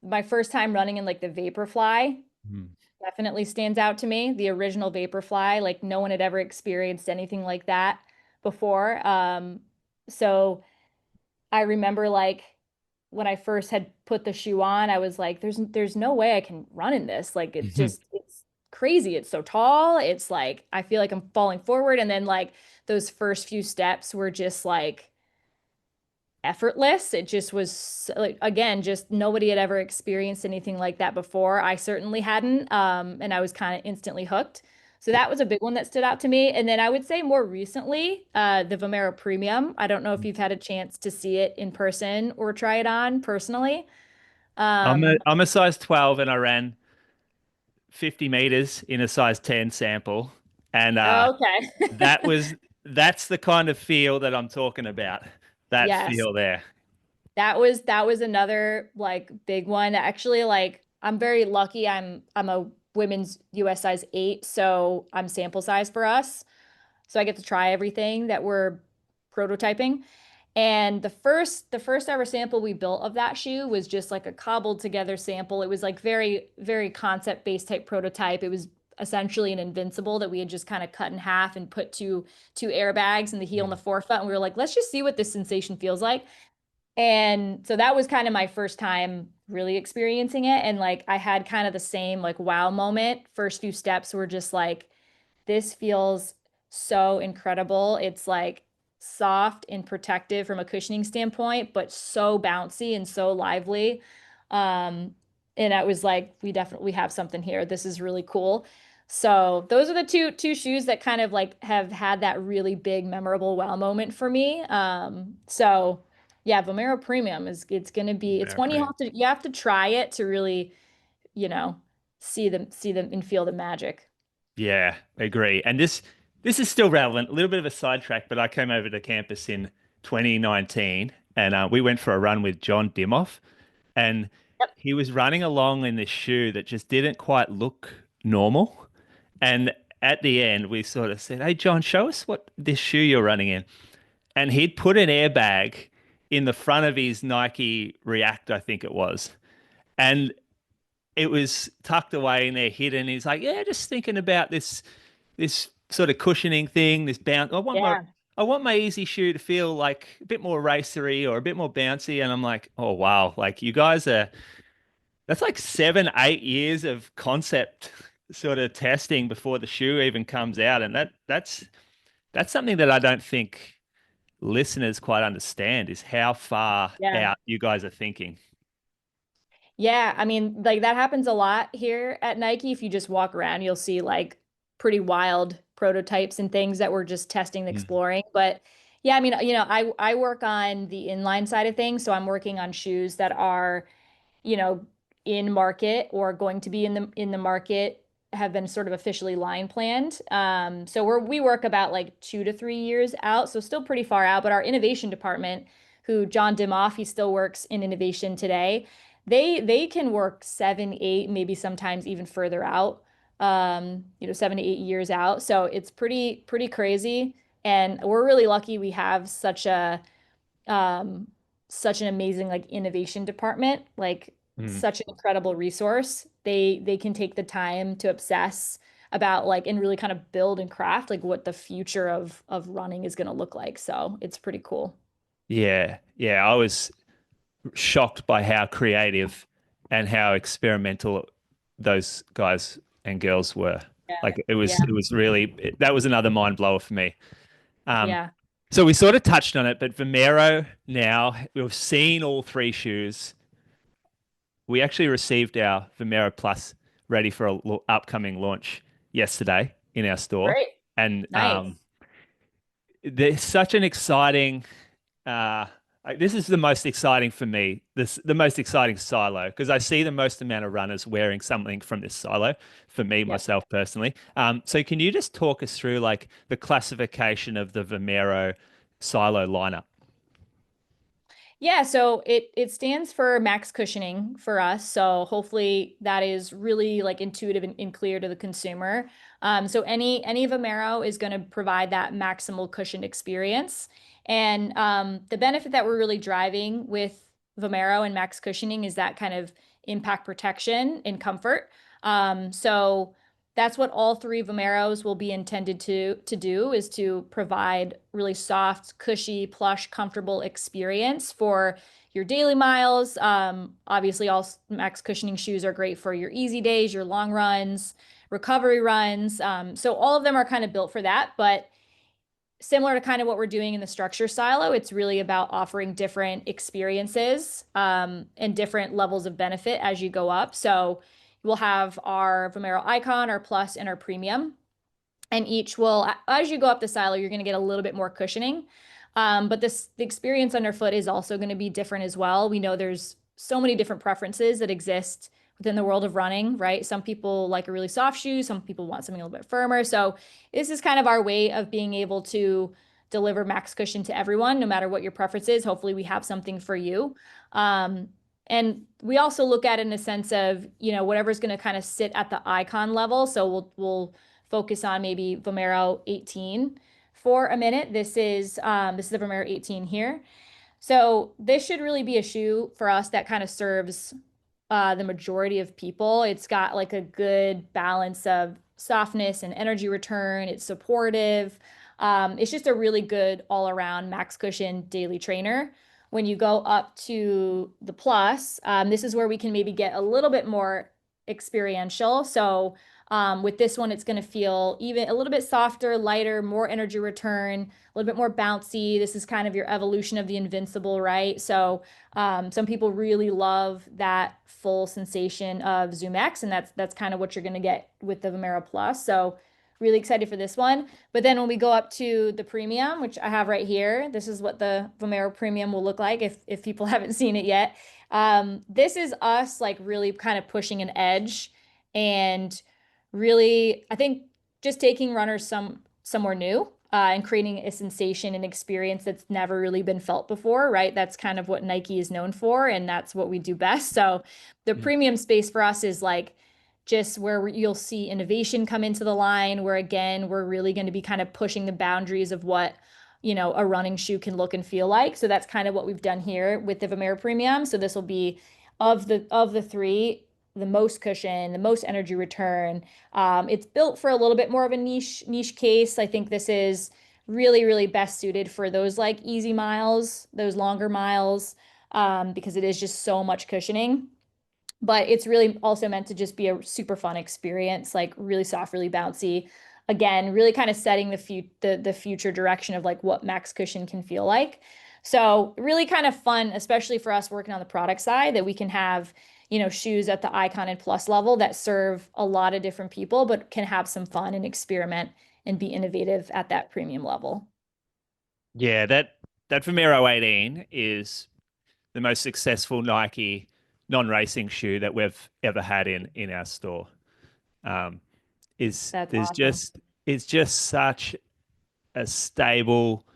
my first time running in like the Vaporfly Mm. definitely stands out to me. The original Vaporfly, like no one had ever experienced anything like that before. So I remember like when I first had put the shoe on, I was like, there's no way I can run in this. Like it's crazy. It's so tall. It's like I feel like I'm falling forward. And then like those first few steps were just like effortless. It just was like again, just nobody had ever experienced anything like that before. I certainly hadn't. And I was kind of instantly hooked. So that was a big one that stood out to me. And then I would say more recently, the Vomero Premium. I don't know if you've had a chance to see it in person or try it on personally. I'm a Um, I'm a size 12 and I ran 50 meters in a size 10 sample. And okay. that was that's the kind of feel that I'm talking about. That Yes. feel there. That was another like big one. Actually, like I'm very lucky. I'm a women's US size 8, so I'm sample size for us. So I get to try everything that we're prototyping. And the first ever sample we built of that shoe was just like a cobbled together sample. It was like very, very concept based type prototype. It was essentially an invincible that we had just kind of cut in half and put two airbags in the heel and the forefoot. And we were like, let's just see what this sensation feels like. And so that was kind of my first time really experiencing it. And like I had kind of the same like wow moment. First few steps were just like, this feels so incredible. It's like soft and protective from a cushioning standpoint, but so bouncy and so lively. Um, and I was like, we definitely have something here. This is really cool. So those are the two shoes that kind of like have had that really big memorable wow moment for me. So yeah, Vomero Premium is it's gonna be it's one you have to try it to really, you know, see them and feel the magic. Yeah, agree. And this is still relevant. A little bit of a sidetrack, but I came over to campus in 2019, and we went for a run with John Dimoff, and Yep. he was running along in this shoe that just didn't quite look normal. And at the end, we sort of said, "Hey, John, show us what this shoe you're running in." And he'd put an airbag in the front of his Nike React, I think it was, and it was tucked away in there, hidden. He's like, "Yeah, just thinking about this sort of cushioning thing, this bounce. Yeah. I want my easy shoe to feel like a bit more racery or a bit more bouncy." And I'm like, "Oh wow, like you guys are that's like 7, 8 years of concept sort of testing before the shoe even comes out." And that's something that I don't think listeners quite understand is how far Yeah. out you guys are thinking. Yeah, I mean, like that happens a lot here at Nike. If you just walk around, you'll see like pretty wild prototypes and things that we're just testing and Mm. exploring. But yeah, I mean, I work on the inline side of things, so I'm working on shoes that are, you know, in market or going to be in the market, have been sort of officially line planned. So we work about like 2 to 3 years out, so still pretty far out. But our innovation department, who John Dimoff, he still works in innovation today. They can work 7, 8, maybe sometimes even further out. 7 to 8 years out. So it's pretty crazy, and we're really lucky we have um, such an amazing like innovation department. Like such an incredible resource. They can take the time to obsess about like and really kind of build and craft like what the future of running is going to look like. So it's pretty cool. Yeah. Yeah. I was shocked by how creative and how experimental those guys and girls were. Like it Yeah. was really, that was another mind blower for me. Yeah. So we sort of touched on it, but Vomero now, we've seen all three shoes. We actually received our Vomero Plus ready for a upcoming launch yesterday in our store. Great. And Nice. there's such an exciting this is the most exciting for me, the most exciting silo, because I see the most amount of runners wearing something from this silo for me, myself personally. So can you just talk us through like the classification of the Vomero silo lineup? Yeah, so it stands for max cushioning for us. So hopefully that is really like intuitive and clear to the consumer. So any Vomero is going to provide that maximal cushioned experience. And the benefit that we're really driving with Vomero and max cushioning is that kind of impact protection and comfort. So that's what all three Vomeros will be intended to do, is to provide really soft, cushy, plush, comfortable experience for your daily miles. Obviously, all max cushioning shoes are great for your easy days, your long runs, recovery runs. So all of them are kind of built for that, but similar to kind of what we're doing in the structure silo, it's really about offering different experiences and different levels of benefit as you go up. So we'll have our Vomero Icon, our Plus, and our Premium. And each will, as you go up the silo, you're going to get a little bit more cushioning. But the experience underfoot is also going to be different as well. We know there's so many different preferences that exist within the world of running, right? Some people like a really soft shoe. Some people want something a little bit firmer. So this is kind of our way of being able to deliver max cushion to everyone, no matter what your preference is. Hopefully we have something for you. And we also look at it in a sense of, you know, whatever's going to kind of sit at the icon level. So we'll focus on maybe Vomero 18 for a minute. This is the Vomero 18 here. So this should really be a shoe for us that kind of serves the majority of people. It's got like a good balance of softness and energy return. It's supportive. It's just a really good all around max cushion daily trainer. When you go up to the Plus, this is where we can maybe get a little bit more experiential. So with this one, it's going to feel even a little bit softer, lighter, more energy return, a little bit more bouncy. This is kind of your evolution of the Invincible, right? So some people really love that full sensation of Zoom X, and that's kind of what you're going to get with the Vomero Plus. So really excited for this one. But then when we go up to the Premium, which I have right here, this is what the Vomero Premium will look like if people haven't seen it yet. This is us like really kind of pushing an edge and really, I think, just taking runners somewhere new and creating a sensation and experience that's never really been felt before, right? That's kind of what Nike is known for, and that's what we do best. So the premium space for us is like just where you'll see innovation come into the line, where again, we're really going to be kind of pushing the boundaries of what, you know, a running shoe can look and feel like. So that's kind of what we've done here with the Vomero Premium. So this will be of the three, the most cushion, the most energy return. It's built for a little bit more of a niche case. I think this is really, really best suited for those like easy miles, those longer miles, because it is just so much cushioning. But it's really also meant to just be a super fun experience, like really soft, really bouncy. Again, really kind of setting the future direction of like what max cushion can feel like. So really kind of fun, especially for us working on the product side, that we can have, you know, shoes at the Icon and Plus level that serve a lot of different people, but can have some fun and experiment and be innovative at that premium level. Yeah, that Vomero 18 is the most successful Nike non-racing shoe that we've ever had in our store. It's just such a stable,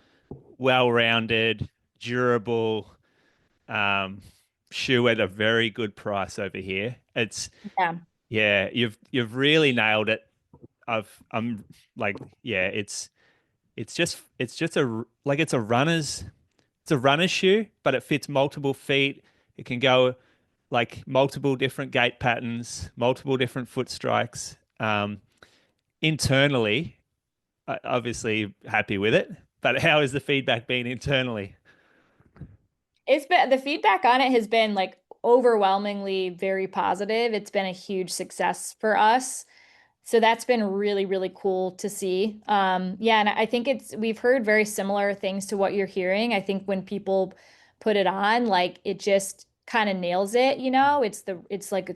well-rounded, durable shoe at a very good price over here. You've really nailed it. It's just a runner's shoe, but it fits multiple feet. It can go like multiple different gait patterns, multiple different foot strikes. Internally, obviously happy with it, but how has the feedback been internally? It's been, the feedback on it has been like overwhelmingly very positive. It's been a huge success for us. So that's been really, really cool to see. Yeah, and I think we've heard very similar things to what you're hearing. I think when people put it on, like it just kind of nails it, you know? It's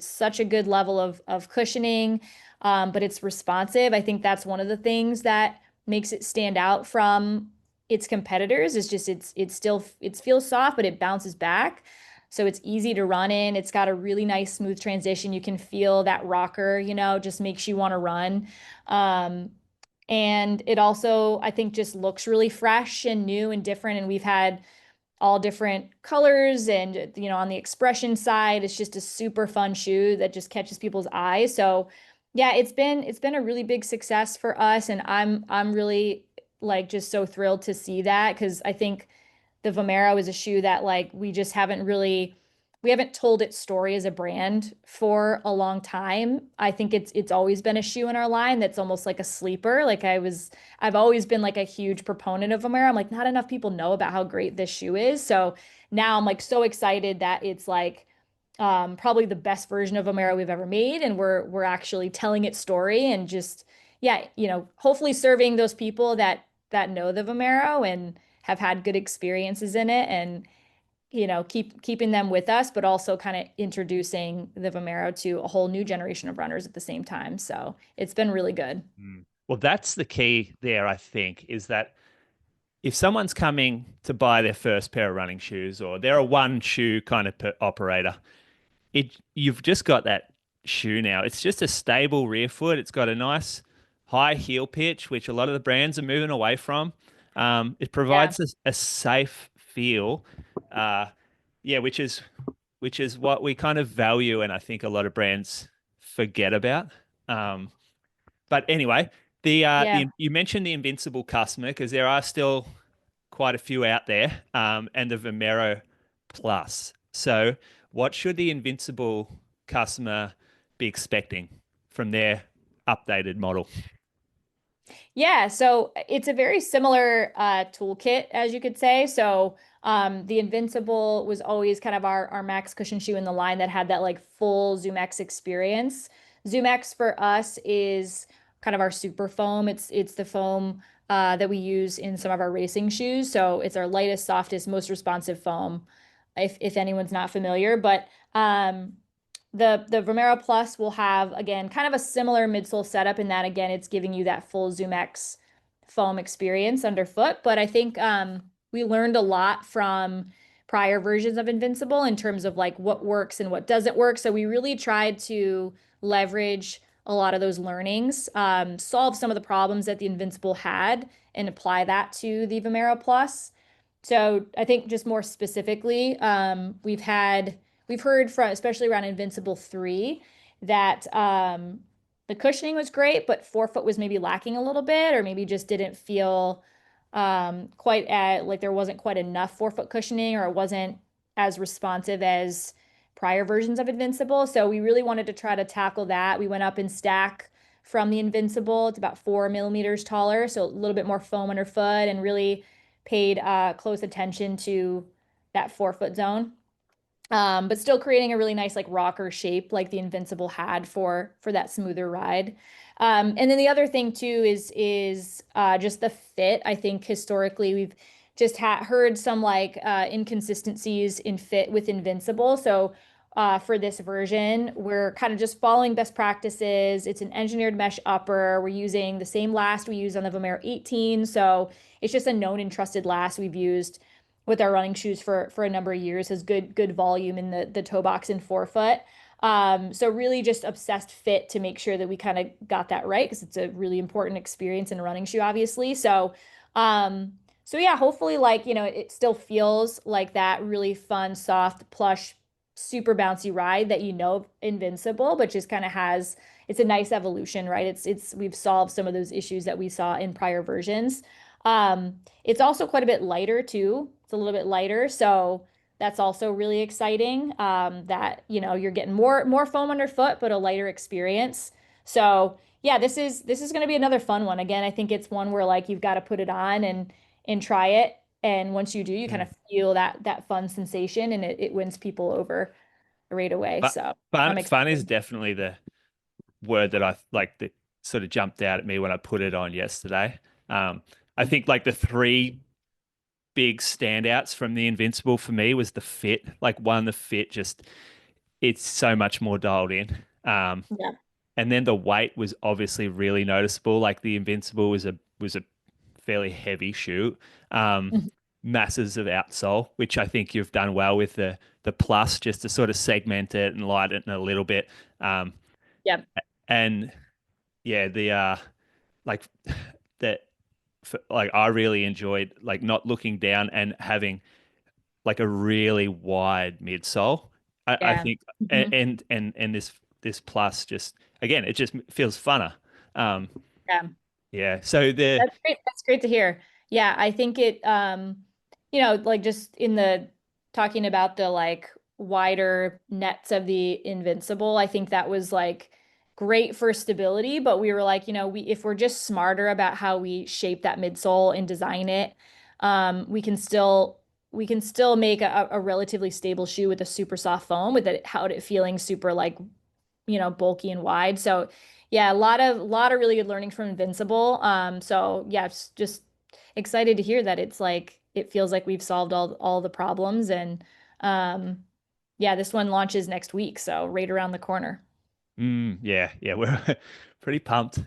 such a good level of cushioning, but it's responsive. I think that's one of the things that makes it stand out from its competitors is just it feels soft, but it bounces back. So it's easy to run in. It's got a really nice smooth transition. You can feel that rocker, you know, just makes you want to run. And it also, I think, just looks really fresh and new and different. And we've had all different colors and, you know, on the expression side, it's just a super fun shoe that just catches people's eyes. So yeah, it's been a really big success for us. And I'm really like just so thrilled to see that because I think the Vomero is a shoe that like we haven't told its story as a brand for a long time. I think it's always been a shoe in our line that's almost like a sleeper. I've always been like a huge proponent of Vomero. I'm like, not enough people know about how great this shoe is. So now I'm like so excited that it's like probably the best version of Vomero we've ever made, and we're actually telling its story and just yeah, you know, hopefully serving those people that know the Vomero and have had good experiences in it and you know keeping them with us but also kind of introducing the Vomero to a whole new generation of runners at the same time. So it's been really good. Well, that's the key there, I think, is that if someone's coming to buy their first pair of running shoes or they're a one shoe kind of operator, you've just got that shoe now. It's just a stable rear foot. It's got a nice high heel pitch, which a lot of the brands are moving away from. It provides a safe feel, yeah, which is what we kind of value, and I think a lot of brands forget about. But anyway, you mentioned the Invincible customer because there are still quite a few out there, and the Vomero Plus. So, what should the Invincible customer be expecting from their updated model? Yeah, so it's a very similar toolkit, as you could say. So the Invincible was always kind of our max cushion shoe in the line that had that like full ZoomX experience. ZoomX for us is kind of our super foam. It's the foam that we use in some of our racing shoes. So it's our lightest, softest, most responsive foam, if anyone's not familiar. But the Vomero Plus will have, again, kind of a similar midsole setup in that, again, it's giving you that full ZoomX foam experience underfoot. But I think we learned a lot from prior versions of Invincible in terms of like what works and what doesn't work. So we really tried to leverage a lot of those learnings, solve some of the problems that the Invincible had and apply that to the Vomero Plus. So I think just more specifically, we've heard from, especially around Invincible 3, that the cushioning was great, but forefoot was maybe lacking a little bit, or maybe just didn't feel quite like there wasn't quite enough forefoot cushioning, or it wasn't as responsive as prior versions of Invincible. So we really wanted to try to tackle that. We went up in stack from the Invincible. It's about 4 millimeters taller, so a little bit more foam underfoot, and really paid close attention to that forefoot zone. But still creating a really nice like rocker shape like the Invincible had for that smoother ride. And then the other thing too is just the fit. I think historically we've just heard some like inconsistencies in fit with Invincible. So for this version, we're kind of just following best practices. It's an engineered mesh upper. We're using the same last we used on the Vomero 18. So it's just a known and trusted last we've used with our running shoes for a number of years, has good volume in the toe box and forefoot. So really just obsessed fit to make sure that we kind of got that right, because it's a really important experience in a running shoe, obviously. So yeah, hopefully like, you know, it still feels like that really fun, soft, plush, super bouncy ride that, you know, Invincible, but just kind of it's a nice evolution, right? We've solved some of those issues that we saw in prior versions. It's also quite a bit lighter too. It's a little bit lighter. So That's also really exciting. That, you know, you're getting more foam underfoot, but a lighter experience. So yeah, this is going to be another fun one. Again, I think it's one where like you've got to put it on and try it. And once you do, you kind of feel that fun sensation, and it wins people over right away. But So I'm fun is excited. definitely the word that I like that sort of jumped out at me when I put it on yesterday. I think like the three big standouts from the Invincible for me was the fit. Like one, the fit just it's so much more dialed in. Yeah. And then the weight was obviously really noticeable. Like the Invincible was a fairly heavy shoe. Mhm. Masses of outsole, which I think you've done well with the plus, just to sort of segment it and lighten it a little bit. Um, Yeah. and yeah, the like that like I really enjoyed like not looking down and having like a really wide midsole. I Yeah. think Mhm. and this plus just again it just feels funner. Um, Yeah. yeah. So the That's great. That's great to hear. Yeah, I think it you know, like just in the talking about the like wider nets of the Invincible, I think that was like great for stability, but we were like, you know, we if we're just smarter about how we shape that midsole and design it, we can still make a relatively stable shoe with a super soft foam with it how it feeling super like, you know, bulky and wide. So yeah, a lot of really good learning from Invincible. So yeah, it's just excited to hear that it's like it feels like we've solved all the problems. And um yeah, this one launches next week, so right around the corner. yeah, we're pretty pumped.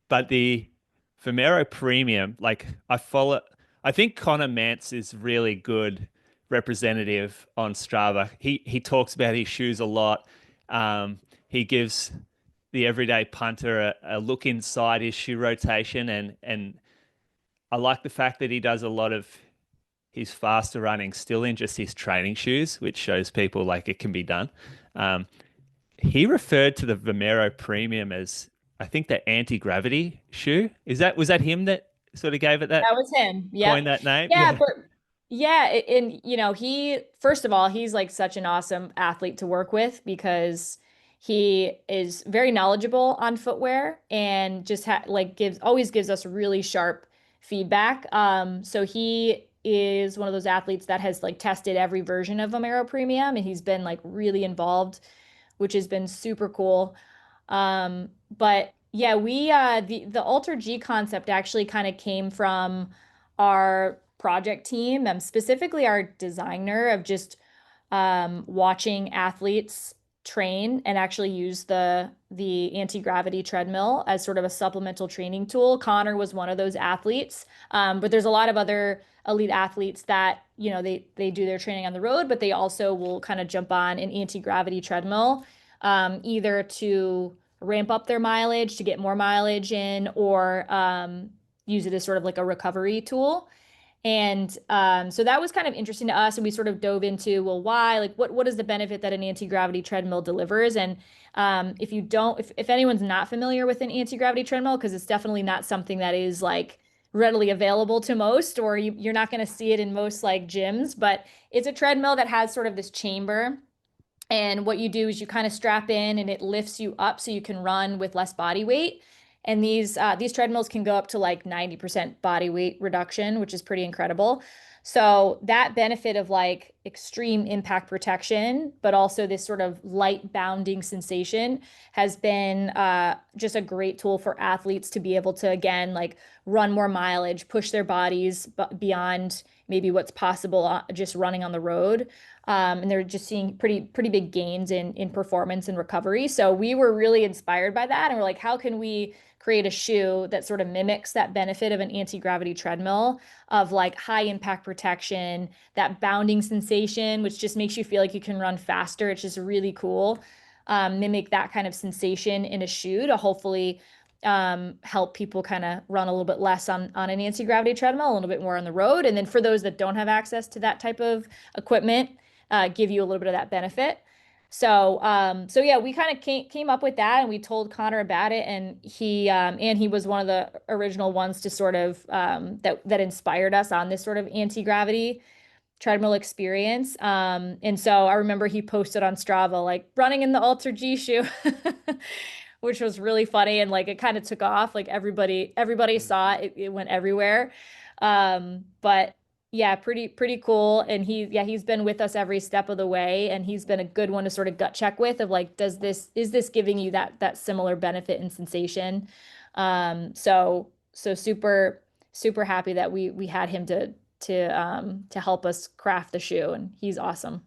But the Vomero Premium, like I think Connor Mance is really good representative on Strava. He talks about his shoes a lot. He gives the everyday punter a look inside his shoe rotation, and I like the fact that he does a lot of his faster running still in just his training shoes, which shows people like it can be done. Um, he referred to the Vomero Premium as I think the anti-gravity shoe. Was that him that sort of gave it that That was him. Yep. coined that name? Yeah, Yeah. but yeah, and you know, he first of all, he's like such an awesome athlete to work with because he is very knowledgeable on footwear and just like gives always gives us really sharp feedback. So he is one of those athletes that has like tested every version of Vomero Premium, and he's been like really involved, which has been super cool. But yeah, we the Alter G concept actually kind of came from our project team, specifically our designer of just watching athletes train and actually use the anti-gravity treadmill as sort of a supplemental training tool. Connor was one of those athletes, but there's a lot of other elite athletes that you know they do their training on the road, but they also will kind of jump on an anti-gravity treadmill, either to ramp up their mileage to get more mileage in, or use it as sort of like a recovery tool. And so that was kind of interesting to us, and we sort of dove into, well, why? Like, what is the benefit that an anti-gravity treadmill delivers? And if you don't, if anyone's not familiar with an anti-gravity treadmill, because it's definitely not something that is like readily available to most, or you're not going to see it in most like gyms, but it's a treadmill that has sort of this chamber. And what you do is you kind of strap in and it lifts you up so you can run with less body weight. And these treadmills can go up to like 90% body weight reduction, which is pretty incredible. So that benefit of like extreme impact protection, but also this sort of light bounding sensation has been just a great tool for athletes to be able to, again, like run more mileage, push their bodies beyond maybe what's possible just running on the road. And they're just seeing pretty big gains in performance and recovery. So we were really inspired by that, and we're like, how can we create a shoe that sort of mimics that benefit of an anti-gravity treadmill of like high impact protection, that bounding sensation, which just makes you feel like you can run faster. It's just really cool. Mimic that kind of sensation in a shoe to hopefully help people kind of run a little bit less on an anti-gravity treadmill, a little bit more on the road. And then for those that don't have access to that type of equipment, give you a little bit of that benefit. So yeah, we kind of came up with that, and we told Connor about it, and he was one of the original ones to sort of that inspired us on this sort of anti-gravity treadmill experience. And so I remember he posted on Strava, like running in the Ultra G shoe, which was really funny. And like, it kind of took off, like everybody saw it, it went everywhere. But yeah, pretty cool. And he's been with us every step of the way. And he's been a good one to sort of gut check with of like, is this giving you that similar benefit and sensation? So super happy that we had him to help us craft the shoe, and he's awesome.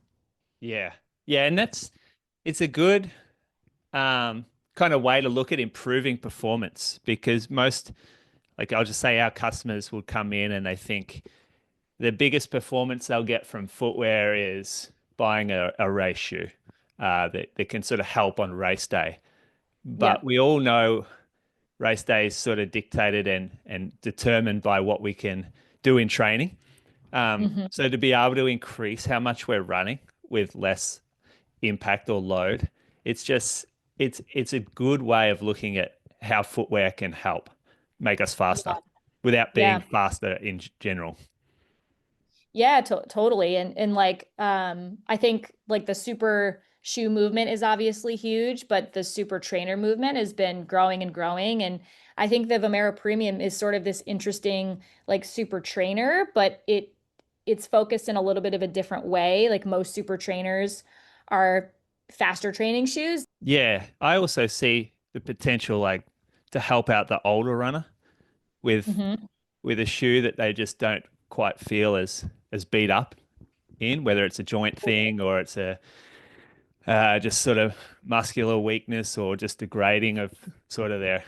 Yeah. Yeah. And it's a good kind of way to look at improving performance, because most, like I'll just say, our customers will come in and they think the biggest performance they'll get from footwear is buying a race shoe that can sort of help on race day. But we all know race day is sort of dictated and determined by what we can do in training. So to be able to increase how much we're running with less impact or load, it's a good way of looking at how footwear can help make us faster without being faster in general. Yeah, totally. And like, I think like the super shoe movement is obviously huge, but the super trainer movement has been growing and growing. And I think the Vomero Premium is sort of this interesting, like super trainer, but it's focused in a little bit of a different way. Like most super trainers are faster training shoes. Yeah. I also see the potential like to help out the older runner with a shoe that they just don't quite feel as beat up in, whether it's a joint thing or it's a just sort of muscular weakness or just degrading of sort of their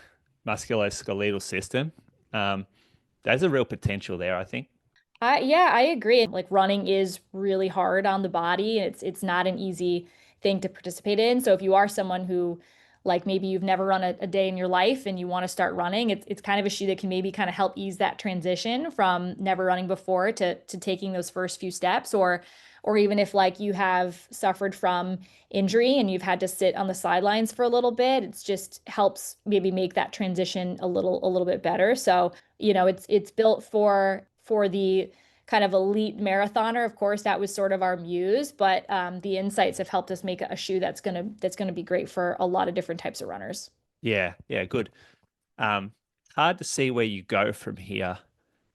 musculoskeletal system. There's a real potential there, I think. Yeah, I agree. Like running is really hard on the body. It's not an easy thing to participate in. So if you are someone who like maybe you've never run a day in your life and you want to start running, it's kind of a shoe that can maybe kind of help ease that transition from never running before to taking those first few steps, or even if like you have suffered from injury and you've had to sit on the sidelines for a little bit, it's just helps maybe make that transition a little bit better. So, it's built for the kind of elite marathoner. Of course, that was sort of our muse, but the insights have helped us make a shoe that's gonna be great for a lot of different types of runners. Yeah, good. Hard to see where you go from here,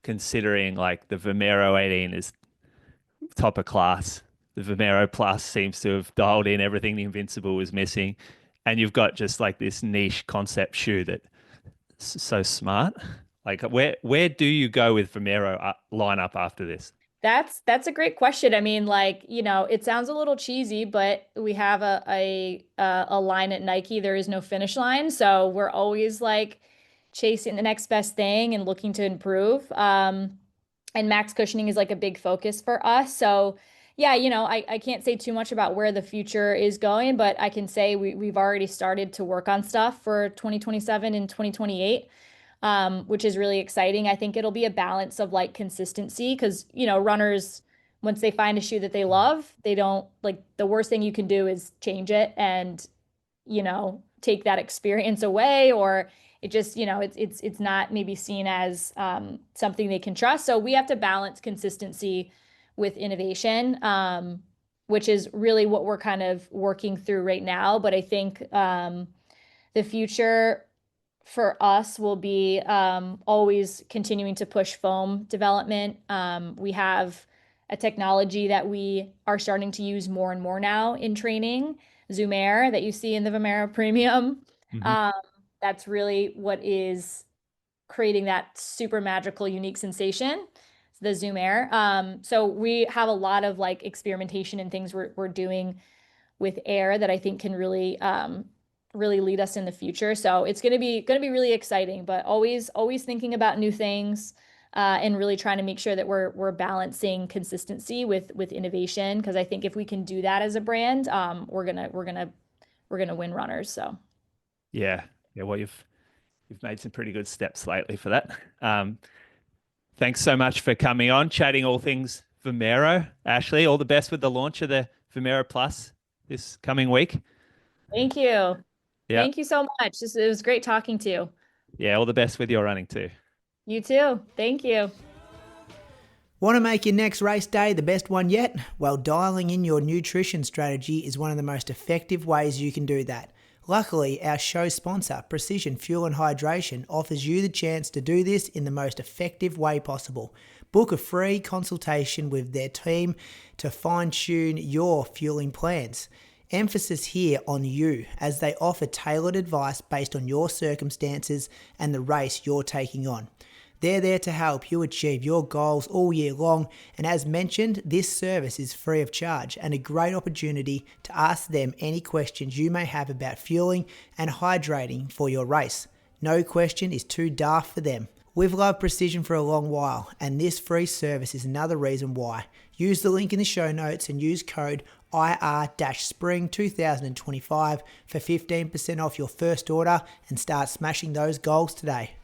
considering like the Vomero 18 is top of class. The Vomero Plus seems to have dialed in everything the Invincible was missing, and you've got just like this niche concept shoe that's so smart. Like where do you go with Vomero lineup after this? That's a great question. I mean, like, it sounds a little cheesy, but we have a line at Nike. There is no finish line, so we're always like chasing the next best thing and looking to improve. And max cushioning is like a big focus for us. So yeah, I can't say too much about where the future is going, but I can say we've already started to work on stuff for 2027 and 2028. Which is really exciting. I think it'll be a balance of like consistency because, runners, once they find a shoe that they love, they don't like the worst thing you can do is change it and, take that experience away, or it just, it's not maybe seen as something they can trust. So we have to balance consistency with innovation, which is really what we're kind of working through right now. But I think the future for us will be always continuing to push foam development. We have a technology that we are starting to use more and more now in training, Zoom Air, that you see in the Vomero Premium. That's really what is creating that super magical, unique sensation, the Zoom Air. So we have a lot of like experimentation and things we're doing with air that I think can really lead us in the future. So it's going to be really exciting, but always thinking about new things and really trying to make sure that we're balancing consistency with innovation, because I think if we can do that as a brand, we're gonna win runners. So yeah, well, you've made some pretty good steps lately for that. Thanks so much for coming on, chatting all things Vomero. Ashley, all the best with the launch of the Vomero Plus this coming week. Thank you. Yeah. Thank you so much. It was great talking to you. Yeah, all the best with your running too. You too. Thank you. Want to make your next race day the best one yet? Well, dialing in your nutrition strategy is one of the most effective ways you can do that. Luckily, our show sponsor, Precision Fuel and Hydration, offers you the chance to do this in the most effective way possible. Book a free consultation with their team to fine-tune your fueling plans. Emphasis here on you, as they offer tailored advice based on your circumstances and the race you're taking on. They're there to help you achieve your goals all year long, and as mentioned, this service is free of charge and a great opportunity to ask them any questions you may have about fueling and hydrating for your race. No question is too daft for them. We've loved Precision for a long while, and this free service is another reason why. Use the link in the show notes and use code IR-Spring2025 for 15% off your first order and start smashing those goals today.